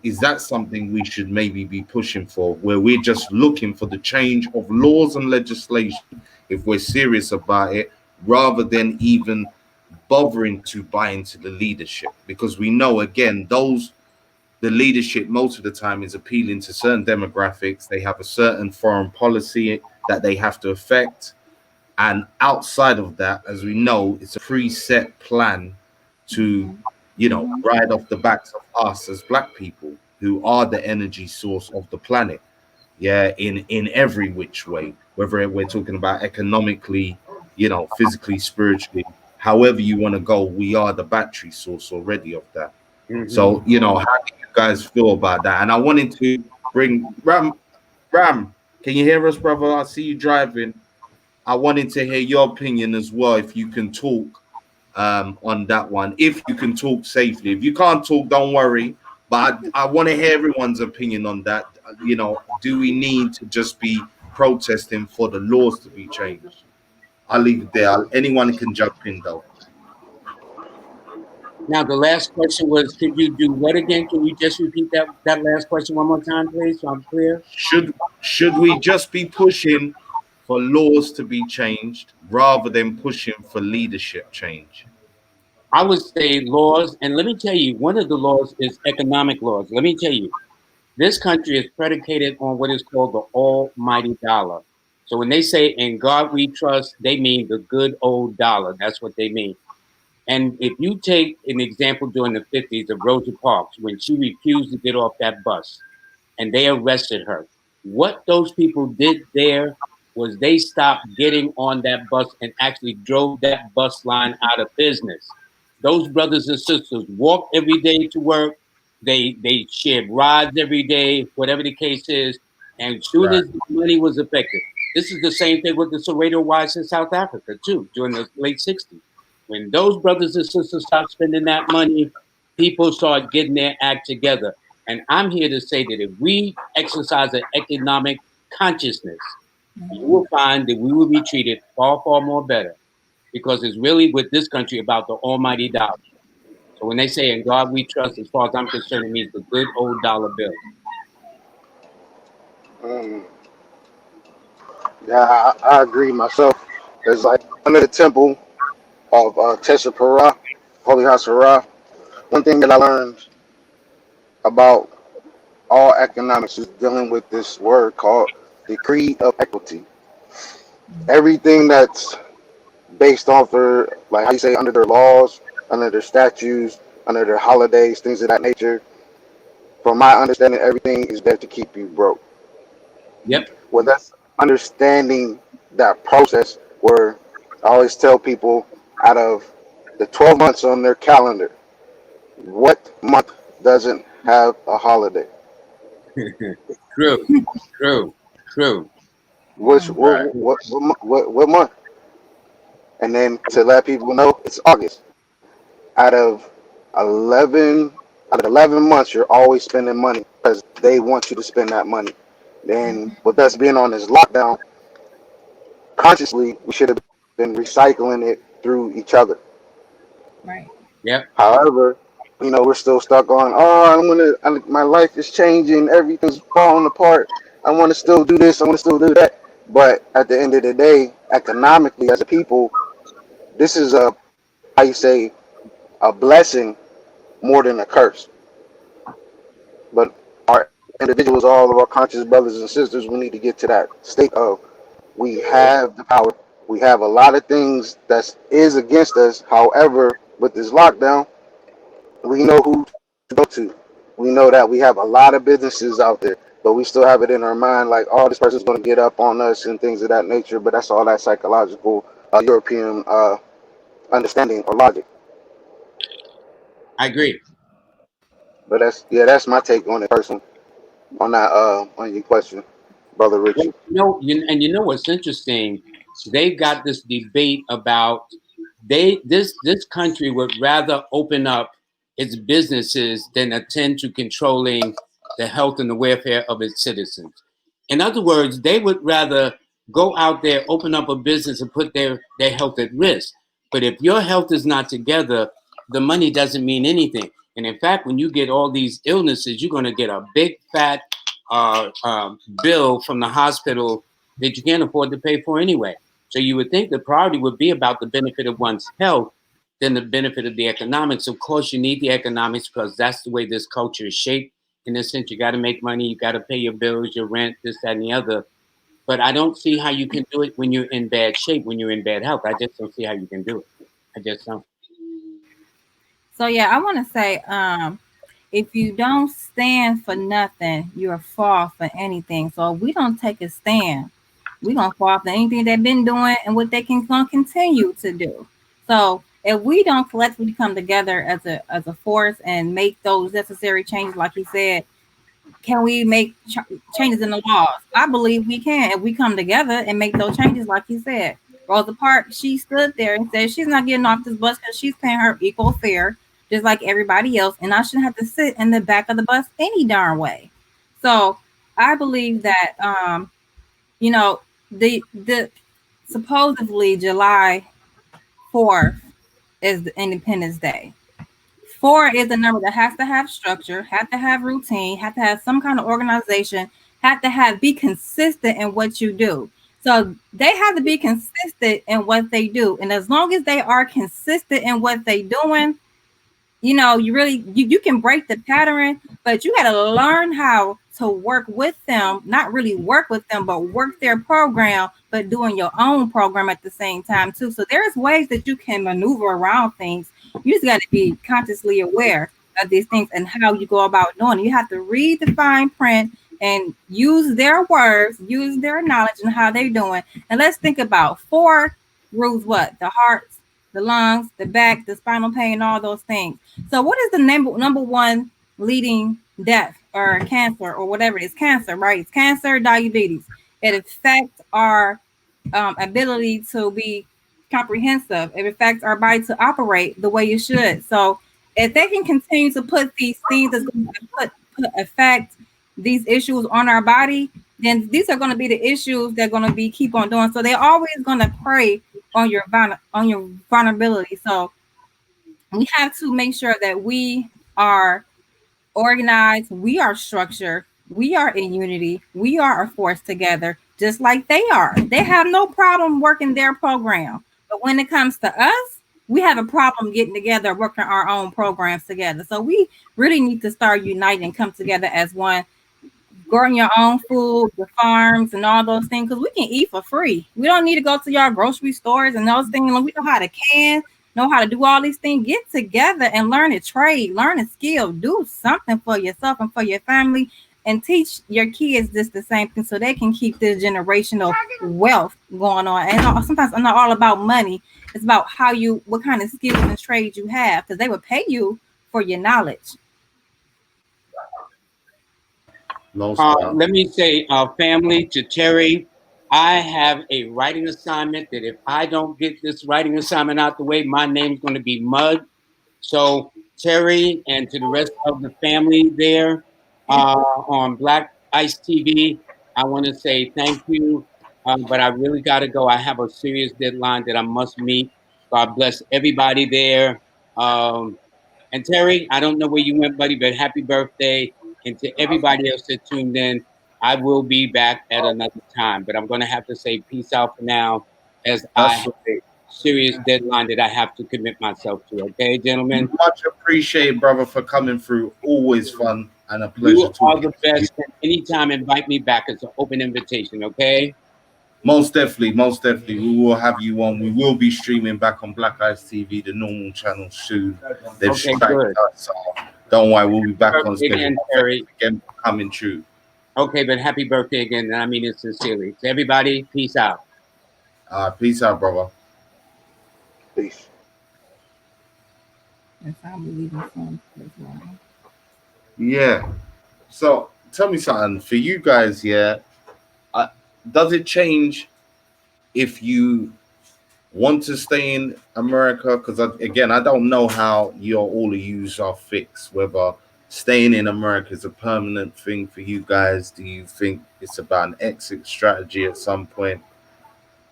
is that something we should maybe be pushing for, where we're just looking for the change of laws and legislation, if we're serious about it, rather than even bothering to buy into the leadership? Because we know, again, those the leadership most of the time is appealing to certain demographics. They have a certain foreign policy that they have to affect. And outside of that, as we know, it's a preset plan to, ride off the backs of us as black people who are the energy source of the planet. Yeah, in every which way, whether we're talking about economically, physically, spiritually, however you want to go, we are the battery source already of that. So, how do you guys feel about that? And I wanted to bring Ram, can you hear us, brother? I see you driving. I wanted to hear your opinion as well, if you can talk on that one. If you can talk safely. If you can't talk, don't worry. But I want to hear everyone's opinion on that. Do we need to just be protesting for the laws to be changed? I'll leave it there. Anyone can jump in, though. Now, the last question was, could you do what again? Can you just repeat that last question one more time, please, so I'm clear? Should we just be pushing for laws to be changed rather than pushing for leadership change? I would say laws, and let me tell you, one of the laws is economic laws. Let me tell you, this country is predicated on what is called the almighty dollar. So when they say "in God we trust," they mean the good old dollar. That's what they mean. And if you take an example during the 50s of Rosa Parks, when she refused to get off that bus and they arrested her, what those people did there was they stopped getting on that bus and actually drove that bus line out of business. Those brothers and sisters walked every day to work. They shared rides every day, whatever the case is. And as soon as the money was affected, this is the same thing with the Soweto wives in South Africa too, during the late 60s. When those brothers and sisters stopped spending that money, people start getting their act together. And I'm here to say that if we exercise an economic consciousness, you will find that we will be treated far, far more better, because it's really with this country about the almighty dollar. So when they say "in God we trust," as far as I'm concerned, it means the good old dollar bill. Yeah, I agree myself. It's like under the temple of Tesha Para, Holy House of Ra. One thing that I learned about all economics is dealing with this word called the creed of equity. Everything that's based off their, like how you say, under their laws, under their statutes, under their holidays, things of that nature. From my understanding, everything is there to keep you broke. Yep. Well, that's understanding that process where I always tell people, out of the 12 months on their calendar, what month doesn't have a holiday? True, true, true. Which what month? And then to let people know, it's August. Out of 11 out of 11 months, you're always spending money because they want you to spend that money. Then with us being on this lockdown, consciously we should have been recycling it through each other. Right. Yep. However, we're still stuck on, my life is changing, everything's falling apart. I want to still do this, I want to still do that. But at the end of the day, economically as a people, this is a blessing more than a curse. But our individuals, all of our conscious brothers and sisters, we need to get to that state of we have the power. We have a lot of things that is against us. However, with this lockdown, we know who to go to. We know that we have a lot of businesses out there, but we still have it in our mind like, oh, this person's going to get up on us and things of that nature. But that's all that psychological European understanding or logic. I agree. But that's my take on it, person, on that on your question, brother Well, Richie. you know what's interesting? They've got this debate about this country would rather open up its businesses than attend to controlling the health and the welfare of its citizens. In other words, they would rather go out there, open up a business, and put their health at risk. But if your health is not together, the money doesn't mean anything. And in fact, when you get all these illnesses, you're going to get a big fat bill from the hospital that you can't afford to pay for anyway. So you would think the priority would be about the benefit of one's health than the benefit of the economics. Of course, you need the economics because that's the way this culture is shaped. in a sense. You got to make money. You got to pay your bills, your rent, this, that, and the other. But I don't see how you can do it when you're in bad shape, when you're in bad health. I just don't see how you can do it. I just don't. So yeah, I want to say, if you don't stand for nothing, you'll fall for anything. So if we don't take a stand, we're gonna fall for anything they've been doing and what they can gonna continue to do. So if we don't collectively come together as a force and make those necessary changes, like he said, can we make changes in the laws? I believe we can if we come together and make those changes, like you said. Rosa Parks, she stood there and said she's not getting off this bus because she's paying her equal fare, just like everybody else, and I shouldn't have to sit in the back of the bus any darn way. So I believe that you know, the supposedly July 4th is the Independence Day. 4 is a number that has to have structure, have to have routine, have to have some kind of organization, have to have be consistent in what you do. So they have to be consistent in what they do. And as long as they are consistent in what they doing, you know, you can break the pattern, but you got to learn how to work with them, not really work with them, but work their program, but doing your own program at the same time too. So there's ways that you can maneuver around things. You just got to be consciously aware of these things and how you go about doing it. You have to read the fine print and use their words, use their knowledge and how they're doing. And let's think about 4 rules: what? The heart, the lungs, the back, the spinal pain, all those things. So what is the number one leading death or cancer or whatever it is? Cancer, right? It's cancer, diabetes. It affects our ability to be comprehensive. It affects our body to operate the way it should. So if they can continue to put these things that's going to affect these issues on our body, then these are going to be the issues they're going to be keep on doing. So they're always going to prey on your vulnerability. So we have to make sure that we are organized, we are structured, we are in unity, we are a force together, just like they are. They have no problem working their program. But when it comes to us, we have a problem getting together, working our own programs together. So we really need to start uniting and come together as one, growing your own food, the farms, and all those things, because we can eat for free. We don't need to go to your grocery stores and those things. We know how to know how to do all these things. Get together and learn a trade, learn a skill, do something for yourself and for your family, and teach your kids this the same thing so they can keep this generational wealth going on. And sometimes it's not all about money. It's about what kind of skills and trades you have, because they will pay you for your knowledge. Let me say, family, to Terry, I have a writing assignment that if I don't get this writing assignment out the way, my name's going to be mud. So Terry, and to the rest of the family there on Black Ice TV, I want to say thank you. But I really got to go. I have a serious deadline that I must meet. God bless everybody there. And Terry, I don't know where you went, buddy, but happy birthday. And to everybody else that tuned in, I will be back at another time. But I'm going to have to say peace out for now, as I have a serious deadline that I have to commit myself to. Okay, gentlemen? Much appreciated, brother, for coming through. Always fun and a pleasure. You are the best. And anytime, invite me back. It's an open invitation, okay? Most definitely, most definitely. We will have you on. We will be streaming back on Black Eyes TV, the normal channel soon. They've striked us. So don't worry, we'll be back on schedule. Again, coming true. Okay, but happy birthday again, and I mean it sincerely. To everybody, peace out. Peace out, brother. Peace. Yeah. So tell me something. For you guys, yeah, does it change if you want to stay in America? Because again, I don't know how all of yous are fixed, whether staying in America is a permanent thing for you guys. Do you think it's about an exit strategy at some point?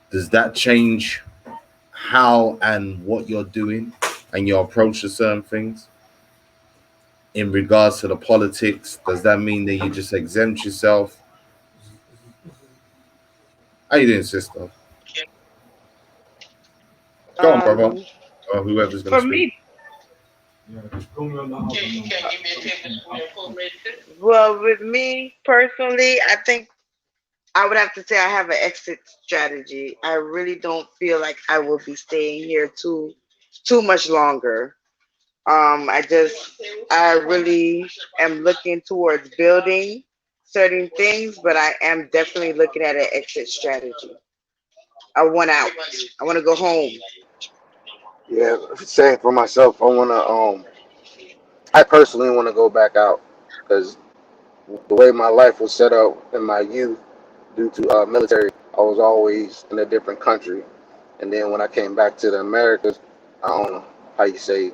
Does that change how and what you're doing and your approach to certain things? In regards to the politics, does that mean that you just exempt yourself? How you doing, sister? Go on, brother. Or whoever's going to speak. Well, with me personally, I think I would have to say I have an exit strategy. I really don't feel like I will be staying here too much longer. I really am looking towards building certain things, but I am definitely looking at an exit strategy. I want out. I want to go home. Yeah, saying for myself, I personally want to go back out because the way my life was set up in my youth due to military, I was always in a different country. And then when I came back to the Americas, how you say,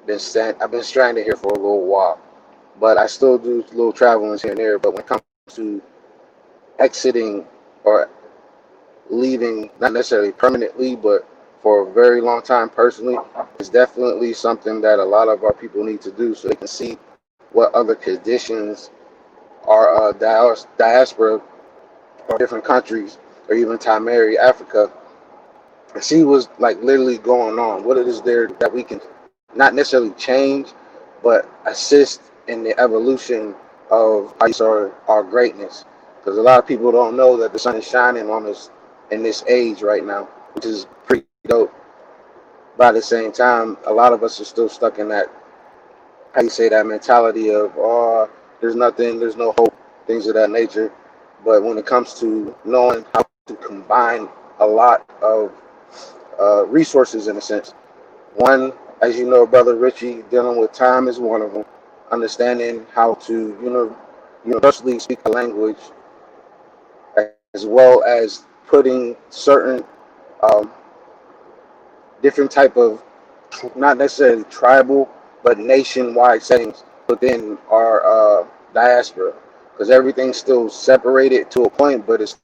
I've been stranded here for a little while. But I still do little travelings here and there. But when it comes to exiting or leaving, not necessarily permanently, but for a very long time personally, it's definitely something that a lot of our people need to do so they can see what other conditions our diaspora or different countries or even Timeri, Africa, and see what's like literally going on, what it is there that we can not necessarily change, but assist in the evolution of our greatness. Because a lot of people don't know that the sun is shining on us in this age right now, which is pretty dope. But at the same time, a lot of us are still stuck in that, how you say, that mentality of, oh, there's nothing, there's no hope, things of that nature. But when it comes to knowing how to combine a lot of resources, in a sense, one, as you know, Brother Richie, dealing with time is one of them. Understanding how to, universally speak a language, as well as putting certain um, different type of, not necessarily tribal, but nationwide settings within our diaspora, because everything's still separated to a point, but it's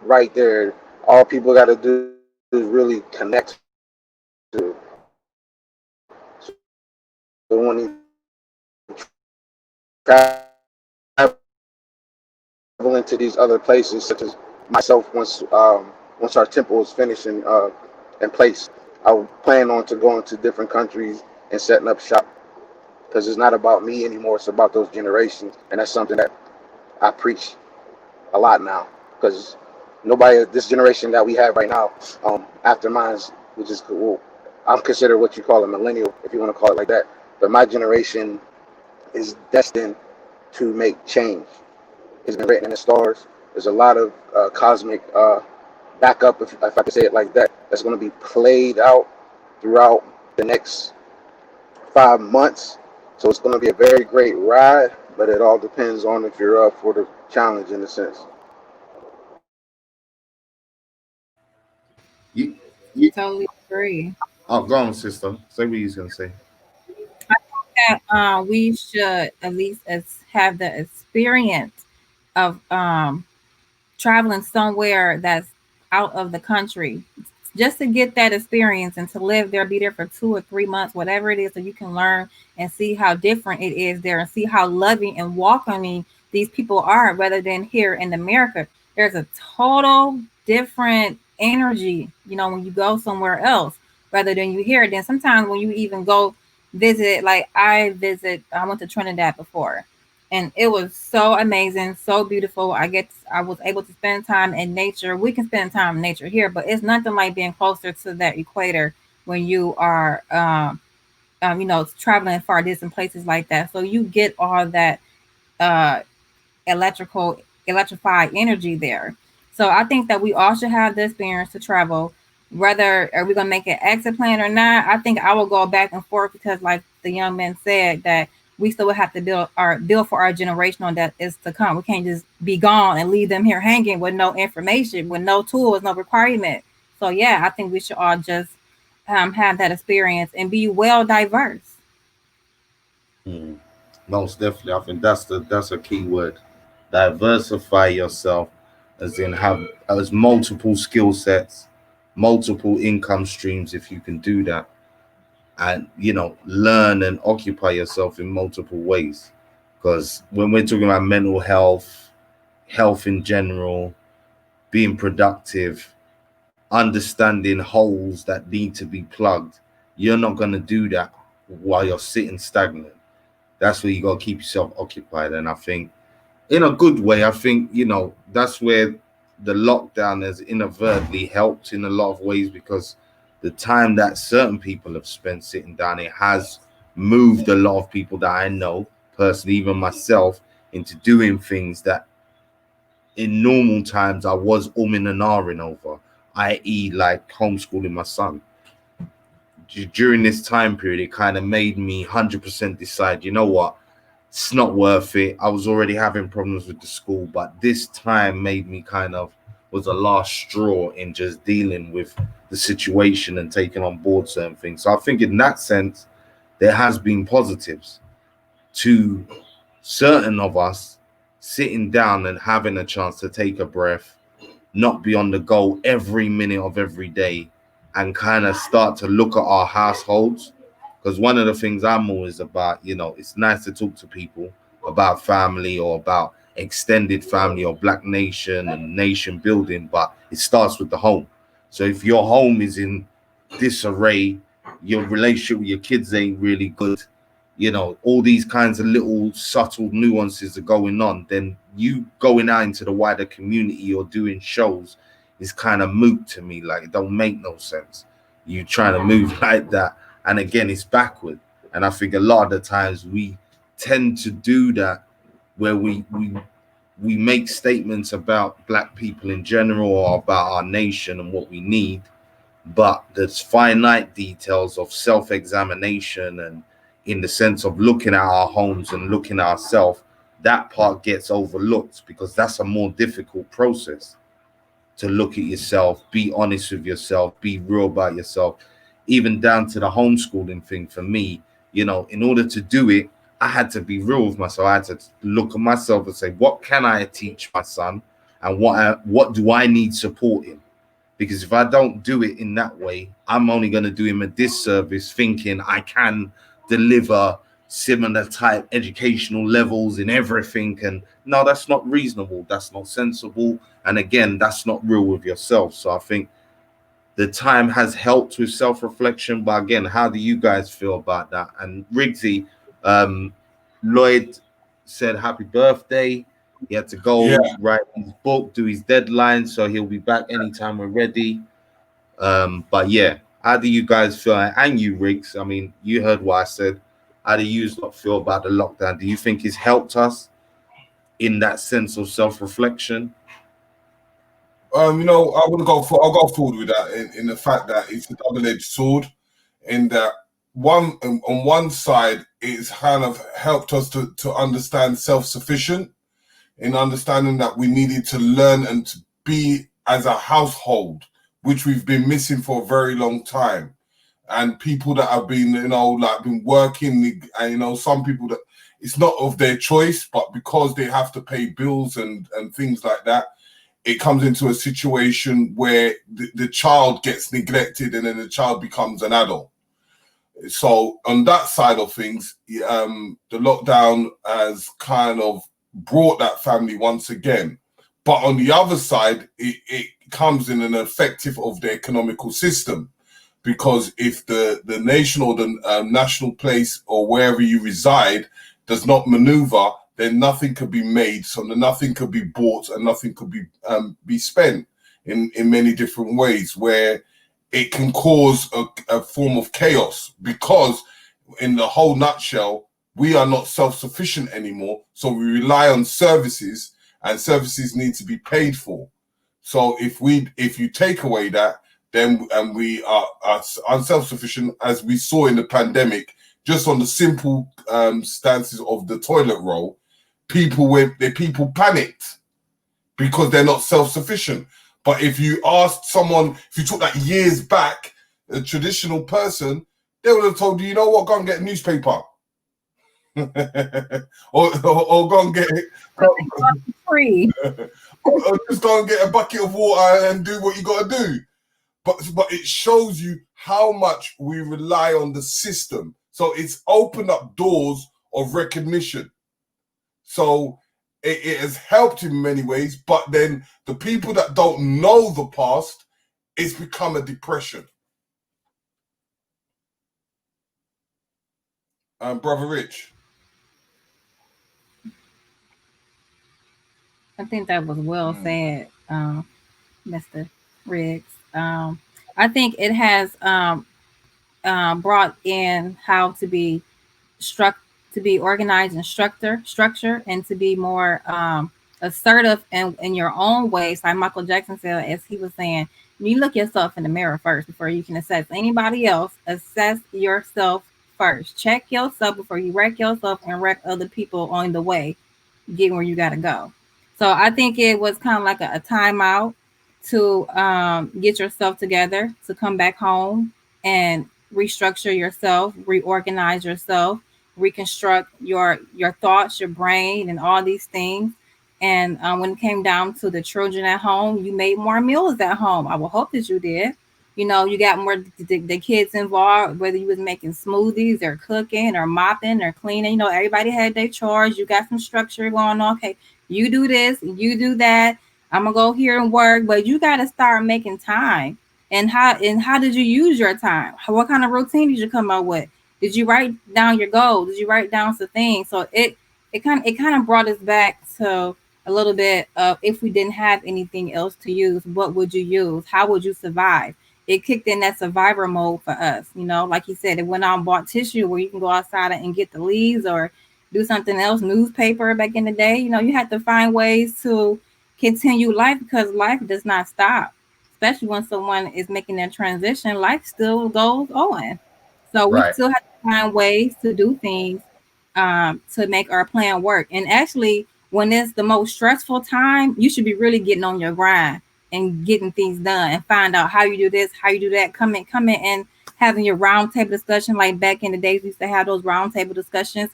right there. All people got to do is really connect to. So when you travel into these other places, such as myself, once our temple is finished in place, I plan on to going to different countries and setting up shop because it's not about me anymore. It's about those generations, and that's something that I preach a lot now because this generation that we have right now, after mine's, which is cool. I'm considered what you call a millennial, if you want to call it like that. But my generation is destined to make change. It's been written in the stars. There's a lot of cosmic backup, if I could say it like that, that's going to be played out throughout the next 5 months. So it's going to be a very great ride, but it all depends on if you're up for the challenge, in a sense. You, you, Totally agree. oh, go on, sister. Say what you was gonna say. That we should at least have the experience of traveling somewhere that's out of the country just to get that experience and to live there, be there for 2 or 3 months, whatever it is, so you can learn and see how different it is there and see how loving and welcoming these people are rather than here in America. There's a total different energy, when you go somewhere else rather than you here. Then sometimes when you even go visit, like I went to Trinidad before and it was so amazing, so beautiful. I was able to spend time in nature. We can spend time in nature here, but it's nothing like being closer to that equator when you are, traveling far distant places like that. So you get all that uh, electrified energy there. So I think that we all should have the experience to travel. Whether are we gonna make an exit plan or not, I think I will go back and forth because, like the young man said, that we still would have to build for our generation that is to come. We can't just be gone and leave them here hanging with no information, with no tools, no requirement. So yeah, I think we should all just have that experience and be well diverse. Hmm. Most definitely, I think that's a key word. Diversify yourself, as in have as multiple skill sets, multiple income streams, if you can do that, and learn and occupy yourself in multiple ways. Because when we're talking about mental health, health in general, being productive, understanding holes that need to be plugged, you're not going to do that while you're sitting stagnant. That's where you got to keep yourself occupied. And I think in a good way, I think, you know, that's where the lockdown has inadvertently helped in a lot of ways, because the time that certain people have spent sitting down, it has moved a lot of people that I know personally, even myself, into doing things that in normal times I was umming and ahhing over, i.e. like homeschooling my son. During this time period, it kind of made me 100% decide, you know what, it's not worth it. I was already having problems with the school, but this time made me kind of was a last straw in just dealing with the situation and taking on board certain things. So I think in that sense, there has been positives to certain of us sitting down and having a chance to take a breath, not be on the go every minute of every day, and kind of start to look at our households. Because one of the things I'm always about, you know, it's nice to talk to people about family or about extended family or Black nation and nation building, but it starts with the home. So if your home is in disarray, your relationship with your kids ain't really good, you know, all these kinds of little subtle nuances are going on, then you going out into the wider community or doing shows is kind of moot to me. Like, it don't make no sense. You trying to move like that, and again, it's backward. And I think a lot of the times we tend to do that, where we make statements about Black people in general or about our nation and what we need, but there's finite details of self-examination, and in the sense of looking at our homes and looking at ourselves, that part gets overlooked, because that's a more difficult process to look at yourself, be honest with yourself, be real about yourself. Even down to the homeschooling thing for me, you know, in order to do it, I had to be real with myself. I had to look at myself and say, what can I teach my son, and what do I need support in? Because if I don't do it in that way, I'm only going to do him a disservice thinking I can deliver similar type educational levels in everything. And no, that's not reasonable. That's not sensible. And again, that's not real with yourself. So I think the time has helped with self-reflection. But again, how do you guys feel about that? And Riggsy, Lloyd said happy birthday. He had to go write his book, do his deadline, so he'll be back anytime we're ready. But yeah, how do you guys feel? And you, Riggs, I mean, you heard what I said. How do you not feel about the lockdown? Do you think it's helped us in that sense of self-reflection? You know, I'll go forward with that in the fact that it's a double-edged sword, in that on one side it's kind of helped us to understand self-sufficient, in understanding that we needed to learn and to be as a household, which we've been missing for a very long time. And people that have been, you know, like been working, and you know, some people that it's not of their choice, but because they have to pay bills and things like that, it comes into a situation where the child gets neglected, and then the child becomes an adult. So on that side of things, the lockdown has kind of brought that family once again. But on the other side, it comes in an effective of the economical system, because if the nation or the national place or wherever you reside does not maneuver, then nothing could be made, so nothing could be bought, and nothing could be spent in many different ways, where it can cause a form of chaos, because in the whole nutshell, we are not self-sufficient anymore. So we rely on services, and services need to be paid for. So if you take away that, then we are unself-sufficient, as we saw in the pandemic, just on the simple stances of the toilet roll, people panicked because they're not self-sufficient. But if you asked someone, if you took that years back, a traditional person, they would have told you, you know what, go and get a newspaper. or go and get it. Free. or just go and get a bucket of water and do what you got to do. But it shows you how much we rely on the system. So it's opened up doors of recognition. So it has helped in many ways, but then the people that don't know the past, it's become a depression. Brother Rich. I think that was well said, Mr. Riggs. I think it has brought in how to be to be organized and structure, and to be more assertive in your own ways. Like Michael Jackson said, as he was saying, you look yourself in the mirror first before you can assess anybody else. Assess yourself first. Check yourself before you wreck yourself and wreck other people on the way, getting where you got to go. So I think it was kind of like a timeout to get yourself together, to come back home and restructure yourself, reorganize yourself, reconstruct your thoughts, your brain, and all these things. And when it came down to the children at home, you made more meals at home. I will hope that you did. You know, you got more the kids involved, whether you was making smoothies or cooking or mopping or cleaning. You know, everybody had their chores. You got some structure going on. Okay, you do this, you do that. I'm gonna go here and work, but you got to start making time. And how did you use your time? What kind of routine did you come up with? Did you write down your goals? Did you write down some things? So it kind of brought us back to a little bit of, if we didn't have anything else to use, what would you use? How would you survive? It kicked in that survivor mode for us. You know, like you said, it went out and bought tissue where you can go outside and get the leaves or do something else, newspaper back in the day. You know, you had to find ways to continue life, because life does not stop, especially when someone is making their transition. Life still goes on. So we Right. still have to find ways to do things to make our plan work. And actually, when it's the most stressful time, you should be really getting on your grind and getting things done, and find out how you do this, how you do that. Come in and having your roundtable discussion, like back in the days we used to have those roundtable discussions.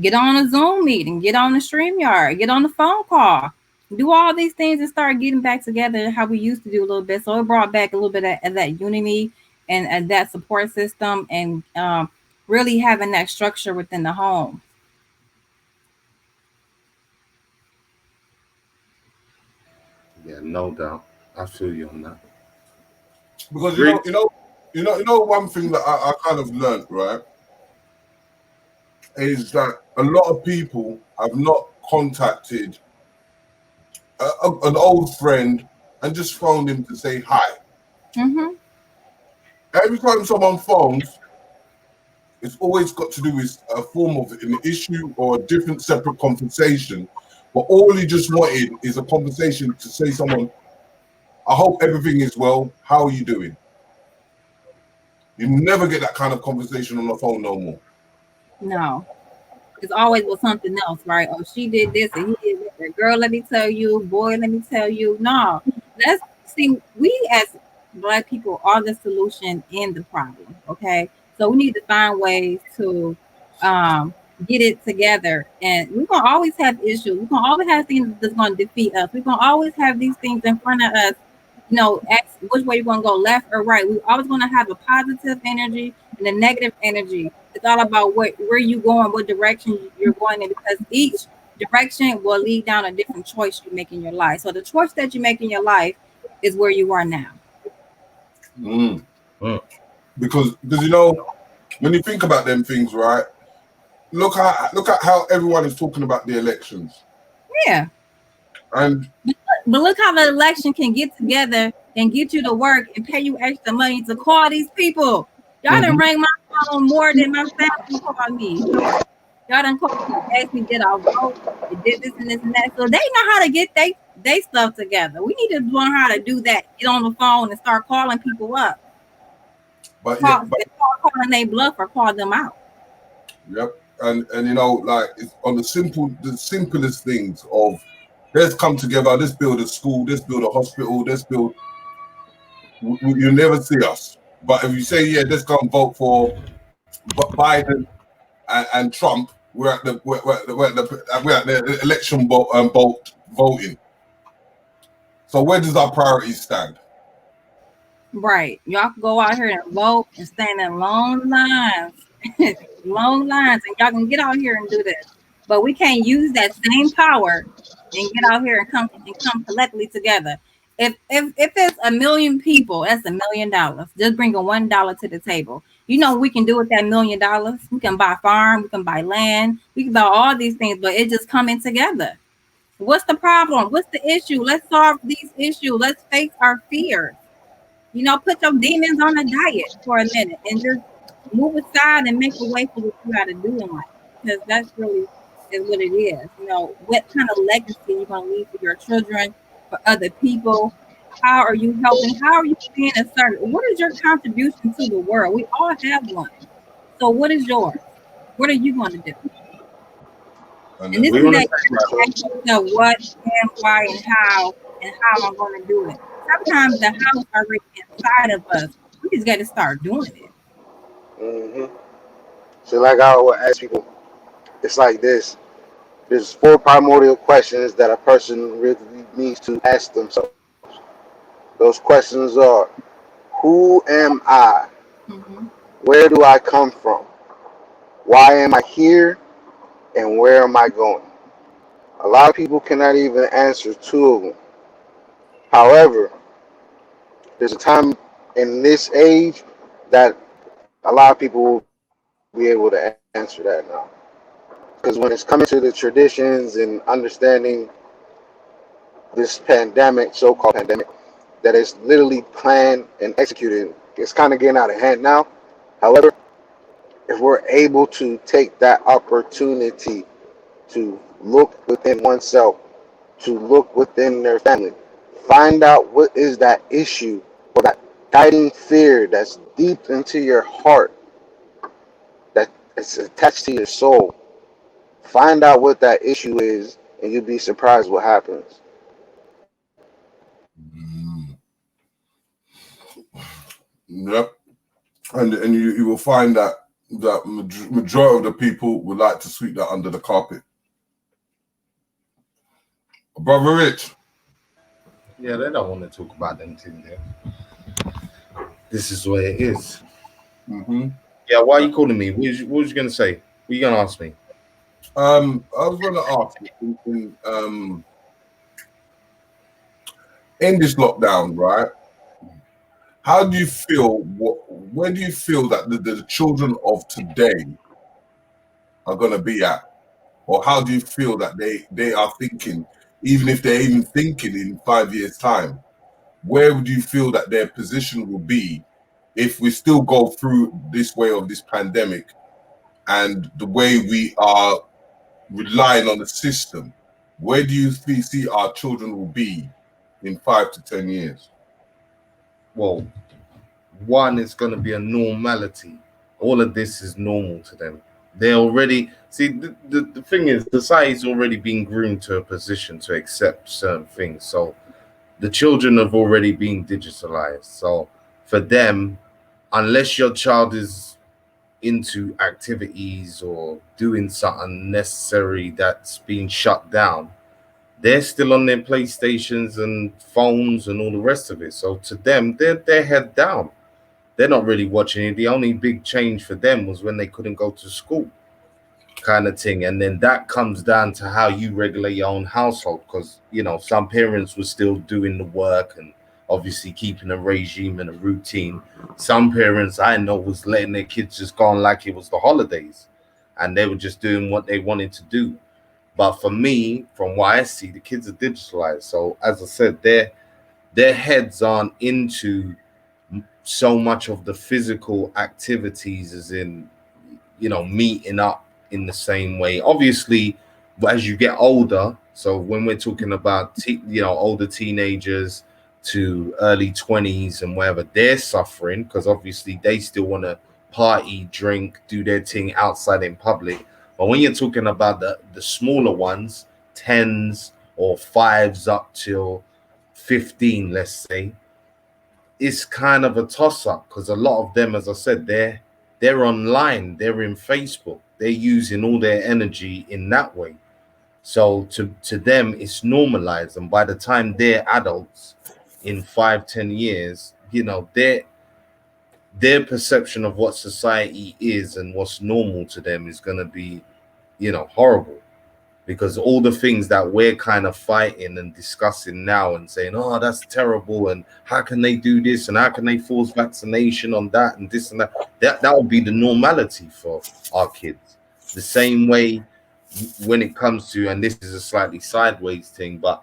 Get on a Zoom meeting, get on the StreamYard, get on the phone call, do all these things and start getting back together how we used to do a little bit. So it brought back a little bit of that unity and that support system, and really having that structure within the home. Yeah, no doubt. I feel you on that. Because Riggs? one thing that I kind of learned, right, is that a lot of people have not contacted an old friend and just phoned him to say hi. Mm-hmm. Every time someone phones, it's always got to do with a form of an issue or a different separate conversation. But all he just wanted is a conversation to say someone, I hope everything is well. How are you doing? You never get that kind of conversation on the phone no more. No, it's always with something else, right? Oh, she did this and he did that. Girl, let me tell you. Boy, let me tell you. No, let's see. We as Black people are the solution in the problem. Okay, so we need to find ways to get it together. And we're gonna always have issues. We're gonna always have things that's gonna defeat us. We're gonna always have these things in front of us. You know, ask which way you're gonna go, left or right. We're always gonna have a positive energy and a negative energy. It's all about where you going, what direction you're going in, because each direction will lead down a different choice you make in your life. So the choice that you make in your life is where you are now. Because when you think about them things, right? Look at how everyone is talking about the elections. Yeah. And but look how the election can get together and get you to work and pay you extra money to call these people. Y'all done rang my phone more than my family called me. Y'all done called me, asked me did I vote, they did this and this and that. So they know how to get they stuff together. We need to learn how to do that. Get on the phone and start calling people up. But calling their bluff or call them out. Yep. And like it's on the simplest things of, let's come together, let's build a school, let's build a hospital, let's build. You never see us. But if you say, yeah, let's go and vote for Biden and Trump, we're at the election voting. So where does our priorities stand? Right. Y'all can go out here and vote and stand in long lines. Long lines, and y'all can get out here and do this. But we can't use that same power and get out here and come collectively together. If it's 1 million people, that's $1 million. Just bringing $1 to the table. You know, we can do with that $1 million. We can buy farm, we can buy land, we can buy all these things, but it just coming together. What's the problem? What's the issue? Let's solve these issues. Let's face our fears. You know, put your demons on a diet for a minute and just move aside and make a way for what you got to do in life. Because that's really is what it is. You know, what kind of legacy you're going to leave for your children, for other people? How are you helping? How are you being a servant? What is your contribution to the world? We all have one. So what is yours? What are you going to do? And And then this We is want that to ask yourself what and why and how I'm going to do it. Sometimes the how is already inside of us. We just got to start doing it. Hmm. So, like I always ask people, it's like this. There's 4 primordial questions that a person really needs to ask themselves. Those questions are: who am I? Mm-hmm. Where do I come from? Why am I here? And where am I going? A lot of people cannot even answer 2 of them. However, there's a time in this age that a lot of people will be able to answer that now. Because when it's coming to the traditions and understanding this pandemic, so-called pandemic, that is literally planned and executed, it's kind of getting out of hand now. However, if we're able to take that opportunity to look within oneself, to look within their family, find out what is that issue or that guiding fear that's deep into your heart, that is attached to your soul. Find out what that issue is, and you'll be surprised what happens. Mm, yep. And you will find that majority of the people would like to sweep that under the carpet. Brother Rich. Yeah, they don't want to talk about them things there. This is where it is. Mm-hmm. Yeah, why are you calling me? What was you going to say? What are you going to ask me? I was going to ask you in this lockdown, right? How do you feel? Where do you feel that the children of today are going to be at, or how do you feel that they are thinking, even if they're even thinking in 5 years' time? Where would you feel that their position will be if we still go through this way of this pandemic and the way we are relying on the system? Where do you see our children will be in 5 to 10 years? Well, one is going to be a normality. All of this is normal to them. They already see the thing is society's already been groomed to a position to accept certain things. So the children have already been digitalized. So for them, unless your child is into activities or doing something necessary that's been shut down, they're still on their PlayStations and phones and all the rest of it. So to them, they're head down. They're not really watching it. The only big change for them was when they couldn't go to school, kind of thing. And then that comes down to how you regulate your own household, because some parents were still doing the work and obviously keeping a regime and a routine. Some parents I know was letting their kids just go on like it was the holidays, and they were just doing what they wanted to do. But for me, from what I see, the kids are digitalized. So as I said, their heads aren't into so much of the physical activities, as in meeting up in the same way. Obviously, as you get older, so when we're talking about older teenagers to early 20s and wherever, they're suffering because obviously they still want to party, drink, do their thing outside in public. But when you're talking about the smaller ones, tens or fives up till 15, let's say, it's kind of a toss up because a lot of them, as I said, they're online, they're in Facebook, they're using all their energy in that way. So to them, it's normalized, and by the time they're adults in 5-10 years, their perception of what society is and what's normal to them is going to be horrible. because all the things that we're kind of fighting and discussing now and saying, oh, that's terrible, and how can they do this, and how can they force vaccination on that and this and that, that would be the normality for our kids. The same way when it comes to, and this is a slightly sideways thing, but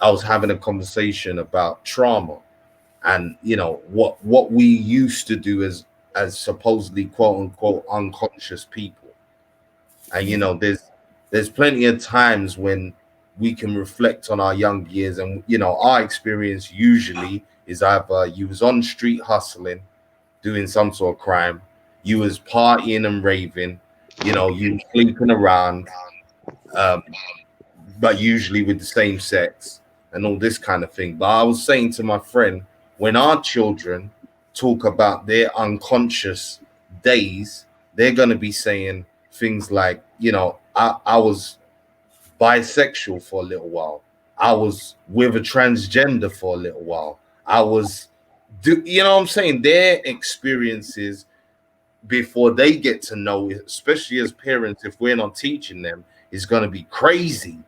I was having a conversation about trauma and, you know, what we used to do as supposedly quote unquote unconscious people. And you know, there's plenty of times when we can reflect on our young years, and you know, our experience usually is either you was on street hustling, doing some sort of crime, you was partying and raving, you know, you sleeping around, um, but usually with the same sex and all this kind of thing. But I was saying to my friend, when our children talk about their unconscious days, they're going to be saying things like, you know, I was bisexual for a little while. I was with a transgender for a little while. I was, you know what I'm saying? Their experiences before they get to know, especially as parents, if we're not teaching them, is going to be crazy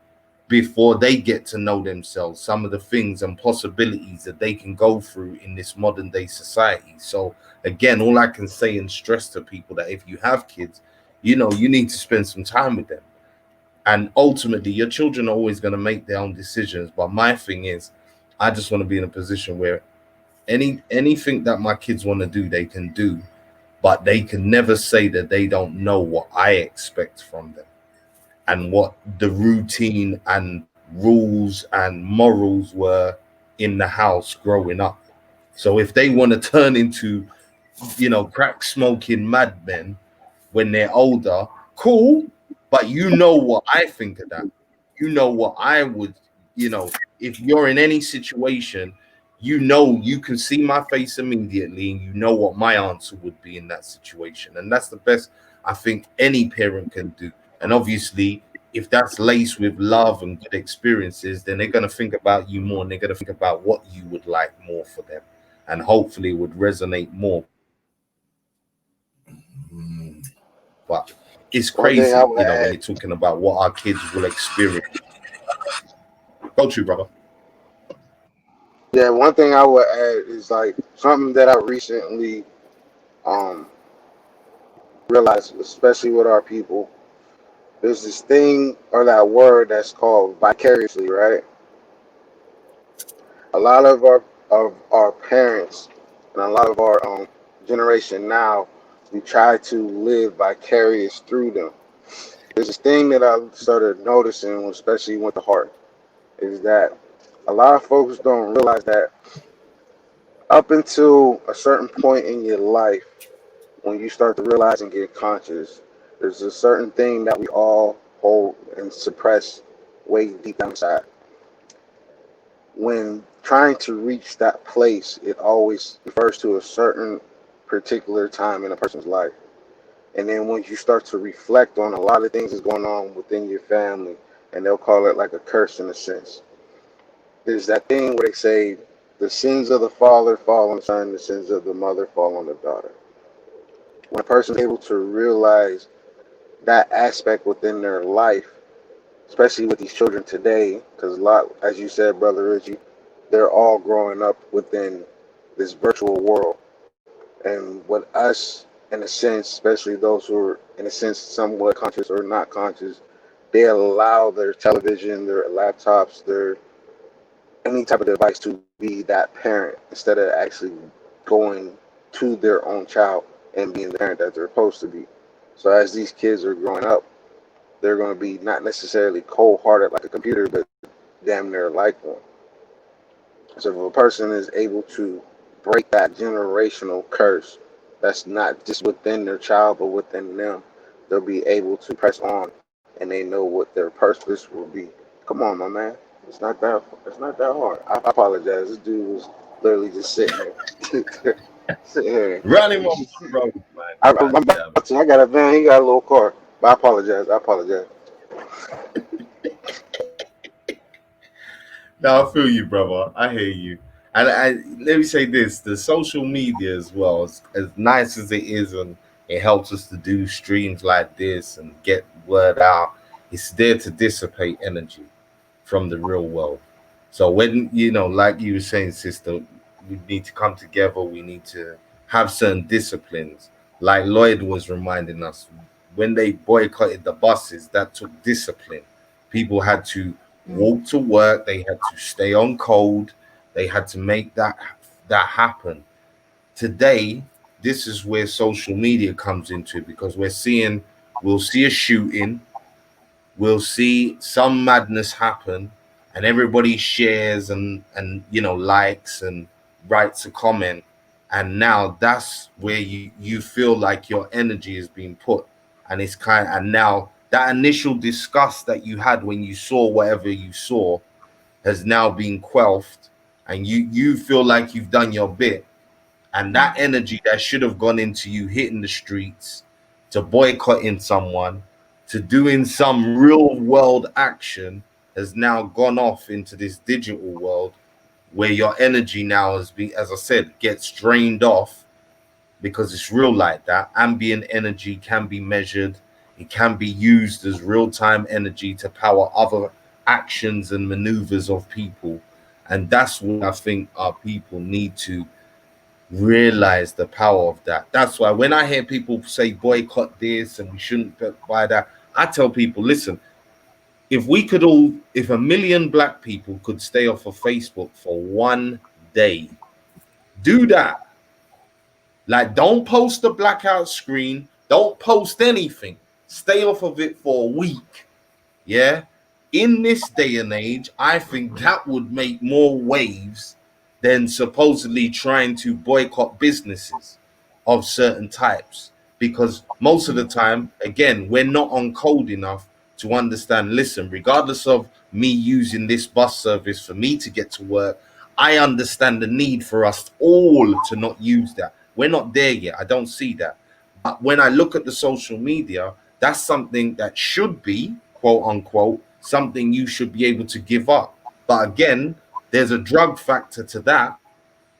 before they get to know themselves, some of the things and possibilities that they can go through in this modern day society. So again, all I can say and stress to people that if you have kids, you know, you need to spend some time with them. And ultimately your children are always going to make their own decisions. But my thing is, I just want to be in a position where anything that my kids want to do, they can do, but they can never say that they don't know what I expect from them and what the routine and rules and morals were in the house growing up. So if they want to turn into, you know, crack smoking madmen when they're older, cool. But you know what I think of that. You know what I would, you know, if you're in any situation, you know, you can see my face immediately and you know what my answer would be in that situation. And that's the best I think any parent can do. And obviously, if that's laced with love and good experiences, then they're going to think about you more and they're going to think about what you would like more for them. And hopefully it would resonate more. But it's One thing I crazy, would you know, when add, you're talking about what our kids will experience. Go to, brother. yeah, one thing I would add is like something that I recently um realized, especially with our people. There's this thing or that word that's called vicariously, right? A lot of our parents and a lot of our generation now, we try to live vicarious through them. There's this thing that I started noticing, especially with the heart, is that a lot of folks don't realize that up until a certain point in your life, when you start to realize and get conscious, there's a certain thing that we all hold and suppress way deep down inside. When trying to reach that place, it always refers to a certain particular time in a person's life. And then once you start to reflect on a lot of things that's going on within your family, and they'll call it like a curse in a sense. There's that thing where they say the sins of the father fall on the son, the sins of the mother fall on the daughter. When a person's able to realize that aspect within their life, especially with these children today, because a lot, as you said, Brother Richie, they're all growing up within this virtual world. And with us, in a sense, especially those who are, in a sense, somewhat conscious or not conscious, they allow their television, their laptops, their any type of device to be that parent instead of actually going to their own child and being the parent that they're supposed to be. So as these kids are growing up, they're going to be not necessarily cold-hearted like a computer, but damn near like one. So if a person is able to break that generational curse, that's not just within their child, but within them, they'll be able to press on, and they know what their purpose will be. Come on, my man. It's not that hard. I apologize. This dude was literally just sitting here. Sitting here. Run him on the road, man. I'm God damn about to. I got a van. He got a little car. But I apologize. I apologize. No, I feel you, brother. I hear you. And let me say this: the social media as well, as nice as it is, and it helps us to do streams like this and get word out. It's there to dissipate energy from the real world. So when, like you were saying, sister, we need to come together. We need to have certain disciplines. Like Lloyd was reminding us, when they boycotted the buses, that took discipline. People had to walk to work. They had to stay on code. They had to make that happen. Today, this is where social media comes into it, because we'll see a shooting, we'll see some madness happen, and everybody shares and likes and writes a comment, and now that's where you feel like your energy is being put, and and now that initial disgust that you had when you saw whatever you saw has now been quelled, and you feel like you've done your bit, and that energy that should have gone into you hitting the streets, to boycotting someone, to doing some real world action, has now gone off into this digital world, where your energy now has been, as I said, gets drained off, because it's real like that. Ambient energy can be measured. It can be used as real-time energy to power other actions and maneuvers of people. And that's what I think our people need to realize, the power of that. That's why when I hear people say boycott this and we shouldn't buy that, I tell people, listen, if a million black people could stay off of Facebook for one day, do that. Like, don't post the blackout screen, don't post anything, stay off of it for a week. Yeah, in this day and age, I think that would make more waves than supposedly trying to boycott businesses of certain types. Because most of the time, again, we're not on code enough to understand, listen, regardless of me using this bus service for me to get to work, I understand the need for us all to not use that. We're not there yet. I don't see that. But when I look at the social media, that's something that should be, quote unquote, something you should be able to give up. But again, there's a drug factor to that.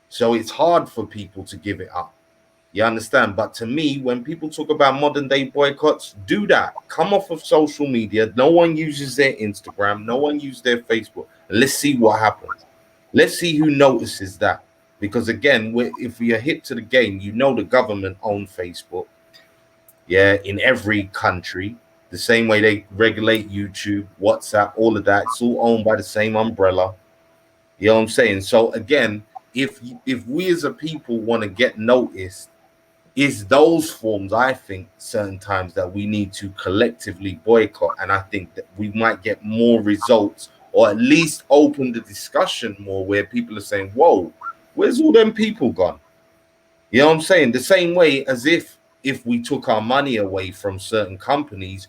So it's hard for people to give it up. You understand? But to me, when people talk about modern day boycotts, do that. Come off of social media. No one uses their Instagram. No one uses their Facebook. Let's see what happens. Let's see who notices that. Because again, if we are hit to the game, the government own Facebook. Yeah, in every country, the same way they regulate YouTube, WhatsApp, all of that. It's all owned by the same umbrella. You know what I'm saying? So again, if we as a people want to get noticed, is those forms, I think, certain times that we need to collectively boycott. And I think that we might get more results, or at least open the discussion more, where people are saying, whoa, where's all them people gone? You know what I'm saying? The same way as if we took our money away from certain companies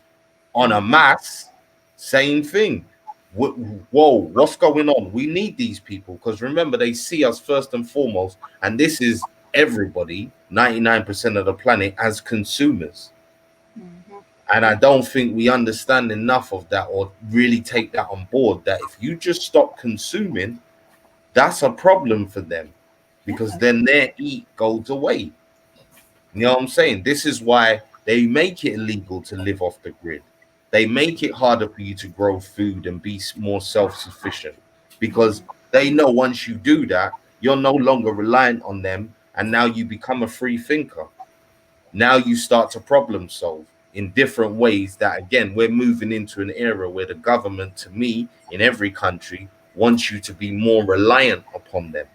on a mass, same thing. Whoa, what's going on? We need these people, because remember, they see us first and foremost, and this is everybody, 99% of the planet, as consumers. And I don't think we understand enough of that, or really take that on board, that if you just stop consuming, that's a problem for them, because then their eat goes away. You know what I'm saying? This is why they make it illegal to live off the grid. They make it harder for you to grow food and be more self-sufficient, because they know once you do that, you're no longer reliant on them, and now you become a free thinker. Now you start to problem solve in different ways. That again, we're moving into an era where the government, to me, in every country, wants you to be more reliant upon them.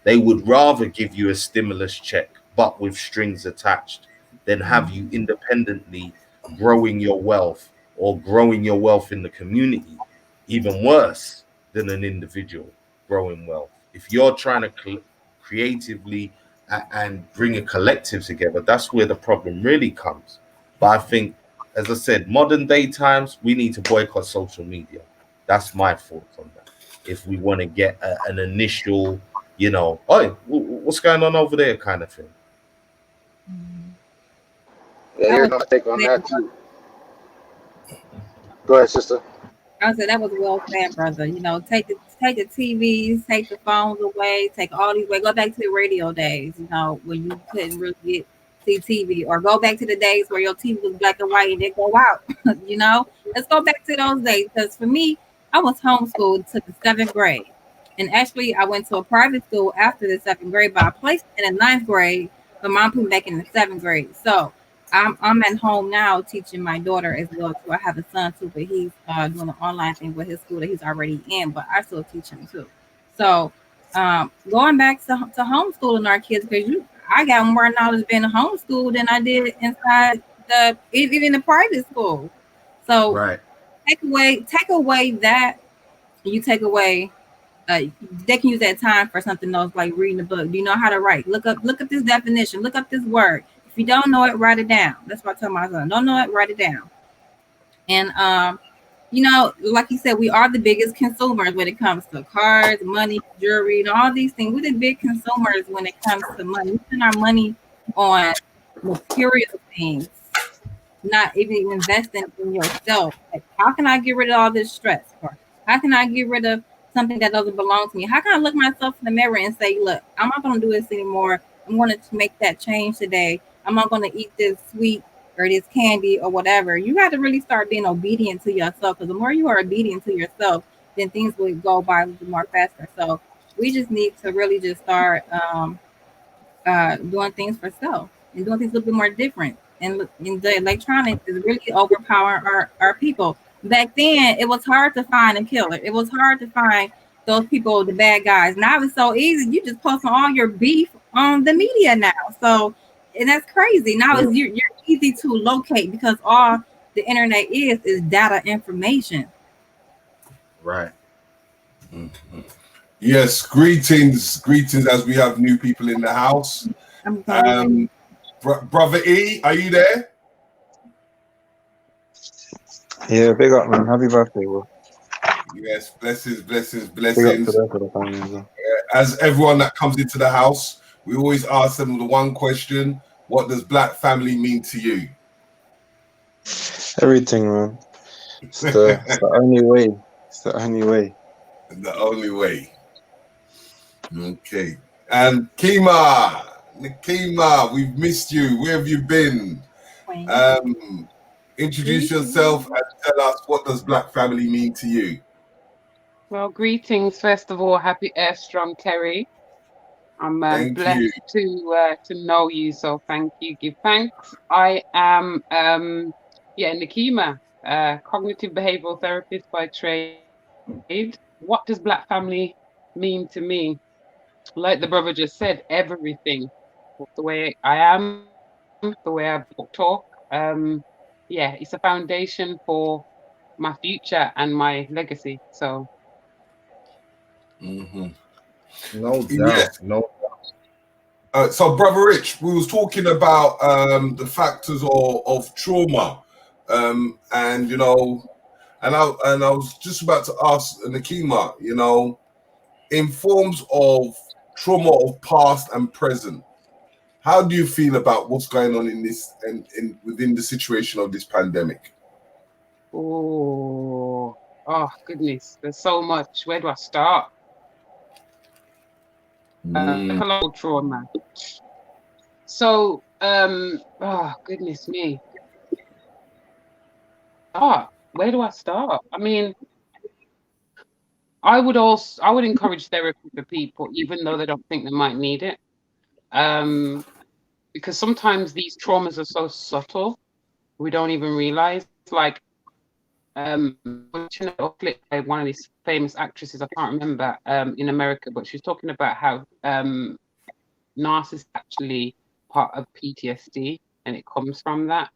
They would rather give you a stimulus check, but with strings attached, than have you independently growing your wealth, or growing your wealth in the community. Even worse than an individual growing wealth. If you're trying to creatively and bring a collective together, that's where the problem really comes. But I think, as I said, modern day times, we need to boycott social media. That's my thoughts on that. If we want to get an initial, oh, what's going on over there kind of thing. Yeah, here's my take on that too. Go ahead, sister. I said that was well said, brother. Take the TVs, take the phones away, take all these away. Go back to the radio days, when you couldn't really get see TV, or go back to the days where your TV was black and white and then go out. Let's go back to those days. Because for me, I was homeschooled to the 7th grade. And actually, I went to a private school after the 7th grade, but I placed in the 9th grade, but mom put me back in the 7th grade. So I'm at home now teaching my daughter as well too. I have a son too, but he's doing an online thing with his school that he's already in, but I still teach him too. So going back to homeschooling our kids, because I got more knowledge being homeschooled than I did inside even the private school. So Right. take away that, you take away they can use that time for something else, like reading a book. Do you know how to write? Look up this definition, look up this word. If you don't know it, write it down. That's what I tell my son. Don't know it, write it down. And like you said, we are the biggest consumers when it comes to cars, money, jewelry, and all these things. We're the big consumers when it comes to money. We spend our money on material things, not even investing in yourself. Like, how can I get rid of all this stress? Or how can I get rid of something that doesn't belong to me? How can I look myself in the mirror and say, look, I'm not going to do this anymore. I'm going to make that change today. I'm not going to eat this sweet or this candy or whatever. You got to really start being obedient to yourself, because the more you are obedient to yourself, then things will go by a little more faster. So we just need to really just start doing things for self and doing things a little bit more different. And the electronics is really overpowering our people. Back then, it was hard to find a killer. It was hard to find those people, the bad guys. Now it's so easy. You just post all your beef on the media now. So, and that's crazy. Now you're easy to locate, because all the internet is data information. Right. Mm-hmm. Yes, greetings as we have new people in the house. Brother E, are you there? Yeah, big up, man. Happy birthday, bro. Yes, blessings. Big up to the family as well. As everyone that comes into the house, we always ask them the one question: what does black family mean to you? Everything, man. It's the only way. It's the only way. The only way. Okay. And Nikima, we've missed you. Where have you been? Introduce yourself and tell us, what does black family mean to you? Well, greetings. First of all, happy Airstrong, Terry. I'm blessed to know you, so thank you. Give thanks. I am Nikima, cognitive behavioral therapist by trade. What does black family mean to me? Like the brother just said, everything. The way I am, the way I talk. It's a foundation for my future and my legacy. So. Mm-hmm. No doubt. Yes. No. So, Brother Rich, we was talking about the factors of trauma, and I was just about to ask Nikima, in forms of trauma of past and present, how do you feel about what's going on in this and within the situation of this pandemic? Oh goodness, there's so much. Where do I start? Psychological trauma. So, goodness me. Where do I start? I mean, I would encourage therapy for people, even though they don't think they might need it. Because sometimes these traumas are so subtle, we don't even realize. Like, by one of these famous actresses, I can't remember, in America, but she's talking about how narcissism actually part of PTSD, and it comes from that,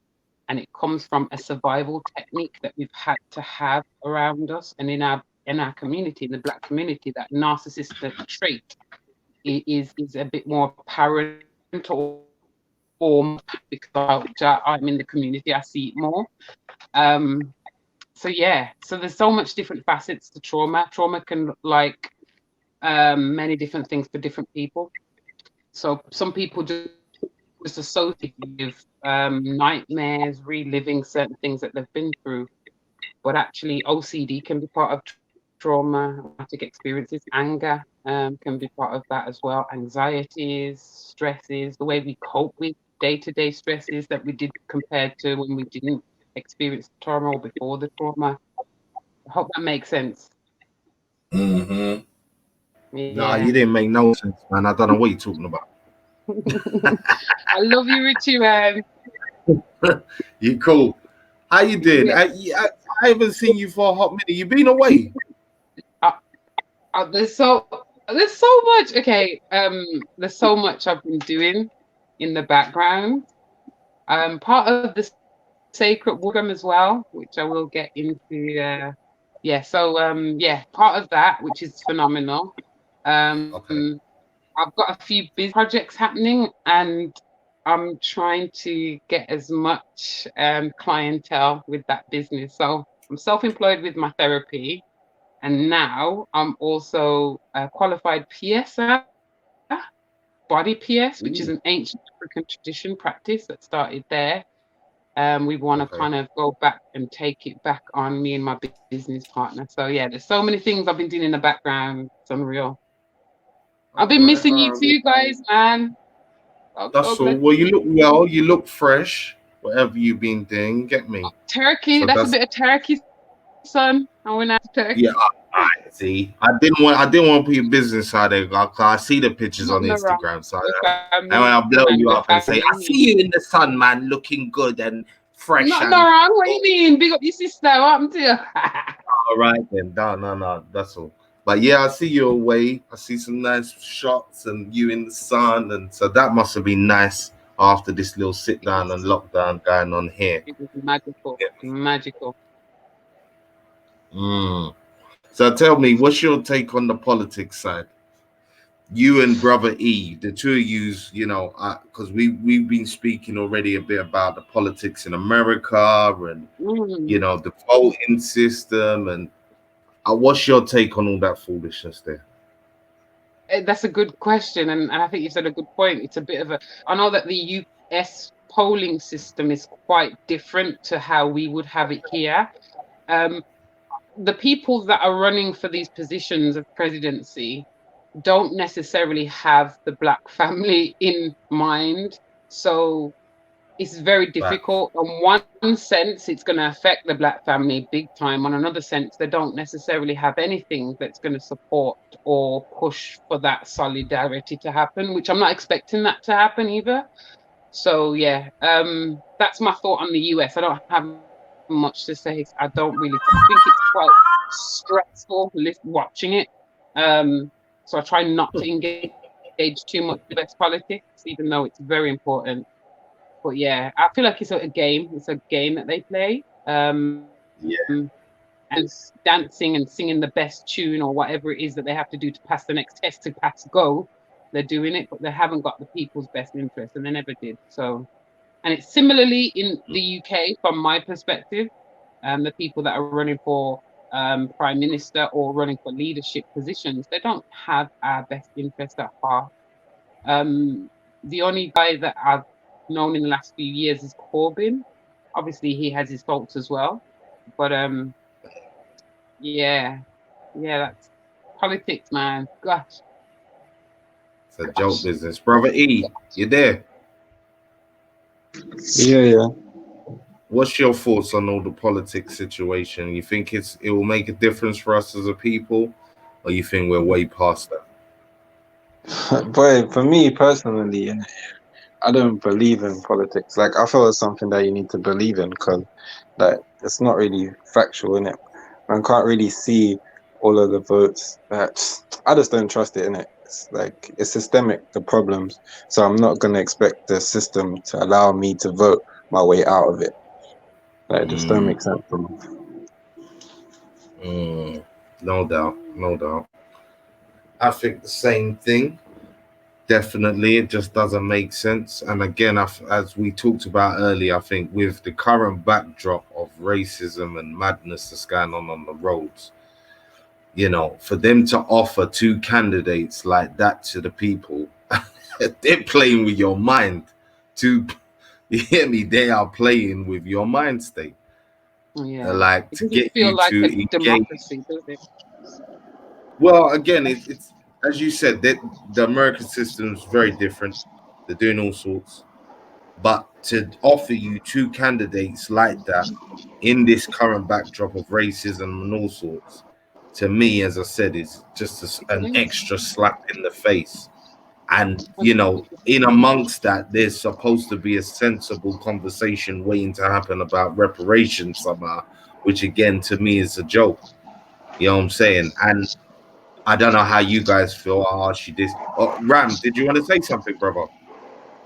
and it comes from a survival technique that we've had to have around us and in our community, in the black community. That narcissistic trait is a bit more apparent, or because I'm in the community, I see it more. So there's so much different facets to trauma. Trauma can look like many different things for different people. So some people just associate with nightmares, reliving certain things that they've been through. But actually, OCD can be part of trauma, traumatic experiences. Anger can be part of that as well. Anxieties, stresses, the way we cope with day-to-day stresses that we did compared to when we didn't experience trauma or before the trauma. I hope that makes sense. Mm-hmm. Nah, Yeah. you didn't make no sense, man. I don't know what you're talking about. I love you, Richie, man. You cool. How you doing? Yeah. I haven't seen you for a hot minute. You been away? There's so much. Okay. There's so much I've been doing in the background. Part of the sacred program as well, which I will get into. Yeah. So yeah, part of that, which is phenomenal. Okay. I've got a few big projects happening, and I'm trying to get as much clientele with that business. So I'm self-employed with my therapy, and now I'm also a qualified PSer, body PS, which is an ancient African tradition practice that started there. We want to Okay. kind of go back and take it back on, me and my business partner. So yeah, there's so many things I've been doing in the background. It's unreal. I've All been right. missing All you right. too, guys, man. God That's all. bless Well, you look well. You look fresh. Whatever you've been doing, get me. Turkey. So That's a that's bit of turkey, son. I went out to yeah. Turkey. I see. I didn't want to put your business out there. I see the pictures on Nothing wrong. Instagram, so The and when family I blow and you the up and say, "I family. see you in the sun, man, looking good and fresh Nothing and." wrong. What you mean? Big up your sister. What happened to you? All right then. No. That's all. But yeah, I see you away. I see some nice shots and you in the sun, and so that must have been nice after this little sit down and lockdown going on here. It was magical. Get me? Magical. Mm. So tell me, what's your take on the politics side? You and brother E, the two of yous, because we've been speaking already a bit about the politics in America and the voting system, and what's your take on all that foolishness there? That's a good question, and I think you said a good point. It's a bit of a. I know that the US polling system is quite different to how we would have it here. The people that are running for these positions of presidency don't necessarily have the black family in mind. So it's very difficult. On one sense, it's going to affect the black family big time. On another sense, they don't necessarily have anything that's going to support or push for that solidarity to happen, which I'm not expecting that to happen either. So yeah, that's my thought on the US. I don't have much to say. I don't really think it's quite stressful watching it. So I try not to engage too much with US politics, even though it's very important. But yeah, I feel like it's a game. It's a game that they play. Yeah. And dancing and singing the best tune or whatever it is that they have to do to pass the next test to pass go. They're doing it, but they haven't got the people's best interest, and they never did. So, and it's similarly in the UK from my perspective. The people that are running for prime minister or running for leadership positions, they don't have our best interest at heart. The only guy that I've known in the last few years is Corbyn. Obviously, he has his faults as well, but yeah, that's politics, man. Gosh, It's a joke business. Brother E, you there? Yeah. What's your thoughts on all the politics situation? You think it will make a difference for us as a people, or you think we're way past that? Boy, for me personally, I don't believe in politics. Like, I feel it's something that you need to believe in because, like, it's not really factual, innit? Man can't really see all of the votes. I just don't trust it, innit? It's like, it's systemic, the problems. So I'm not going to expect the system to allow me to vote my way out of it. Like, it just don't make sense to me. No doubt. I think the same thing. Definitely, it just doesn't make sense. And again, as we talked about earlier, I think with the current backdrop of racism and madness that's going on the roads, for them to offer two candidates like that to the people, they're playing with your mind. You hear me? They are playing with your mind state. yeah, Like it to doesn't get feel you like to a engage. democracy, does it? Well, again, it's as you said, that the American system is very different. They're doing all sorts. But to offer you two candidates like that in this current backdrop of racism and all sorts, to me, as I said, is just an extra slap in the face. And, you know, in amongst that, there's supposed to be a sensible conversation waiting to happen about reparations somehow, which again, to me, is a joke. You know what I'm saying? And I don't know how you guys feel. I'll ask you this. Oh, Ram, did you want to say something, brother?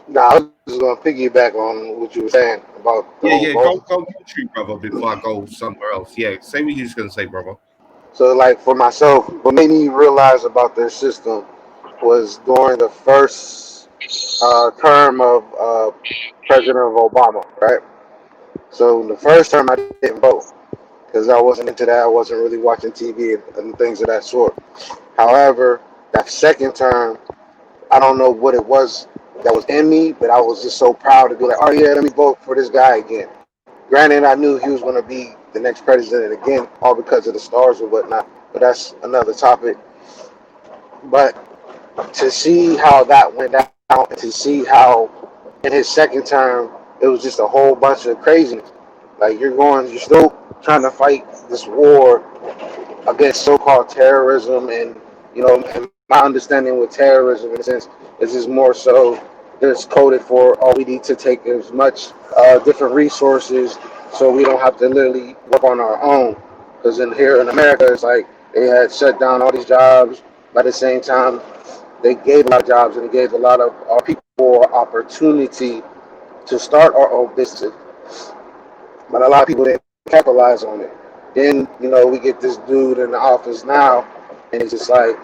Nah, I was just gonna piggyback on what you were saying about the Yeah, whole yeah, go vote. go you, brother, before I go somewhere else. Yeah, say what you was gonna say, brother. So, like for myself, what made me realize about their system was during the first term of President Obama, right? So, in the first term, I didn't vote because I wasn't into that. I wasn't really watching TV and things of that sort. However, that second term, I don't know what it was that was in me, but I was just so proud to be like, oh yeah, let me vote for this guy again. Granted, I knew he was going to be the next president again, all because of the stars and whatnot. But that's another topic. But to see how that went down, and to see how in his second term it was just a whole bunch of craziness. Like you're still trying to fight this war against so-called terrorism, and and my understanding with terrorism in a sense is just more so it's coded for, oh, we need to take as much different resources so we don't have to literally work on our own, because in here in America it's like they had shut down all these jobs, but at the same time they gave a lot of jobs and they gave a lot of our people opportunity to start our own businesses, but a lot of people didn't capitalize on it. Then we get this dude in the office now, and it's just like,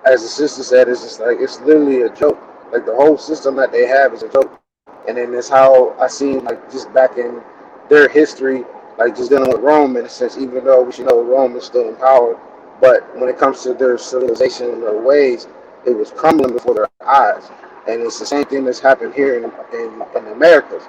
as the sister said, it's just like it's literally a joke. Like the whole system that they have is a joke. And then it's how I seen like just back in their history, like just dealing with Rome in a sense, even though we should know Rome is still in power. But when it comes to their civilization and their ways, it was crumbling before their eyes. And it's the same thing that's happened here in the Americas.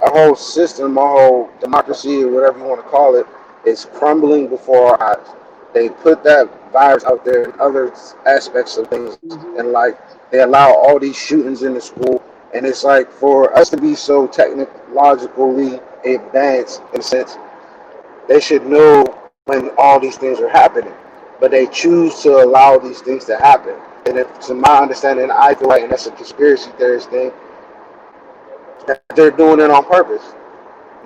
Our whole system, our whole democracy, or whatever you want to call it, is crumbling before our eyes. They put that virus out there and other aspects of things, and like they allow all these shootings in the school, and it's like for us to be so technologically advanced in a sense, they should know when all these things are happening, but they choose to allow these things to happen. And if, to my understanding, I feel like, and that's a conspiracy theorist thing, that they're doing it on purpose.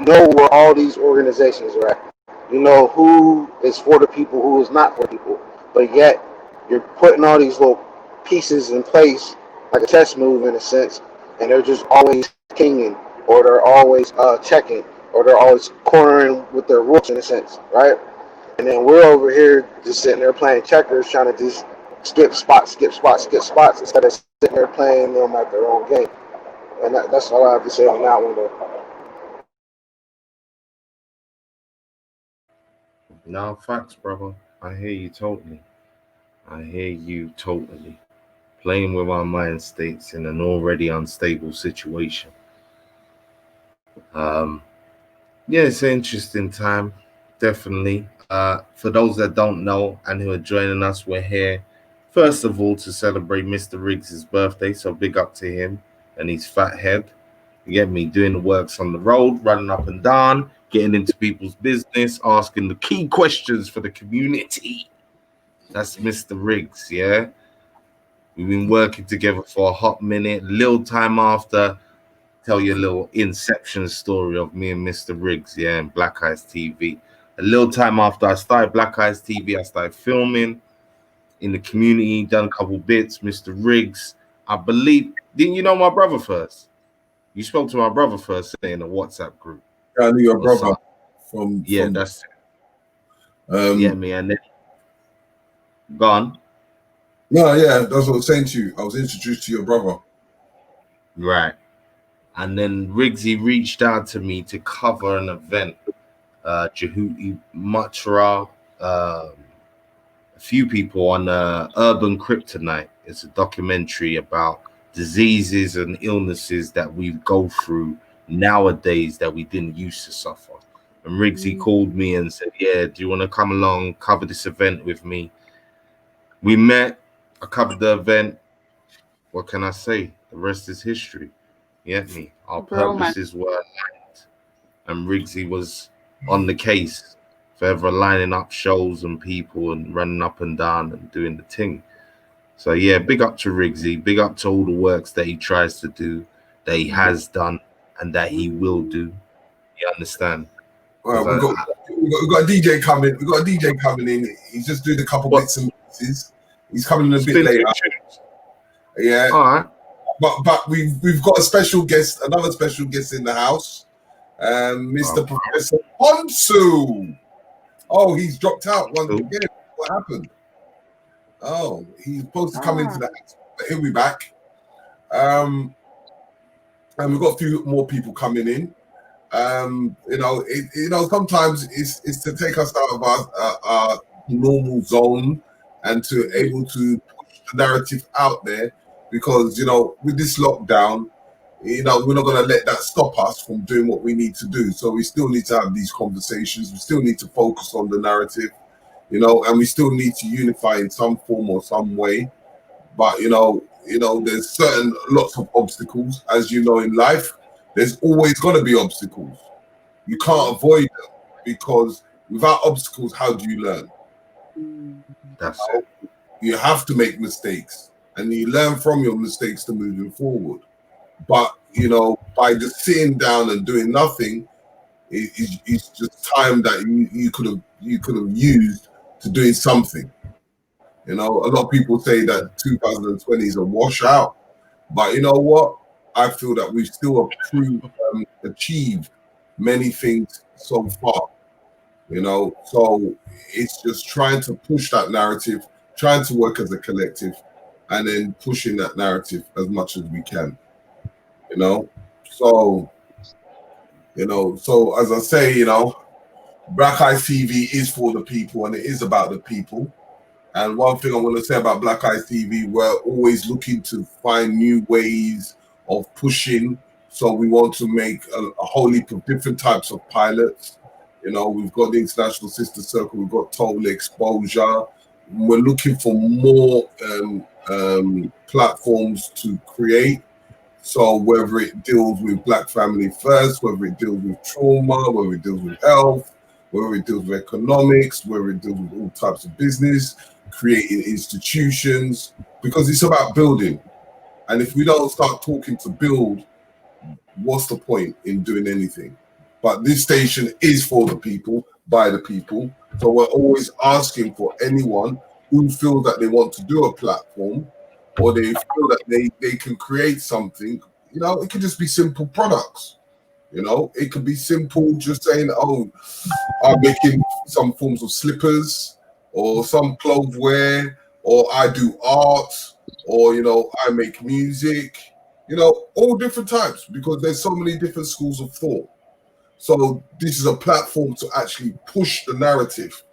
You know where all these organizations are at. You know who is for the people, who is not for the people. But yet, you're putting all these little pieces in place, like a chess move in a sense, and they're just always kinging, or they're always checking, or they're always cornering with their rooks in a sense, right? And then we're over here just sitting there playing checkers, trying to just skip spots, skip spots, skip spots, instead of sitting there playing them at their own game. And that's all I have to say on that one, though. No, facts, brother. I hear you totally. I hear you totally. Playing with our mind states in an already unstable situation. Um, yeah, it's an interesting time, definitely. For those that don't know and who are joining us, we're here first of all to celebrate Mr. Riggs' birthday. So big up to him and his fat head. You get me, doing the works on the road, running up and down, getting into people's business, asking the key questions for the community. That's Mr. Riggs, yeah. We've been working together for a hot minute. Little time after, tell you a little inception story of me and Mr. Riggs, yeah, and Black Eyes TV. A little time after I started Black Eyes TV, I started filming in the community, done a couple bits. Mr. Riggs, I believe, didn't you know my brother first? You spoke to my brother first in a WhatsApp group. I knew your Or brother something. from Yeah, that's yeah, me and then gone. No, yeah, that's what I was saying to you. I was introduced to your brother. Right. And then Riggsy reached out to me to cover an event. Jehuti Matra, a few people on Urban Kryptonite. It's a documentary about diseases and illnesses that we go through nowadays that we didn't used to suffer. And Riggsy called me and said, yeah, do you want to come along, cover this event with me? We met, I covered the event. What can I say? The rest is history. You get me? Our Bromance. purposes were aligned, and Riggsy was on the case, forever lining up shows and people and running up and down and doing the thing. So yeah, big up to Riggsy, big up to all the works that he tries to do, that he has done, and that he will do. You understand? Well, we've got a DJ coming. We've got a DJ coming in. He's just doing a couple bits and pieces. He's coming in a bit later. Yeah. All right. But we've got a special guest, another special guest in the house, Mr. Professor Ponsu. Oh, he's dropped out once again. What happened? Oh, he's supposed to come into the house, but he'll be back. And we've got a few more people coming in. Sometimes it's to take us out of our normal zone and to able to push the narrative out there, because with this lockdown, we're not going to let that stop us from doing what we need to do. So we still need to have these conversations. We still need to focus on the narrative, and we still need to unify in some form or some way. But there's lots of obstacles, as you know, in life. There's always going to be obstacles. You can't avoid them, because without obstacles, how do you learn? That's it. You have to make mistakes, and you learn from your mistakes to moving forward. But by just sitting down and doing nothing, it's just time that you could have used to doing something. A lot of people say that 2020 is a washout, but you know what? I feel that we've still achieved many things so far, so it's just trying to push that narrative, trying to work as a collective, and then pushing that narrative as much as we can, so as I say, Black Eye TV is for the people, and it is about the people. And one thing I want to say about Black Eye TV, we're always looking to find new ways of pushing. So we want to make a whole heap of different types of pilots. We've got the International Sister Circle, we've got Total Exposure. We're looking for more platforms to create. So whether it deals with Black Family First, whether it deals with trauma, whether it deals with health, whether it deals with economics, whether it deals with all types of business, creating institutions, because it's about building. And if we don't start talking to build, what's the point in doing anything? But this station is for the people, by the people. So we're always asking for anyone who feels that they want to do a platform, or they feel that they can create something. It could just be simple products. It could be simple, just saying, oh, I'm making some forms of slippers, or some clotheswear, or I do art, or I make music, all different types, because there's so many different schools of thought. So this is a platform to actually push the narrative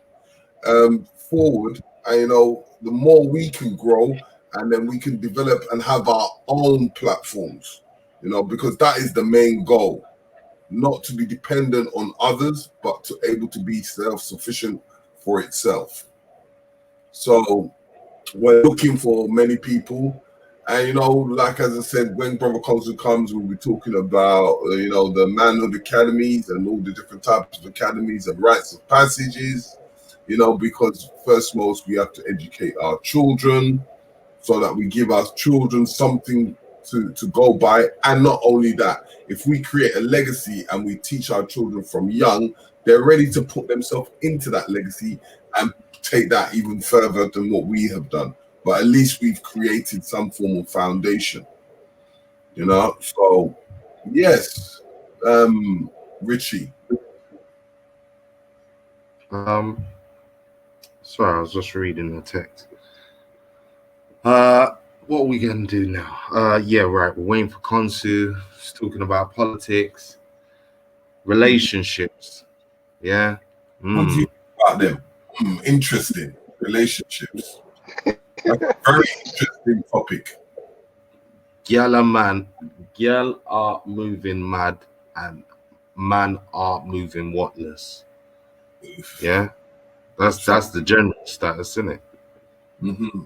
forward. And the more we can grow, and then we can develop and have our own platforms, because that is the main goal. Not to be dependent on others, but to able to be self-sufficient for itself. So we're looking for many people. And, like as I said, when Brother Consul comes, we'll be talking about, the manhood academies and all the different types of academies and rites of passages, because first most we have to educate our children, so that we give our children something to go by. And not only that, if we create a legacy and we teach our children from young, they're ready to put themselves into that legacy and take that even further than what we have done. But at least we've created some form of foundation, so yes. Richie. Sorry, I was just reading the text. What are we gonna do now? Yeah, right. We're waiting for Konsu. He's talking about politics, relationships. Yeah. What do you think about them? Interesting. Relationships. That's a very interesting topic. Girl are moving mad, and man are moving whatless. Yeah, that's the general status, isn't it? Mm-hmm.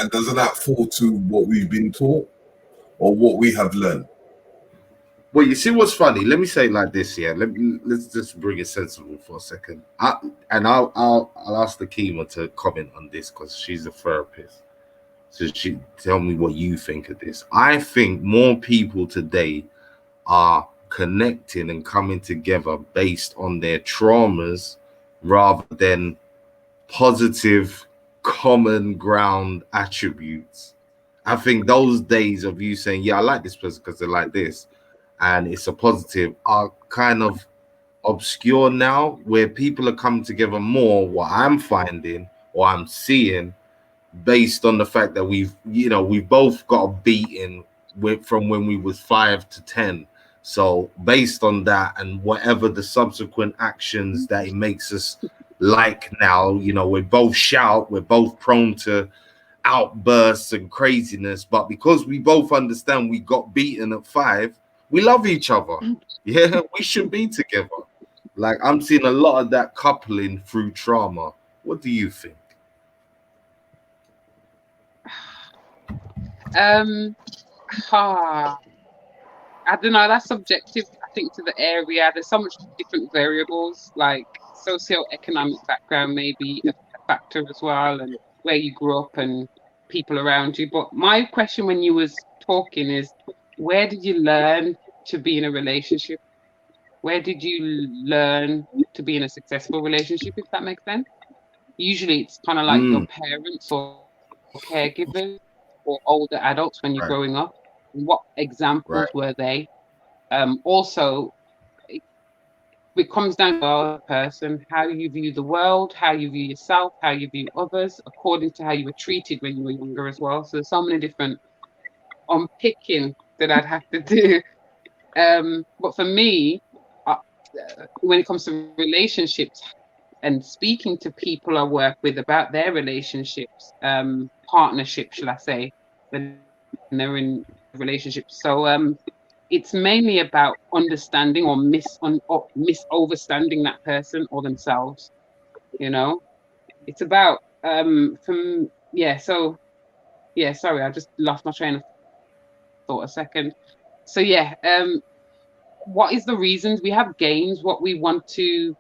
Doesn't that fall to what we've been taught? or what we have learned. Well, you see what's funny? Let me say it like this, yeah. Let's just bring it sensible for a second. I'll ask the Kima to comment on this because she's a therapist. So she tell me what you think of this. I think more people today are connecting and coming together based on their traumas rather than positive common ground attributes. I think those days of you saying, yeah, I like this person because they're like this, and it's a positive, are kind of obscure now, where people are coming together more, what I'm finding or I'm seeing, based on the fact that we've both got a beating from when we was 5 to 10. So based on that and whatever the subsequent actions that it makes us like now, we both shout, we're both prone to outbursts and craziness, but because we both understand we got beaten at 5, we love each other. Yeah, we should be together. Like, I'm seeing a lot of that coupling through trauma. What do you think? Ah, I don't know. That's subjective, I think, to the area. There's so much different variables, like socioeconomic background may be a factor as well, and where you grew up and people around you. But my question when you was talking is, where did you learn to be in a relationship? Where did you learn to be in a successful relationship, if that makes sense? Usually it's kind of like your parents or caregivers or older adults when you're Right, growing up. What right. examples were they? Also, it comes down to the person, how you view the world, how you view yourself, how you view others, according to how you were treated when you were younger as well. So there's so many different unpicking that I'd have to do. But for me, uh, when it comes to relationships and speaking to people I work with about their relationships, partnership, shall I say, when they're in relationships. So it's mainly about understanding or misunderstanding that person or themselves. You know, it's about from yeah. So yeah, sorry, I just lost my train of thought a second. So yeah, what is the reasons we have gains? What we want to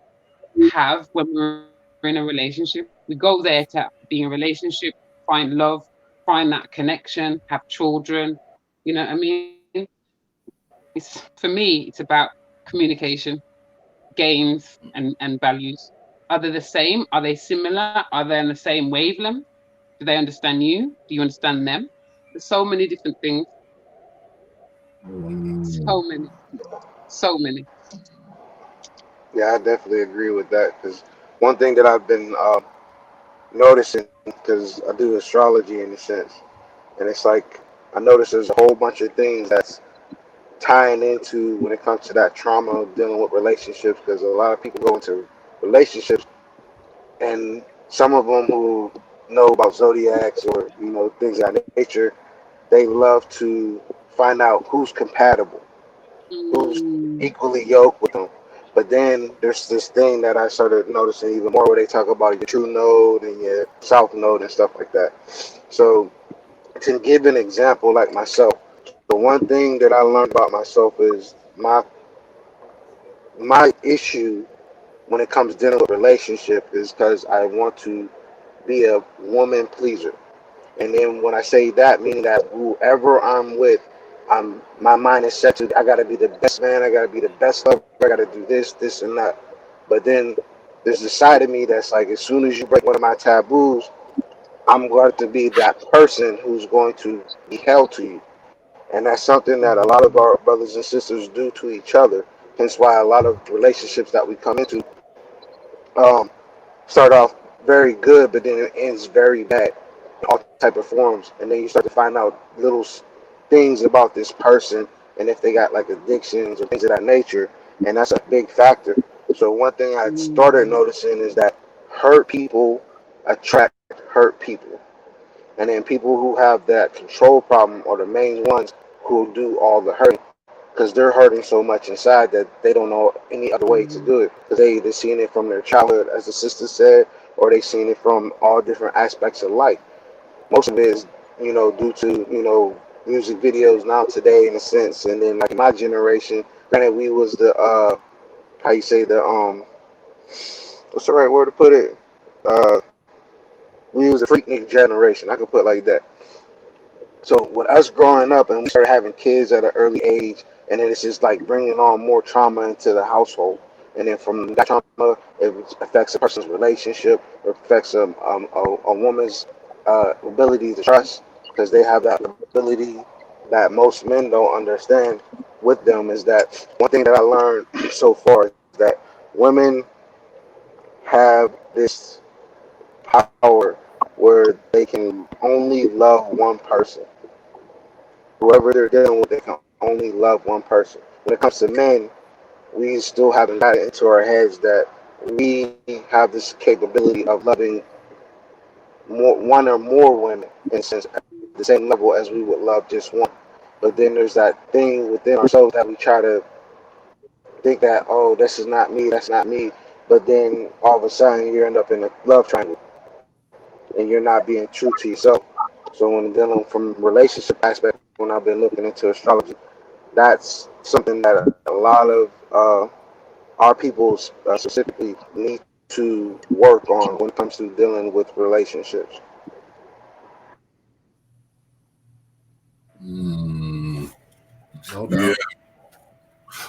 have when we're in a relationship. We go there to be in a relationship, find love, find that connection, have children. You know what I mean? It's for me, it's about communication, gains, and values. Are they the same? Are they similar? Are they on the same wavelength? Do they understand you? Do you understand them? There's so many different things. So many. So many. Yeah, I definitely agree with that because one thing that I've been noticing, because I do astrology in a sense, and it's like I notice there's a whole bunch of things that's tying into when it comes to that trauma of dealing with relationships, because a lot of people go into relationships and some of them who know about zodiacs or things of that nature, they love to find out who's compatible, who's Mm, equally yoked with them. But then there's this thing that I started noticing even more where they talk about your true node and your south node and stuff like that. So to give an example, like myself, the one thing that I learned about myself is my issue when it comes to dealing with relationship is because I want to be a woman pleaser. And then when I say that, meaning that whoever I'm with, my mind is set to I gotta be the best man, I gotta be the best lover, I gotta do this, this and that. But then there's a side of me that's like as soon as you break one of my taboos, I'm going to be that person who's going to be held to you. And that's something that a lot of our brothers and sisters do to each other. Hence why a lot of relationships that we come into um, start off very good, but then it ends very bad, all type of forms. And then you start to find out little things about this person, and if they got like addictions or things of that nature, and that's a big factor. So one thing I started mm, noticing is that hurt people attract hurt people, and then people who have that control problem are the main ones who do all the hurting because they're hurting so much inside that they don't know any other way to mm, do it because they either seen it from their childhood, as the sister said, or they seen it from all different aspects of life. Most of it is, due to music videos now today in a sense, and then like my generation, granted we was the how you say the what's the right word to put it? Uh, we was the freaknik generation. I could put it like that. So with us growing up and we started having kids at an early age, and then it's just like bringing on more trauma into the household. And then from that trauma, it affects a person's relationship, it affects a woman's ability to trust, because they have that ability that most men don't understand with them. Is that one thing that I learned so far is that women have this power where they can only love one person. Whoever they're dealing with, they can only love one person. When it comes to men, we still haven't got it into our heads that we have this capability of loving one or more women, in a sense, at the same level as we would love just one. But then there's that thing within ourselves that we try to think that, oh, this is not me, that's not me. But then all of a sudden you end up in a love triangle and you're not being true to yourself. So when dealing from relationship aspect, when I've been looking into astrology, that's something that a lot of our people specifically need to work on when it comes to dealing with relationships. No Yeah. doubt.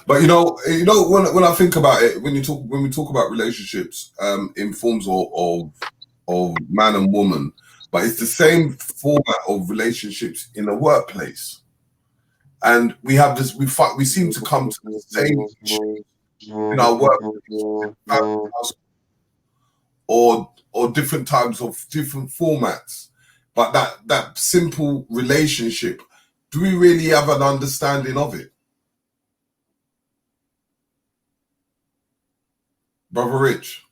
But when I think about it, when we talk about relationships, in forms of man and woman, but it's the same format of relationships in the workplace, and we have this. We seem to come to the same issue in our workplace, or different types of different formats, but that simple relationship. Do we really have an understanding of it, Brother Rich?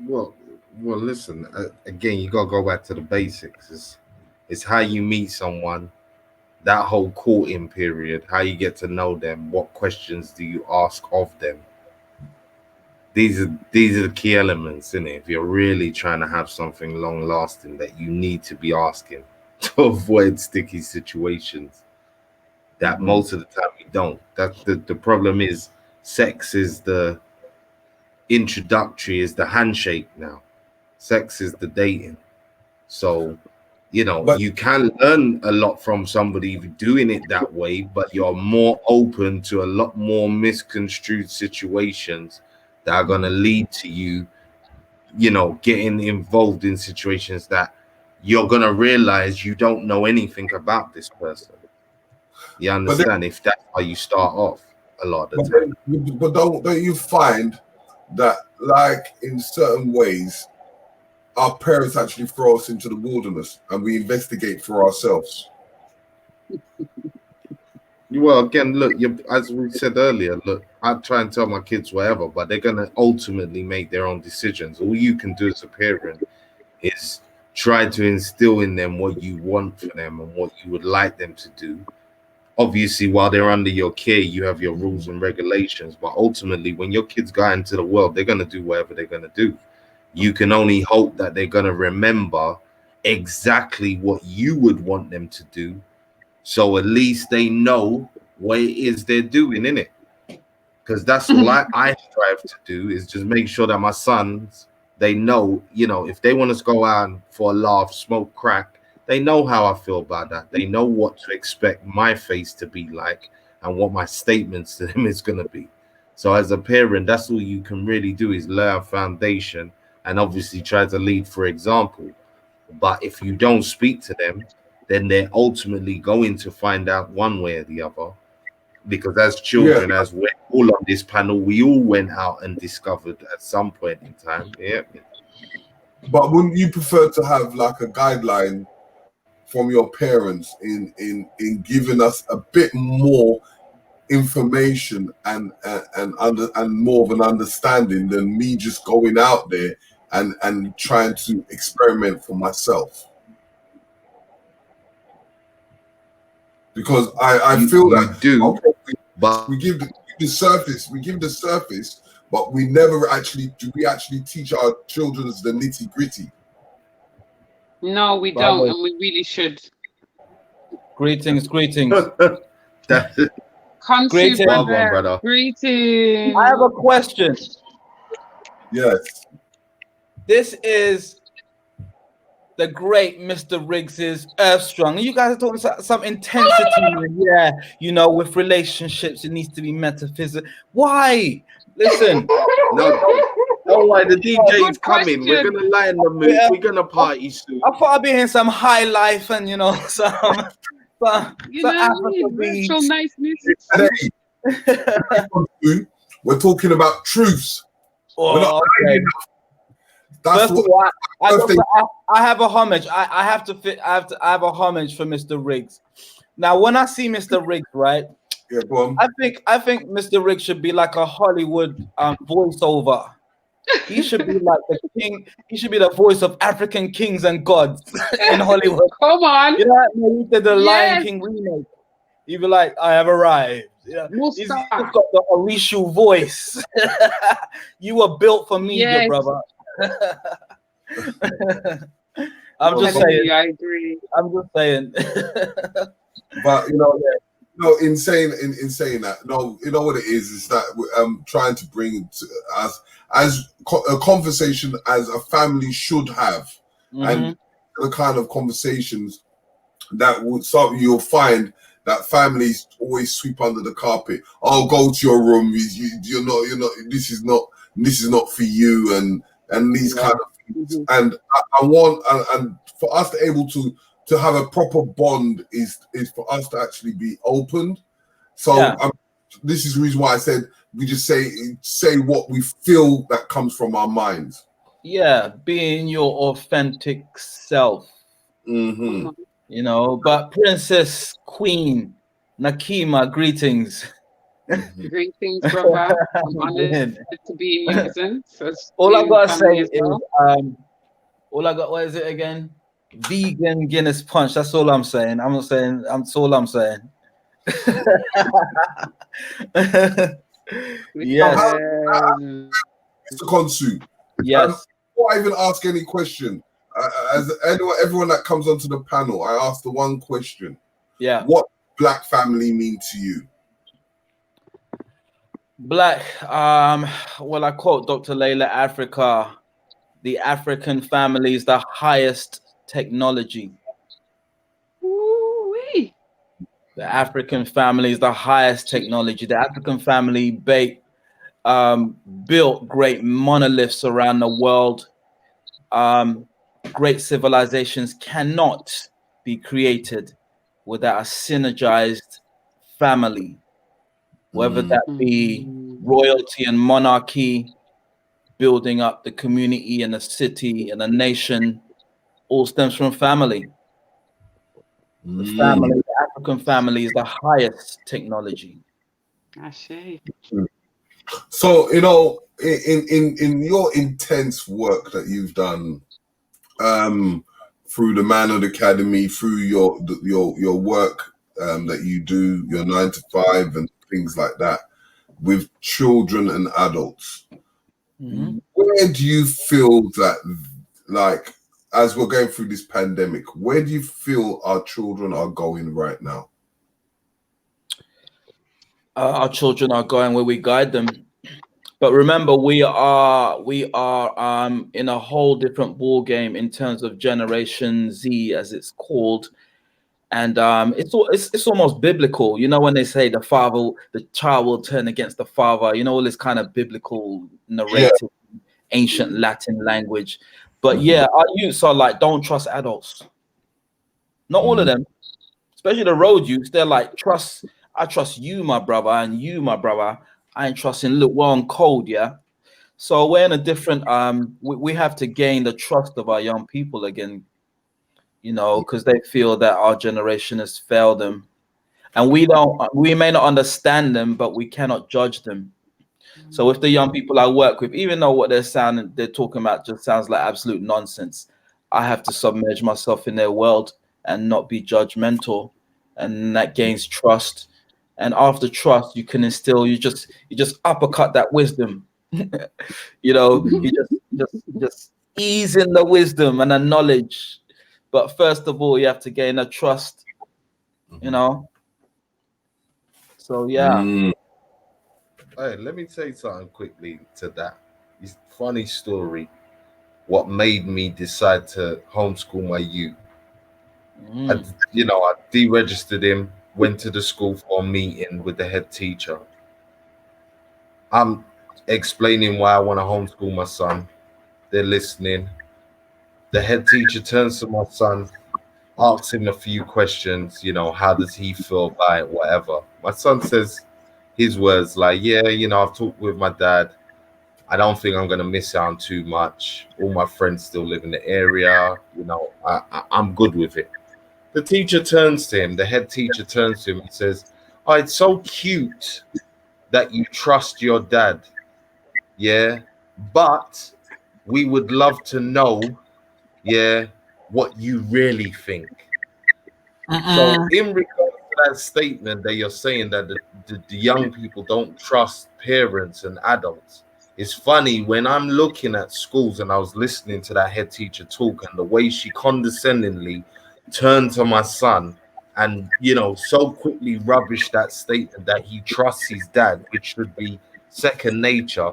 Well, listen. Again, you gotta go back to the basics. It's how you meet someone, that whole courting period, how you get to know them, what questions do you ask of them. These are the key elements in it. If you're really trying to have something long lasting, that you need to be asking to avoid sticky situations. That most of the time you don't. That's the problem is sex is the introductory, is the handshake now. Sex is the dating. So, But you can learn a lot from somebody doing it that way, but you're more open to a lot more misconstrued situations that are going to lead to you, getting involved in situations that you're going to realize you don't know anything about this person. You but then, understand? If that's how you start off a lot of but the time. then, but don't you find that, like, in certain ways, our parents actually throw us into the wilderness and we investigate for ourselves? Well, again, look, as we said earlier, look, I try and tell my kids whatever, but they're going to ultimately make their own decisions. All you can do as a parent is try to instill in them what you want for them and what you would like them to do. Obviously, while they're under your care, you have your rules and regulations, but ultimately, when your kids go out into the world, they're going to do whatever they're going to do. You can only hope that they're going to remember exactly what you would want them to do, so at least they know what it is they're doing, in it. Because that's all I strive to do, is just make sure that my sons, they know, if they want us to go out for a laugh, smoke crack, they know how I feel about that. They know what to expect my face to be like and what my statements to them is going to be. So as a parent, that's all you can really do, is lay a foundation and obviously try to lead for example. But if you don't speak to them, then they're ultimately going to find out one way or the other. Because as Yeah, children, as we're all on this panel, we all went out and discovered at some point in time. Yeah. but wouldn't you prefer to have like a guideline from your parents in giving us a bit more information and more of an understanding than me just going out there and trying to experiment for myself? Because I feel You that, do, okay, but we give the surface, but we never actually teach our children the nitty gritty. No, we But I don't, was and we really should. Greetings. Kansu, Greetings. brother. Greetings. I have a question. Yes. This is the great Mr. Riggs's Earth Strong. You guys are talking some intensity. Yeah, you know, with relationships, it needs to be metaphysical. Why? Listen. Don't worry, the DJ's coming. We're gonna lighten the mood. Yeah. We're gonna party soon. I thought I'd be in some high life and, you know, some African virtual beats. niceness. We're talking about truths. We're not Okay. That's First of what all, I have a homage. I have a homage for Mr. Riggs. Now, when I see Mr. Riggs, right? Yeah, go on. I think Mr. Riggs should be like a Hollywood voiceover. He should be like the king. He should be the voice of African kings and gods in Hollywood. Come on. You know what I mean? He did the Lion King remake. He'd be like, I have arrived. Yeah. He's got the Orishu voice. You were built for media, brother. I'm just saying. I agree. I'm just saying. But in saying that, you know what it is that I'm trying to bring to us as a conversation as a family should have, and the kind of conversations that would you'll find that families always sweep under the carpet. Oh, go to your room. You're not. This is not for you, and these kind of things. And I want and for us to able to have a proper bond is for us to actually be opened. So this is the reason why I said we just say what we feel that comes from our minds. Yeah, being your authentic self. Mm-hmm. You know, but Princess Queen Nakima, greetings. Greetings, brother. I'm honored to be in your presence. All I gotta say is, what is it again? Vegan Guinness Punch. That's all I'm saying. I'm not saying. That's all I'm saying. Yes. Mr. Konsu. Yes. Before I even ask any question, as everyone that comes onto the panel, I ask the one question. Yeah. What Black family mean to you? Black. Well, I quote Dr. Llaila Afrika. The African family is the highest technology. Ooh-wee. The African family is the highest technology. The African family built great monoliths around the world. Great civilizations cannot be created without a synergized family, whether that be royalty and monarchy, building up the community and the city and the nation, all stems from family. The African family is the highest technology. I see. So, you know, in your intense work that you've done through the Manhood Academy, through your work that you do, your 9 to 5 and things like that, with children and adults, where do you feel that, like, as we're going through this pandemic, where do you feel our children are going right now? Our children are going where we guide them. But remember, we are in a whole different ball game in terms of Generation Z, as it's called, and it's almost biblical. You know, when they say the child will turn against the father. You know, all this kind of biblical narrative, ancient Latin language. But yeah, our youths are like, don't trust adults. Not all of them, especially the road youths. They're like, I trust you, my brother, and you, my brother. I ain't trusting lukewarm cold, yeah. So we're in a different. We have to gain the trust of our young people again, you know, because they feel that our generation has failed them, and we don't. We may not understand them, but we cannot judge them. So if the young people I work with, even though what they're talking about just sounds like absolute nonsense, I have to submerge myself in their world and not be judgmental, and that gains trust. And after trust, you can instill. You just uppercut that wisdom. You know, you just ease in the wisdom and the knowledge. But first of all, you have to gain a trust you know. So yeah. Hey, let me tell you something quickly to that. It's a funny story. What made me decide to homeschool my youth? I deregistered him, went to the school for a meeting with the head teacher. I'm explaining why I want to homeschool my son. They're listening. The head teacher turns to my son, asks him a few questions, how does he feel about it, whatever. My son says his words like, yeah, I've talked with my dad. I don't think I'm going to miss out on too much. All my friends still live in the area. I'm good with it. The teacher turns to him, the head teacher turns to him and says, oh, it's so cute that you trust your dad. Yeah. But we would love to know, what you really think. So in regards to that statement that you're saying that the young people don't trust parents and adults, it's funny when I'm looking at schools and I was listening to that head teacher talk and the way she condescendingly turned to my son and so quickly rubbished that statement that he trusts his dad, which should be second nature,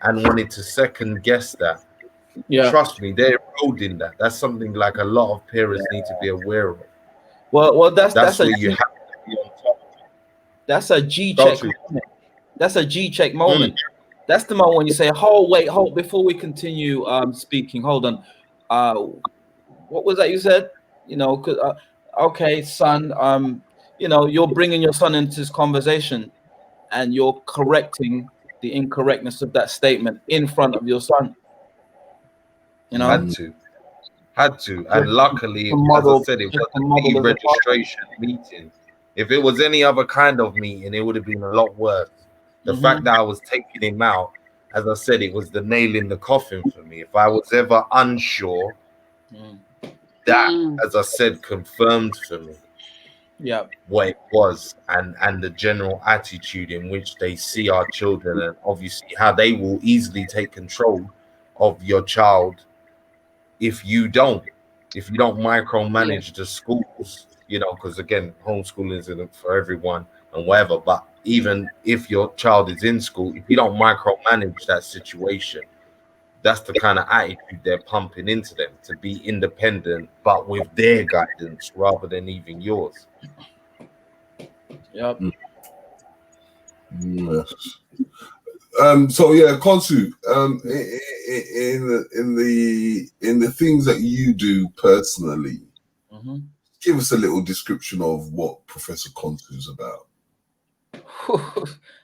and wanted to second guess that. Yeah. Trust me, they're eroding that. That's something like a lot of parents need to be aware of. Well, that's where a you have to be on top. That's a G check moment. That's a G check moment. That's the moment when you say, hold, before we continue speaking, hold on. What was that you said? Okay, son, you're bringing your son into this conversation and you're correcting the incorrectness of that statement in front of your son. Had to. And luckily, as I said, it was a registration meeting. If it was any other kind of meeting, it would have been a lot worse. The fact that I was taking him out, as I said, it was the nail in the coffin for me. If I was ever unsure, that, as I said, confirmed for me what it was and the general attitude in which they see our children, and obviously how they will easily take control of your child if you don't micromanage the schools, because again, homeschooling isn't for everyone and whatever. But even if your child is in school, if you don't micromanage that situation, that's the kind of attitude they're pumping into them, to be independent, but with their guidance rather than even yours. Yep. Yes. So yeah, Konsu, in the things that you do personally, give us a little description of what Professor Konsu is about.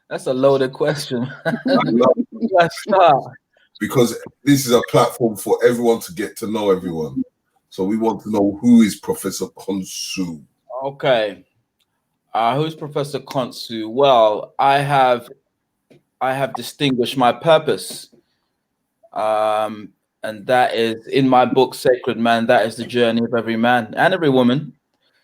That's a loaded question. Let's start. Because this is a platform for everyone to get to know everyone. So we want to know, who is Professor Konsu? Okay. Who's Professor Konsu? Well, I have distinguished my purpose. And that is in my book, Sacred Man, that is the journey of every man and every woman.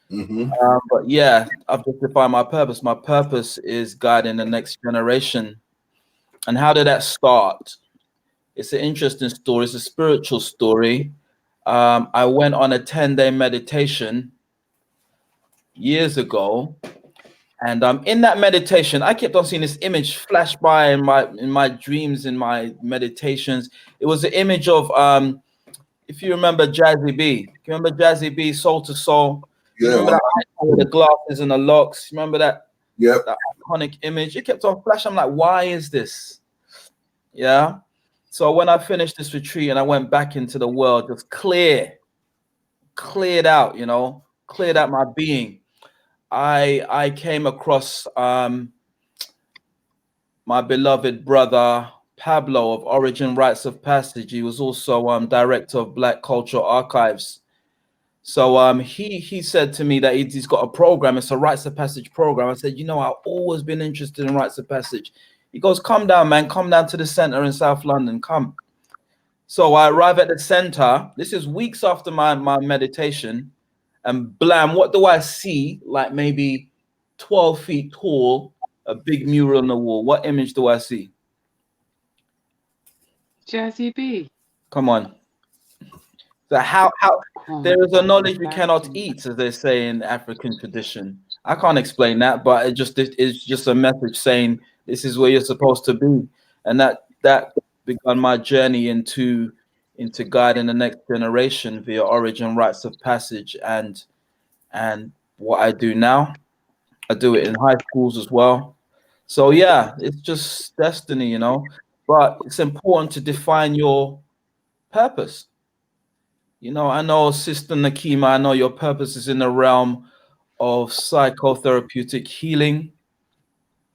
But yeah, I've just defined my purpose. My purpose is guiding the next generation. And how did that start? It's an interesting story. It's a spiritual story. I went on a 10-day meditation years ago. And in that meditation, I kept on seeing this image flash by in my dreams, in my meditations. It was the image of, if you remember Jazzy B. You remember Jazzy B, Soul to Soul? You remember that icon with the glasses and the locks? You remember that? Yeah. That iconic image. It kept on flashing. I'm like, why is this? Yeah. So when I finished this retreat and I went back into the world, just cleared out, cleared out my being. I came across my beloved brother Pablo of Origin Rites of Passage. He was also director of Black Cultural Archives. So he said to me that he's got a program. It's a Rites of Passage program. I said, I've always been interested in Rites of Passage. He goes, come down, man. Come down to the center in South London. Come. So I arrive at the center. This is weeks after my meditation. And blam, what do I see? Like maybe 12 feet tall, a big mural on the wall. What image do I see? Jazzy B. Come on. So how Oh, there is a knowledge we cannot exactly. eat, as they say in African tradition. I can't explain that, but it's just a message saying this is where you're supposed to be, and that began my journey into guiding the next generation via origin, rites of passage, and what I do now. I do it in high schools as well. So yeah, it's just destiny, you know. But it's important to define your purpose. You know, I know, Sister Nakima, I know your purpose is in the realm of psychotherapeutic healing.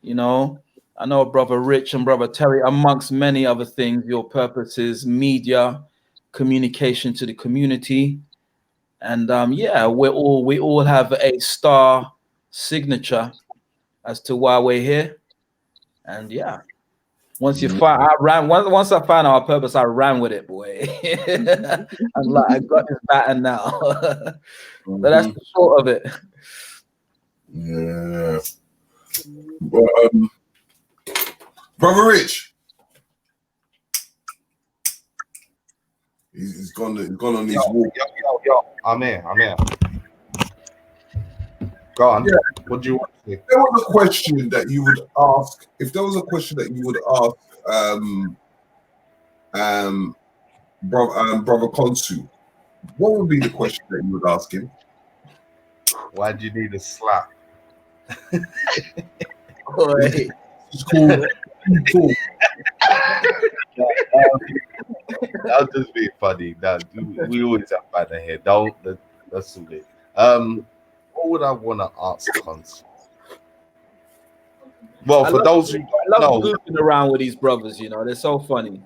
You know, I know Brother Rich and Brother Terry, amongst many other things, your purpose is media, communication to the community. And yeah, we all have a star signature as to why we're here. And yeah, once you find, once I found our purpose, I ran with it, boy. I'm like, I got this pattern now. But that's the short of it. Yeah. But, Brother Rich, he's gone on his walk. Yo, I'm here. Go on. Yeah. What do you want to say? If there was a question that you would ask, Brother Konsu, what would be the question that you would ask him? Why do you need a slap? It's cool. That'll just be funny. We always have fun here. That's all it. What would I want to ask Cons? Well, for those who don't know, goofing around with these brothers, you know, they're so funny.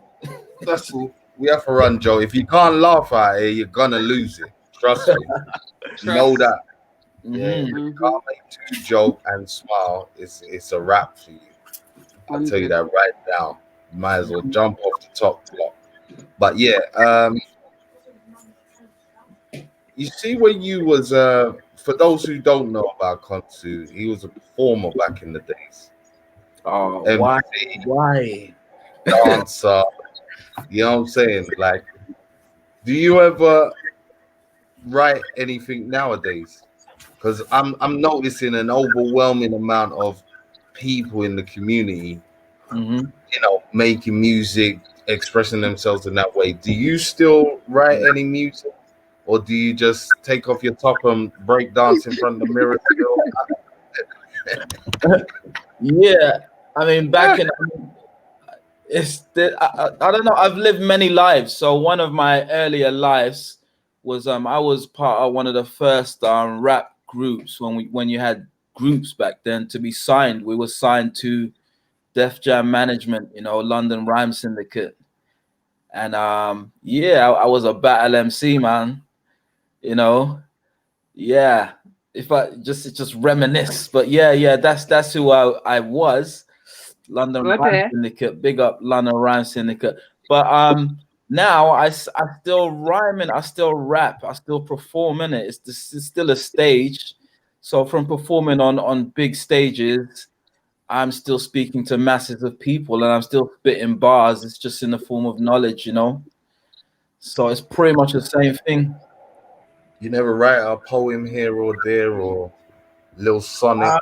That's all. We have to run, Joe. If you can't laugh at it, you're gonna lose it. Trust me. Know that. Yeah, if you can't make two joke and smile, it's a wrap for you. I'll tell you that right now. You might as well jump off the top block. But yeah, you see, when you was for those who don't know about Konsu, he was a performer back in the days. Oh, MC, why? Dancer. You know what I'm saying? Like, do you ever write anything nowadays? Because I'm noticing an overwhelming amount of people in the community, you know, making music, expressing themselves in that way. Do you still write any music, or do you just take off your top and break dance in front of the mirror still? Yeah, I mean, back in I don't know. I've lived many lives. So one of my earlier lives was I was part of one of the first rap groups when you had groups back then to be signed. We were signed to Def Jam Management, you know, London Rhyme Syndicate, and yeah, I was a battle MC, man. You know, yeah. If I just reminisce, but yeah, that's who I was. London Rhyme Syndicate, big up London Rhyme Syndicate. But now I still rhyme and I still rap, I still perform in it. It's still a stage. So from performing on big stages, I'm still speaking to masses of people and I'm still spitting bars. It's just in the form of knowledge, you know. So it's pretty much the same thing. You never write a poem here or there or little sonnet.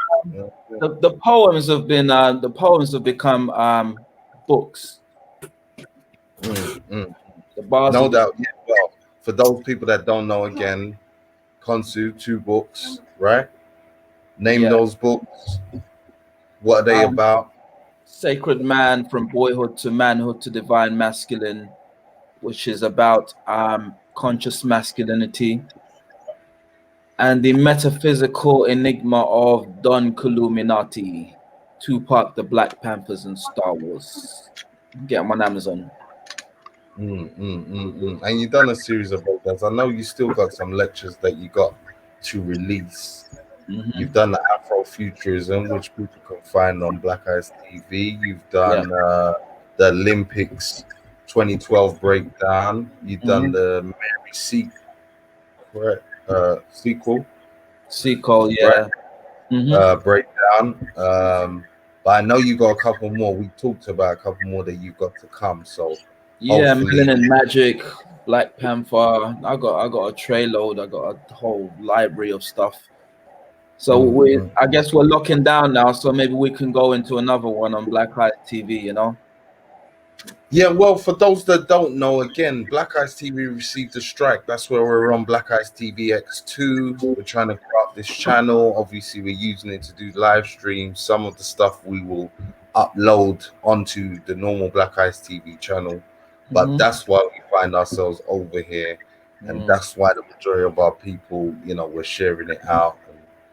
The poems have been become books. The bars. No doubt. Yeah, well, for those people that don't know, again, Konsu, 2 books, right? Name those books. What are they about? Sacred Man, From Boyhood to Manhood to Divine Masculine, which is about conscious masculinity. And the metaphysical enigma of Don Columinati, Tupac, the Black Panthers, and Star Wars. Get them on Amazon. And you've done a series of programs. I know you still got some lectures that you got to release. You've done the Afrofuturism, which people can find on Black Eyes TV. You've done the Olympics 2012 breakdown. You've done the Mary sequel. Yeah. Right? Breakdown. But I know you got a couple more. We talked about a couple more that you got to come. So Yeah, Hopefully. Melanin Magic, Black Panther. I got a tray load. I got a whole library of stuff. So I guess we're locking down now. So maybe we can go into another one on Black Eyes TV. You know. Yeah, well, for those that don't know, again, Black Eyes TV received a strike. That's where we're on Black Eyes TV X2. We're trying to grow up this channel. Obviously, we're using it to do live streams. Some of the stuff we will upload onto the normal Black Eyes TV channel. But that's why we find ourselves over here. And that's why the majority of our people, you know, we're sharing it out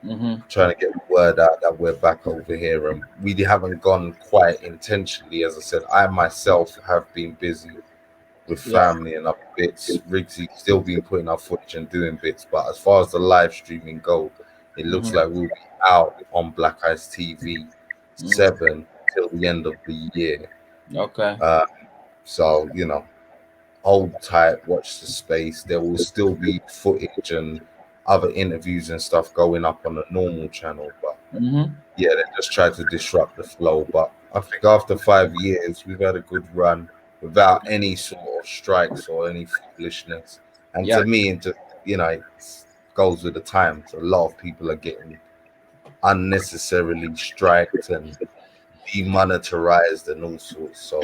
and trying to get the word out that we're back over here. And we haven't gone quite intentionally. As I said, I myself have been busy with family and other bits. Riggsy's still been putting our footage and doing bits. But as far as the live streaming go, it looks like we'll be out on Black Eyes TV 7 till the end of the year. Okay. So, you know, hold tight, watch the space. There will still be footage and other interviews and stuff going up on the normal channel, but yeah, they just tried to disrupt the flow. But I think after 5 years, we've had a good run without any sort of strikes or any foolishness. And to me, it just, you know, it goes with the times. A lot of people are getting unnecessarily striked and demonetized and all sorts. So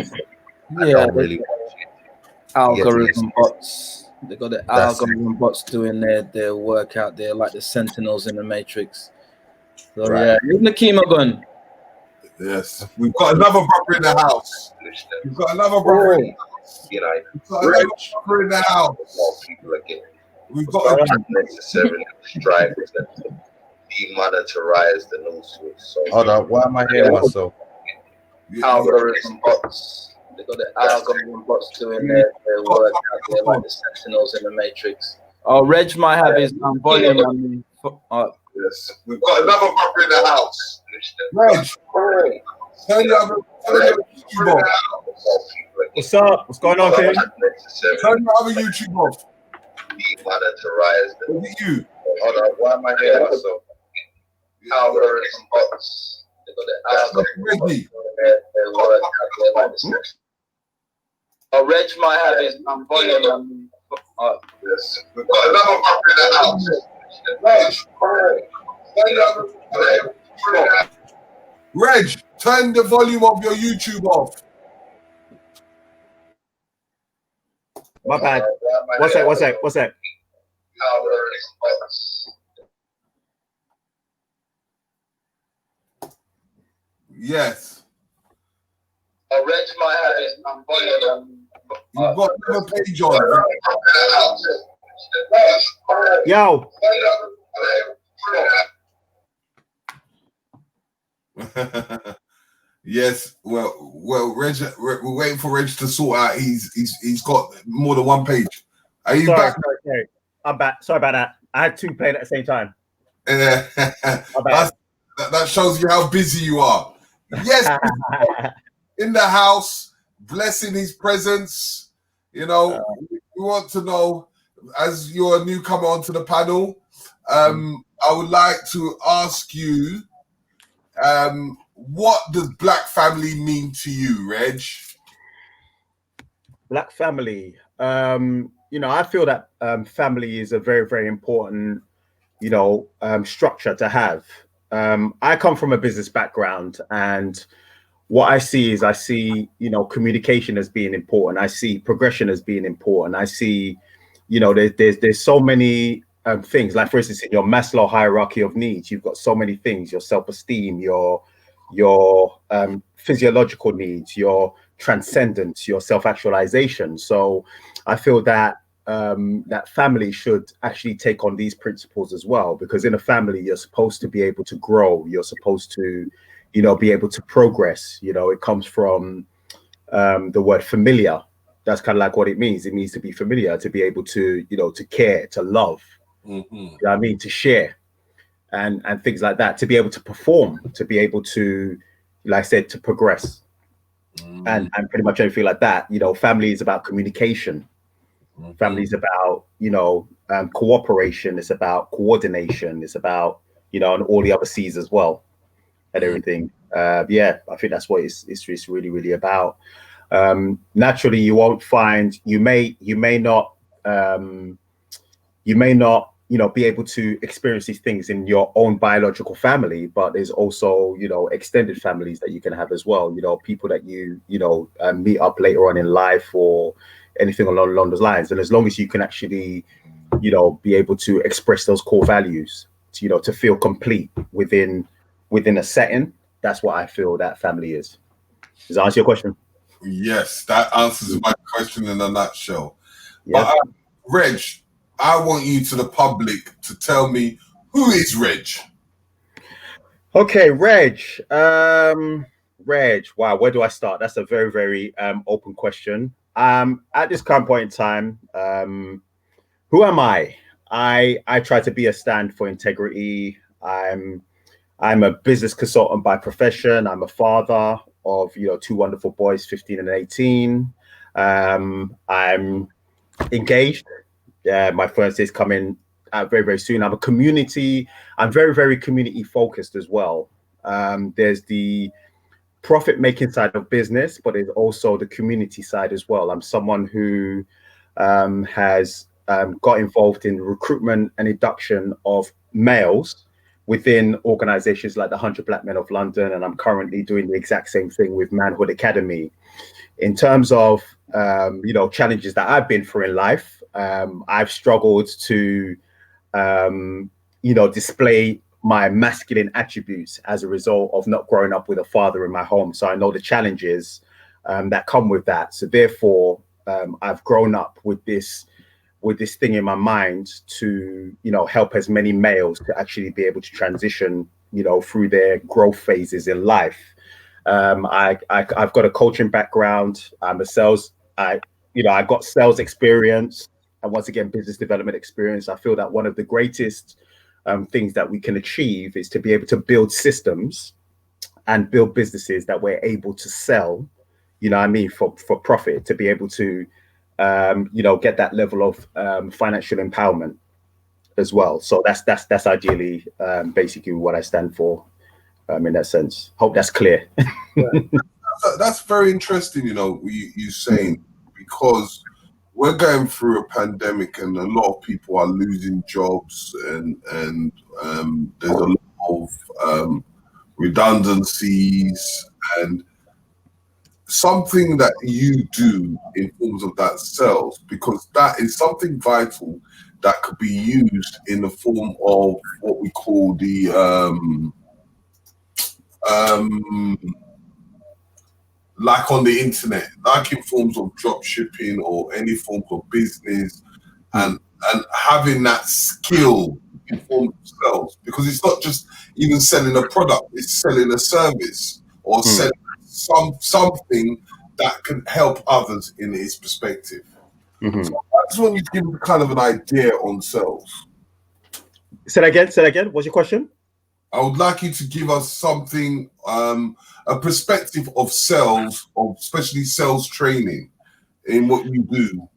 I don't really watch it. Algorithm bots. They got the algorithm bots doing their work out there, like the sentinels in the Matrix. So yeah, where's Nakima gone? Yes, we've got another brother in the house. We've got another brother in the house. You know, we've got another brother in the house. People are getting we've got unnecessarily striked and demonetized and all sorts. So hold on, why am I hearing myself? Algorithm bots. They got the algorithm bots doing their work out there, like the sentinels in the Matrix. Oh, Reg might have his volume on. Yes, we've got another brother in the house. Reg, turn your YouTube off. What's up? What's going on, King? Turn your other YouTube off. Demonetized. Look at you. Hold on, why am I hearing myself? Algorithm bots. They got the algorithm bots doing their work out there, like the sentinels. Oh, Reg might have his volume on. Yes, we've got another brother in the house. Reg, turn the volume of your YouTube off. My bad. What's that? Yes. Reg might have his volume. You've got another page on. Yo. Yes. Well, Reg, we're waiting for Reg to sort out. He's got more than one page. Are you back? Sorry. I'm back. Sorry about that. I had two playing at the same time. That shows you how busy you are. Yes. In the house, blessing his presence. You know, we want to know, as you're a newcomer onto the panel, I would like to ask you, what does Black family mean to you, Reg? Black family. You know, I feel that family is a very, very important, you know, structure to have. I come from a business background, and what I see, you know, communication as being important. I see progression as being important. I see, you know, there's so many things. Like, for instance, in your Maslow hierarchy of needs, you've got so many things: your self-esteem, your physiological needs, your transcendence, your self-actualization. So I feel that that family should actually take on these principles as well, because in a family, you're supposed to be able to grow. You're supposed to, you know, be able to progress. You know, it comes from the word familiar. That's kind of like what it means. It means to be familiar, to be able to, you know, to care, to love, you know what I mean, to share, and things like that, to be able to perform, to be able to, like I said, to progress, and pretty much everything like that. You know, family is about communication. Family is about, you know, cooperation. It's about coordination. It's about, you know, and all the other C's as well, and everything. Yeah, I think that's what it's really, really about. Naturally, you won't find, you may not, be able to experience these things in your own biological family, but there's also, extended families that you can have as well. People that you meet up later on in life or anything along those lines. And as long as you can actually, be able to express those core values, to feel complete within a setting, that's what I feel that family is. Does that answer your question? Yes, that answers my question in a nutshell. Yeah. But Reg, I want you to the public to tell me, who is Reg? Okay, Reg. Reg. Wow, where do I start? That's a very, very open question. At this current point in time, who am I? I try to be a stand for integrity. I'm a business consultant by profession. I'm a father of 2 wonderful boys, 15 and 18. I'm engaged. My first is coming very, very soon. I'm very, very community focused as well. There's the profit making side of business, but there's also the community side as well. I'm someone who has got involved in recruitment and induction of males within organizations like the 100 Black Men of London, and I'm currently doing the exact same thing with Manhood Academy. In terms of challenges that I've been through in life, I've struggled to display my masculine attributes as a result of not growing up with a father in my home. So I know the challenges that come with that. So therefore, I've grown up with this thing in my mind to help as many males to actually be able to transition through their growth phases in life. I've got a coaching background. I'm a sales. I got sales experience and once again business development experience. I feel that one of the greatest things that we can achieve is to be able to build systems and build businesses that we're able to sell. For profit, to be able to get that level of financial empowerment as well. So that's ideally basically what I stand for in that sense. Hope that's clear. That's very interesting, you saying, because we're going through a pandemic and a lot of people are losing jobs and there's a lot of redundancies, and something that you do in forms of that sales, because that is something vital that could be used in the form of what we call the like on the internet, like in forms of drop shipping or any form of business, and having that skill in form of sales, because it's not just even selling a product, it's selling a service or selling something that can help others in its perspective. So I just want you to give kind of an idea on sales. Say that again. What's your question? I would like you to give us something, a perspective of sales, of especially sales training in what you do.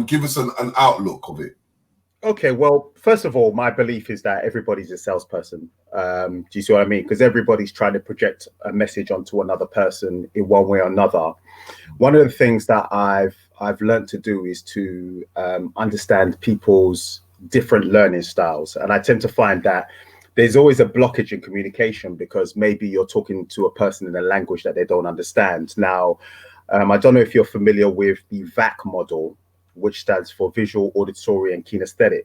Give us an outlook of it. Okay, well, first of all, my belief is that everybody's a salesperson. Do you see what I mean? Because everybody's trying to project a message onto another person in one way or another. One of the things that I've learned to do is to understand people's different learning styles. And I tend to find that there's always a blockage in communication because maybe you're talking to a person in a language that they don't understand. Now, I don't know if you're familiar with the VAC model, which stands for visual, auditory, and kinesthetic.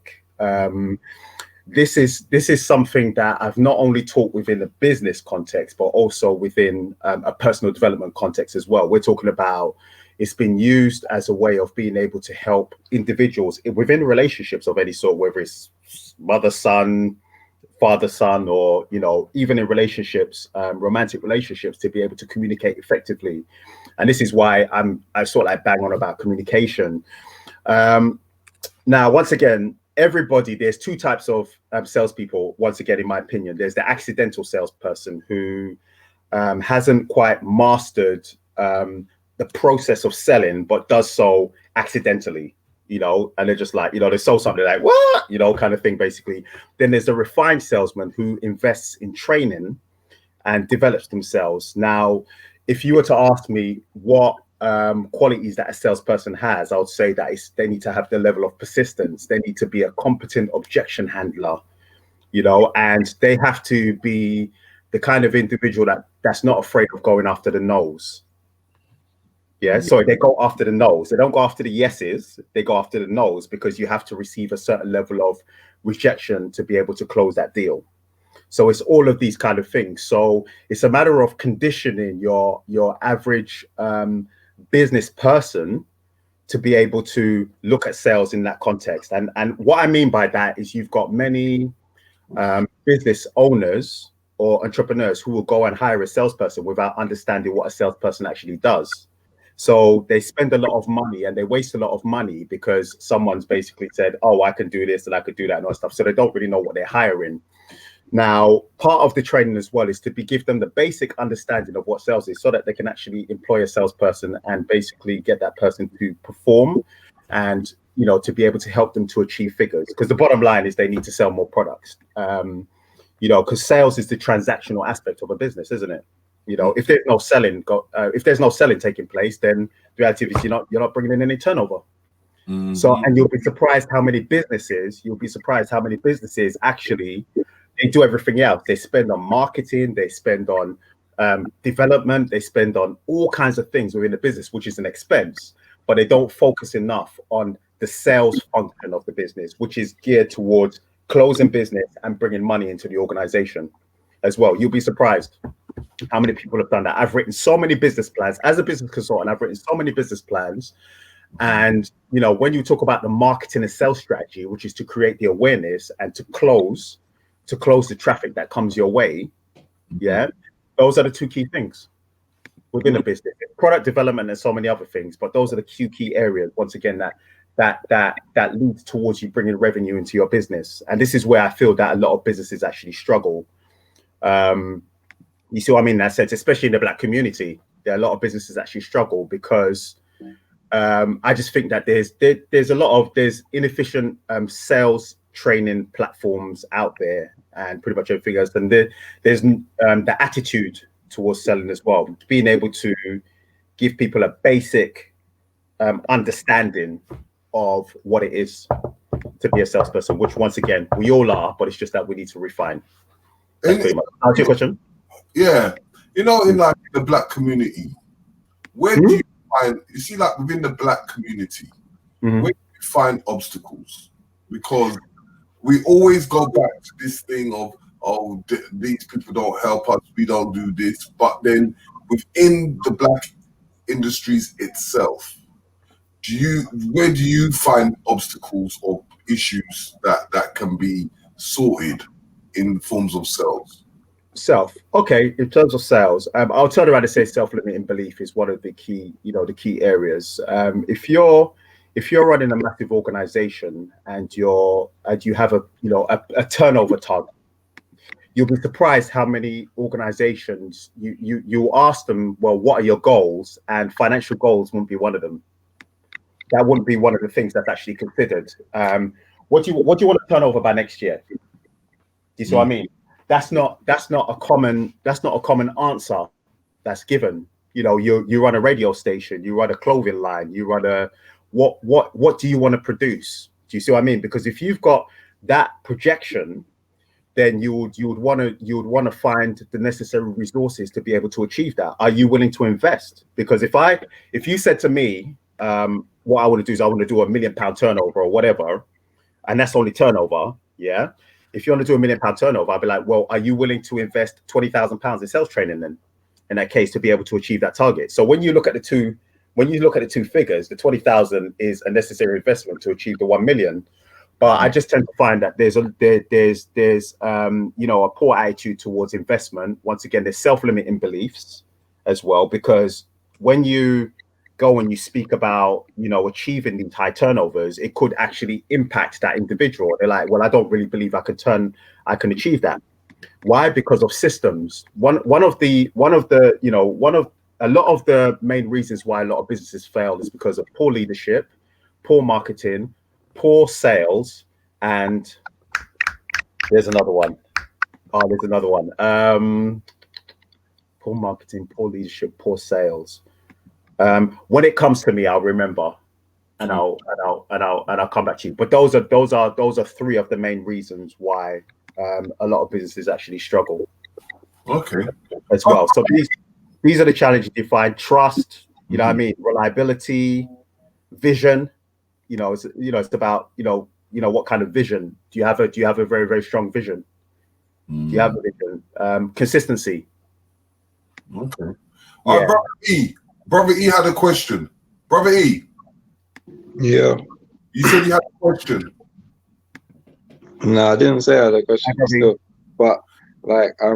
This is something that I've not only taught within a business context, but also within a personal development context as well. We're talking about it's been used as a way of being able to help individuals within relationships of any sort, whether it's mother-son, father-son, or even in relationships, romantic relationships, to be able to communicate effectively. And this is why I sort of like bang on about communication. Now, once again, there's two types of salespeople. Once again, in my opinion, there's the accidental salesperson who hasn't quite mastered the process of selling, but does so accidentally, and they're just like, they sell something like, what, kind of thing, basically. Then there's the refined salesman who invests in training and develops themselves. Now, if you were to ask me what qualities that a salesperson has, I would say that they need to have the level of persistence. They need to be a competent objection handler, and they have to be the kind of individual that's not afraid of going after the no's. Yeah, so they go after the no's. They don't go after the yeses. They go after the no's, because you have to receive a certain level of rejection to be able to close that deal. So it's all of these kind of things. So it's a matter of conditioning your average business person to be able to look at sales in that context. And what I mean by that is you've got many business owners or entrepreneurs who will go and hire a salesperson without understanding what a salesperson actually does. So they spend a lot of money and they waste a lot of money because someone's basically said, oh, I can do this and I could do that and all that stuff. So they don't really know what they're hiring. Now, part of the training as well is to give them the basic understanding of what sales is, so that they can actually employ a salesperson and basically get that person to perform and, to be able to help them to achieve figures. Because the bottom line is they need to sell more products, because sales is the transactional aspect of a business, isn't it? If there's no selling, taking place, then the reality is you're not bringing in any turnover. Mm-hmm. So, and you'll be surprised how many businesses actually, they do everything else. They spend on marketing, they spend on development, they spend on all kinds of things within the business, which is an expense, but they don't focus enough on the sales function of the business, which is geared towards closing business and bringing money into the organization as well. You'll be surprised how many people have done that. I've written so many business plans as a business consultant. I've written so many business plans. And, when you talk about the marketing and sales strategy, which is to create the awareness and to close the traffic that comes your way. Yeah. Those are the two key things within a business: product development and so many other things. But those are the key areas, once again, that leads towards you bringing revenue into your business. And this is where I feel that a lot of businesses actually struggle. You see what I mean? In that sense, especially in the Black community, there are a lot of businesses actually struggle because I just think that there's inefficient sales training platforms out there, and pretty much everything else. And there's the attitude towards selling as well, being able to give people a basic understanding of what it is to be a salesperson, which once again we all are, but it's just that we need to refine. That's pretty much. Answer your question? Yeah, in like the Black community, where do you find? You see, like within the Black community, where do you find obstacles? Because we always go back to this thing of, these people don't help us, we don't do this. But then within the Black industries itself, where do you find obstacles or issues that can be sorted in forms of sales? Okay, in terms of sales, I'll turn around and say self-limiting belief is one of the key, the key areas. If you're running a massive organization and you have a turnover target, you'll be surprised how many organizations you ask them, well, what are your goals? And financial goals won't be one of them. That wouldn't be one of the things that's actually considered. What do you want to turn over by next year? Do you see what I mean? That's not a common answer that's given. You run a radio station, you run a clothing line, you run what do you want to produce? Do you see what I mean? Because if you've got that projection, then you would want to find the necessary resources to be able to achieve that. Are you willing to invest? Because if you said to me, what I want to do is I want to do £1 million turnover or whatever, and that's only turnover, yeah. If you want to do £1 million turnover, I'd be like, well, are you willing to invest £20,000 in sales training then? In that case, to be able to achieve that target. So when you look at the two figures, the 20,000 is a necessary investment to achieve the 1 million. But I just tend to find that there's a poor attitude towards investment. Once again, there's self-limiting beliefs as well, because when you go and you speak about, achieving these high turnovers, it could actually impact that individual. They're like, well, I don't really believe I can achieve that. Why? Because of systems. A lot of the main reasons why a lot of businesses fail is because of poor leadership, poor marketing, poor sales, and there's another one. Poor marketing, poor leadership, poor sales. When it comes to me, I'll remember, and I'll come back to you. But those are three of the main reasons why a lot of businesses actually struggle. Okay. As well. So these are the challenges you find: trust, you know what I mean, reliability, vision. It's about what kind of vision do you have? Do you have a very, very strong vision? Do you have a vision? Consistency. Okay. Yeah. Brother E had a question. Brother E. Yeah. You said you had a question. No, I didn't say I had a question still, but like I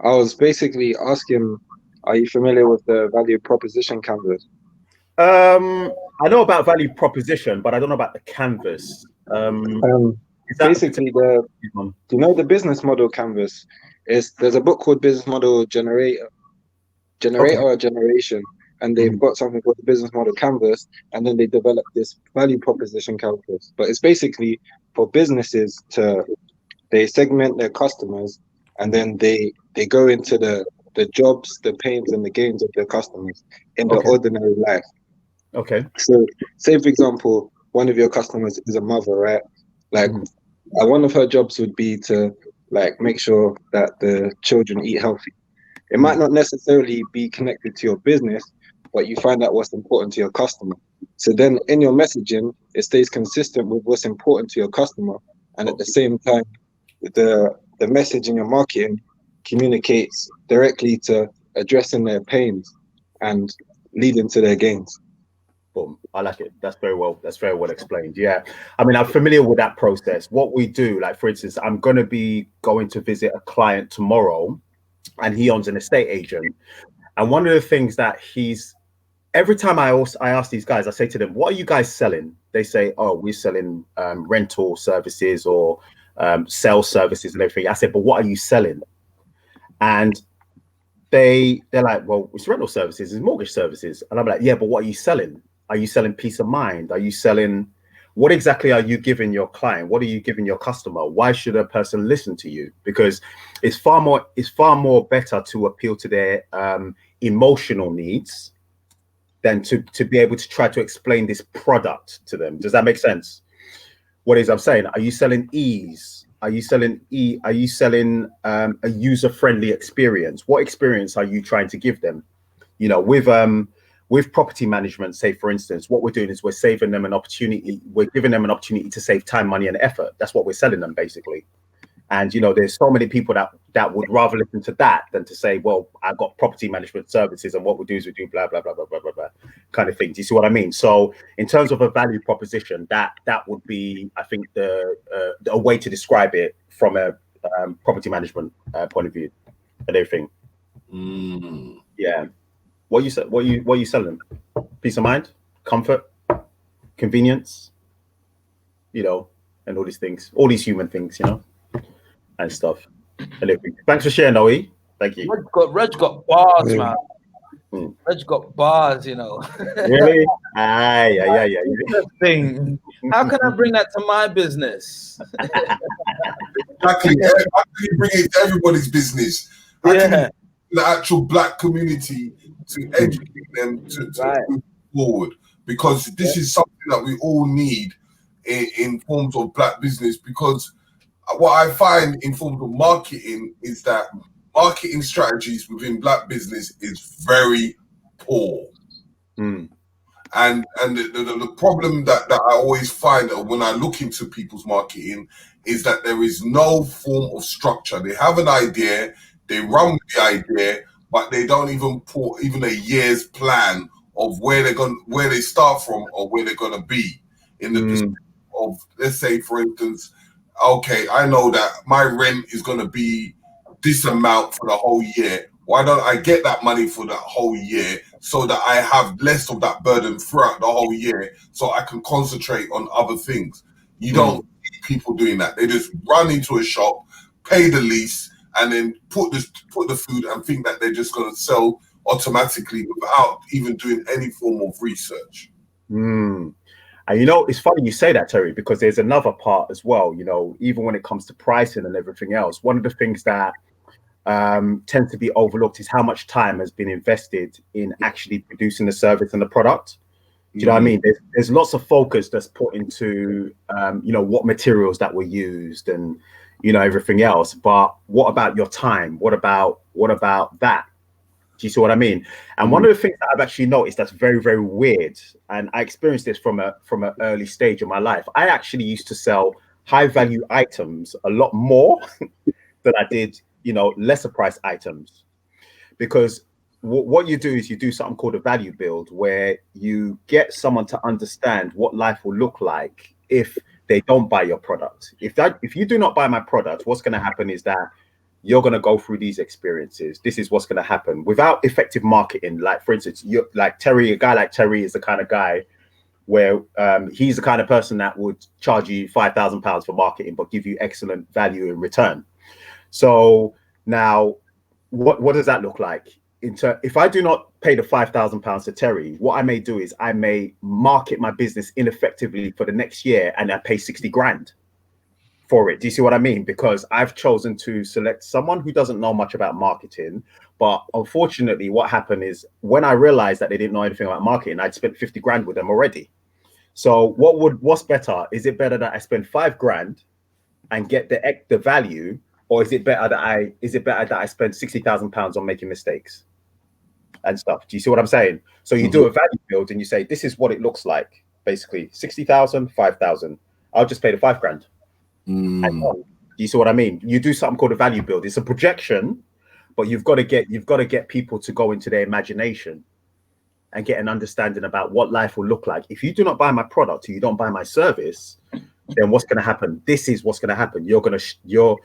was basically asking, are you familiar with the value proposition canvas? I know about value proposition, but I don't know about the canvas. Basically, do you know the business model canvas? There's a book called Business Model Generator or Generation, and they've got something called the Business Model Canvas, and then they developed this value proposition canvas. But it's basically for businesses they segment their customers, and then they go into the jobs, the pains, and the gains of their customers in their ordinary life. Okay. So, say for example, one of your customers is a mother, right? Like, one of her jobs would be to make sure that the children eat healthy. It might not necessarily be connected to your business, but you find out what's important to your customer. So then in your messaging, it stays consistent with what's important to your customer, and at the same time, the message in your marketing communicates directly to addressing their pains and leading to their gains. Boom. I like it. That's very well explained. Yeah. I mean, I'm familiar with that process. What we do, like for instance, I'm going to visit a client tomorrow, and he owns an estate agent. And one of the things that every time I ask these guys, I say to them, what are you guys selling? They say, oh, we're selling rental services or sales services and everything. I said, but what are you selling? And they're like, well, it's rental services, it's mortgage services. And I'm like, yeah, but what are you selling? Are you selling peace of mind? Are you selling, what exactly are you giving your client? What are you giving your customer? Why should a person listen to you? Because it's far more better to appeal to their emotional needs than to be able to try to explain this product to them. Does that make sense? What is I'm saying? Are you selling ease? Are you selling a user-friendly experience? What experience are you trying to give them? With property management, say for instance, what we're doing is we're giving them an opportunity to save time, money, and effort. That's what we're selling them basically. And there's so many people that would rather listen to that than to say, well, I've got property management services, and what we do is we do blah blah blah blah blah blah blah kind of thing. Do you see what I mean? So in terms of a value proposition, that would be, I think, a way to describe it from a property management point of view and everything. Yeah. What you selling? Peace of mind, comfort, convenience, and all these things, all these human things, and stuff. Thanks for sharing, Noe. Thank you. Reg got bars, man. Reg got bars, Really? Yeah. Interesting. How can I bring that to my business? Exactly. How can you bring it to everybody's business? How can you the actual Black community to educate them to move forward? Because this is something that we all need in forms of Black business. Because what I find in forms of marketing is that marketing strategies within Black business is very poor. And the problem that I always find when I look into people's marketing is that there is no form of structure. They have an idea, they run with the idea, but they don't even put even a year's plan of where they start from or where they're gonna be in the perspective of, let's say, for instance, okay, I know that my rent is gonna be this amount for the whole year. Why don't I get that money for the whole year so that I have less of that burden throughout the whole year so I can concentrate on other things? You don't see people doing that. They just run into a shop, pay the lease, and then put the food and think that they're just going to sell automatically without even doing any form of research. And it's funny you say that, Terry, because there's another part as well, even when it comes to pricing and everything else. One of the things that tends to be overlooked is how much time has been invested in actually producing the service and the product. Do you know what I mean? There's lots of focus that's put into, you know, what materials that were used and, you know, everything else. But what about your time? What about that? Do you see what I mean? And one of the things that I've actually noticed that's very, very weird, and I experienced this from an early stage of my life. I actually used to sell high value items a lot more than I did, you know, lesser price items, because what you do is you do something called a value build, where you get someone to understand what life will look like if they don't buy your product. If you do not buy my product, what's going to happen is that you're going to go through these experiences. This is what's going to happen without effective marketing. Like, for instance, you're like Terry, a guy like Terry is the kind of guy where he's the kind of person that would charge you £5,000 for marketing, but give you excellent value in return. So now, what does that look like? If I do not pay the £5,000 to Terry, what I may do is I may market my business ineffectively for the next year, and I pay 60 grand for it. Do you see what I mean? Because I've chosen to select someone who doesn't know much about marketing. But unfortunately, what happened is when I realized that they didn't know anything about marketing, I'd spent 50 grand with them already. So what's better? Is it better that I spend 5 grand and get the value, or is it better that I spend £60,000 on making mistakes and stuff? Do you see what I'm saying? So you do a value build and you say, this is what it looks like. Basically 60,000, 5,000. I'll just pay the 5 grand. Do you see what I mean? You do something called a value build. It's a projection, but you've got to get people to go into their imagination and get an understanding about what life will look like. If you do not buy my product or you don't buy my service, then what's going to happen? This is what's going to happen. You're going to,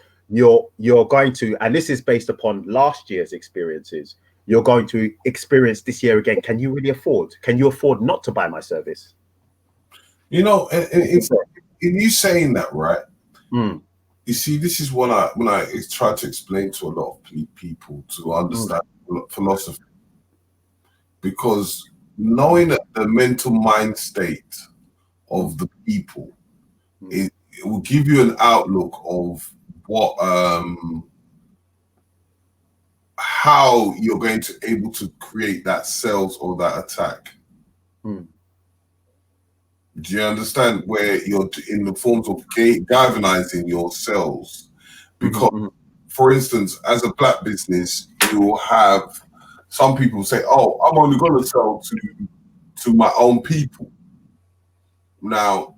and this is based upon last year's experiences. You're going to experience this year again. Can you really afford? Can you afford not to buy my service? You know, in you saying that, right? You see, this is when I try to explain to a lot of people to understand philosophy, because knowing the mental mind state of the people, it will give you an outlook of what how you're going to able to create that sales or that attack. Do you understand where you're in the forms of galvanizing your sales? Because, for instance, as a black business, you will have some people say, "Oh, I'm only going to sell to my own people." Now,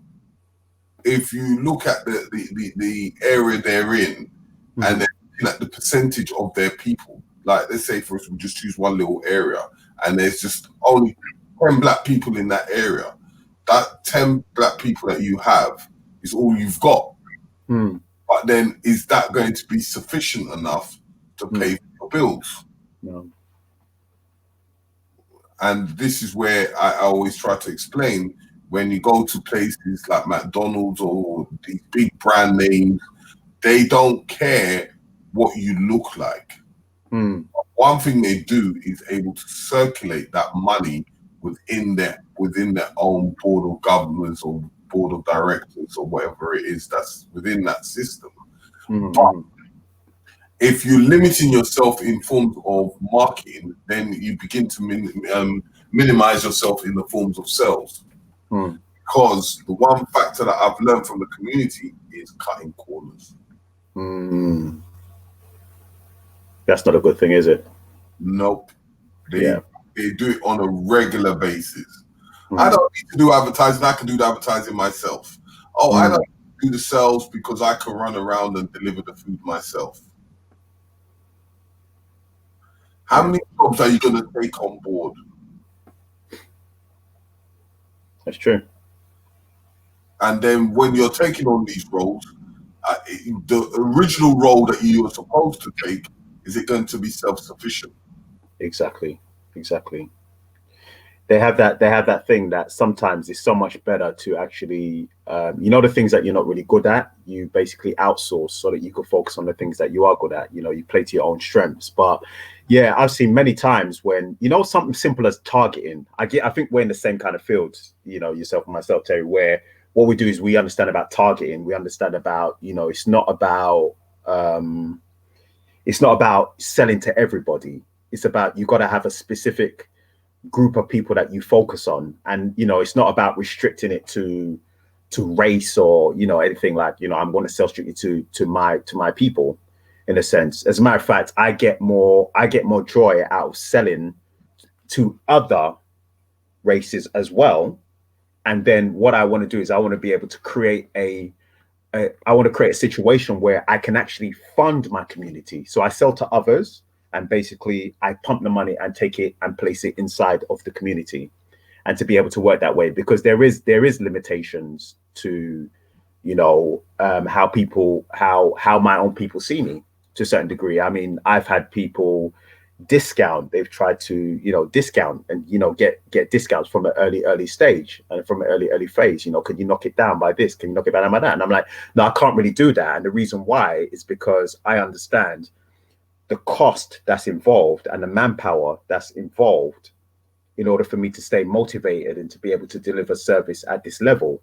if you look at the area they're in, and then looking at the percentage of their people, like let's say, for instance, we just choose one little area, and there's just only 10 black people in that area. That 10 black people that you have is all you've got. But then, is that going to be sufficient enough to pay for your bills? No. And this is where I always try to explain, when you go to places like McDonald's or these big brand names, they don't care what you look like. One thing they do is able to circulate that money within their own board of governors or board of directors or whatever it is that's within that system. But if you're limiting yourself in forms of marketing, then you begin to minimize yourself in the forms of sales. Because the one factor that I've learned from the community is cutting corners. That's not a good thing, is it? Nope. They do it on a regular basis. I don't need to do advertising. I can do the advertising myself. Oh, I don't do the sales because I can run around and deliver the food myself. How many jobs are you going to take on board? That's true. And then when you're taking on these roles, the original role that you were supposed to take, is it going to be self-sufficient? Exactly. They have that thing that sometimes it's so much better to actually, you know, the things that you're not really good at, you basically outsource so that you can focus on the things that you are good at. You know, you play to your own strengths. But yeah, I've seen many times when, you know, something simple as targeting. I think we're in the same kind of field, you know, yourself and myself, Terry, where what we do is we understand about targeting. We understand about, you know, it's not about it's not about selling to everybody. It's about, you got to have a specific group of people that you focus on, and it's not about restricting it to race or anything like, I'm going to sell strictly to my people, in a sense. As a matter of fact, I get more joy out of selling to other races as well. And then what I want to do is I want to be able to create a situation where I can actually fund my community. So I sell to others, and basically I pump the money and take it and place it inside of the community, and to be able to work that way, because there is limitations to how my own people see me to a certain degree. I mean, I've had people discount. They've tried to discount and get discounts from an early stage and from an early phase. Can you knock it down by this? Can you knock it down by that? And I'm like, no, I can't really do that. And the reason why is because I understand the cost that's involved and the manpower that's involved in order for me to stay motivated and to be able to deliver service at this level.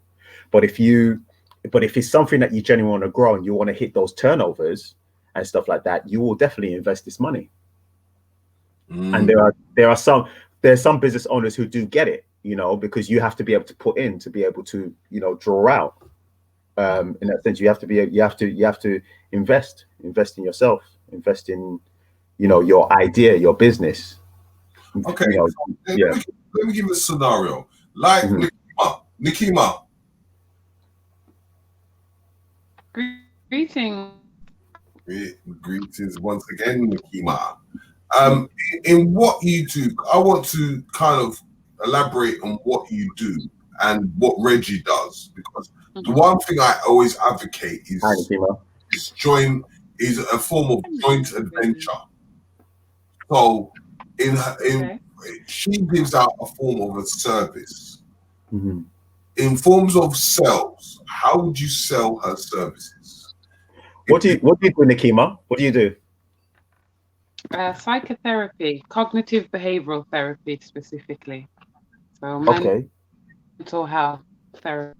But if it's something that you genuinely want to grow and you want to hit those turnovers and stuff like that, you will definitely invest this money. And there's some business owners who do get it, because you have to be able to put in to be able to, draw out. In that sense, you have to invest in yourself, invest in, your idea, your business. Okay. Yeah. Let me give you a scenario. Like Nikima. Greetings. Greetings once again, Nikima. In what you do, I want to kind of elaborate on what you do and what RIGG does, because the one thing I always advocate is a form of joint adventure. So she gives out a form of a service. In forms of sales, how would you sell her services? What do you do, Nikima? What do you do? Psychotherapy, cognitive behavioral therapy specifically. So mental health therapy.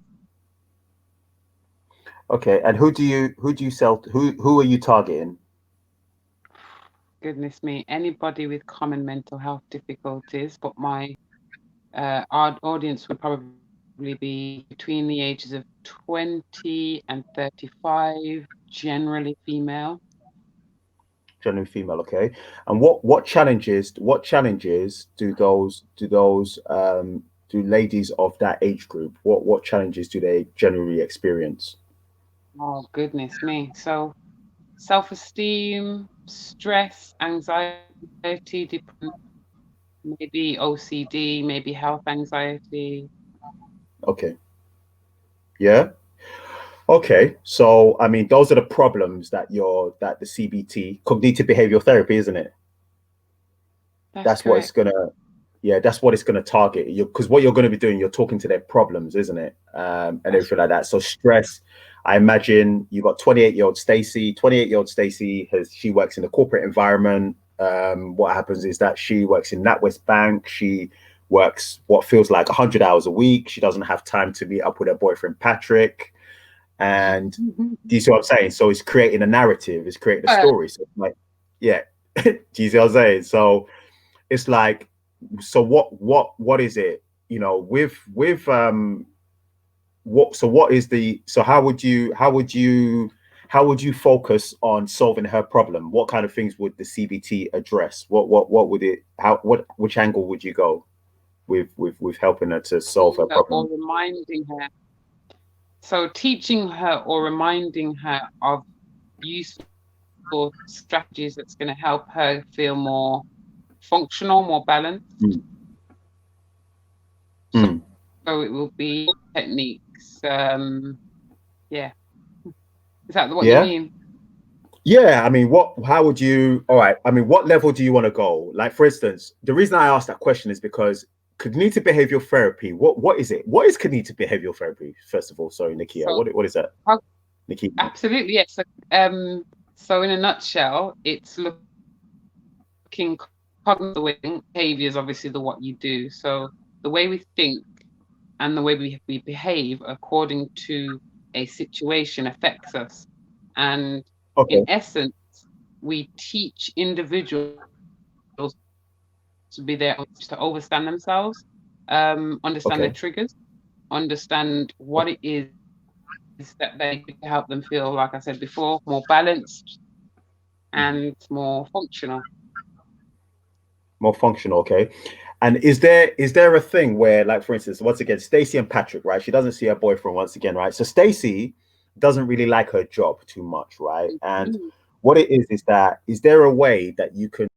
Okay, and who do you sell to? Who are you targeting? Goodness me, anybody with common mental health difficulties, but my our audience would probably be between the ages of 20 and 35, generally female. Generally female, okay. And what challenges do ladies of that age group, what challenges do they generally experience? Oh goodness me. So self-esteem, stress, anxiety, depression, maybe OCD, maybe health anxiety. Okay. Yeah. Okay. So I mean, those are the problems that the CBT, cognitive behavioral therapy, isn't it? That's what it's gonna target you, because what you're gonna be doing, you're talking to their problems, isn't it? And everything like that. So stress. I imagine you got 28-year-old Stacey. 28-year-old Stacey she works in the corporate environment. What happens is that she works in NatWest Bank. She works what feels like 100 hours a week. She doesn't have time to meet up with her boyfriend Patrick. And do you see what I'm saying? So it's creating a narrative. It's creating a story. So it's like, yeah. Do you see what I'm saying? So it's like, so what is it? How would you focus on solving her problem? What kind of things would the CBT address? What would it, which angle would you go with helping her to solve her problem? Or reminding her. So teaching her or reminding her of useful strategies that's going to help her feel more functional, more balanced. So it will be techniques. Yeah. Is that what you mean? Yeah, I mean, how would you, all right, I mean, what level do you want to go? Like, for instance, the reason I asked that question is because cognitive behavioral therapy, what is it? What is cognitive behavioral therapy, first of all? Sorry, Nikia, what is that? Nikia? Absolutely, yes. So in a nutshell, it's looking cognitive behaviors, obviously what you do. So the way we think and the way we behave according to a situation affects us. And in essence, we teach individuals to be there to understand themselves, understand their triggers, understand what it is that they do to help them feel, like I said before, more balanced and more functional. More functional, okay. And is there a thing where, like, for instance, once again, Stacey and Patrick, right? She doesn't see her boyfriend once again, right? So Stacey doesn't really like her job too much, right? And what it is that, is there a way that you can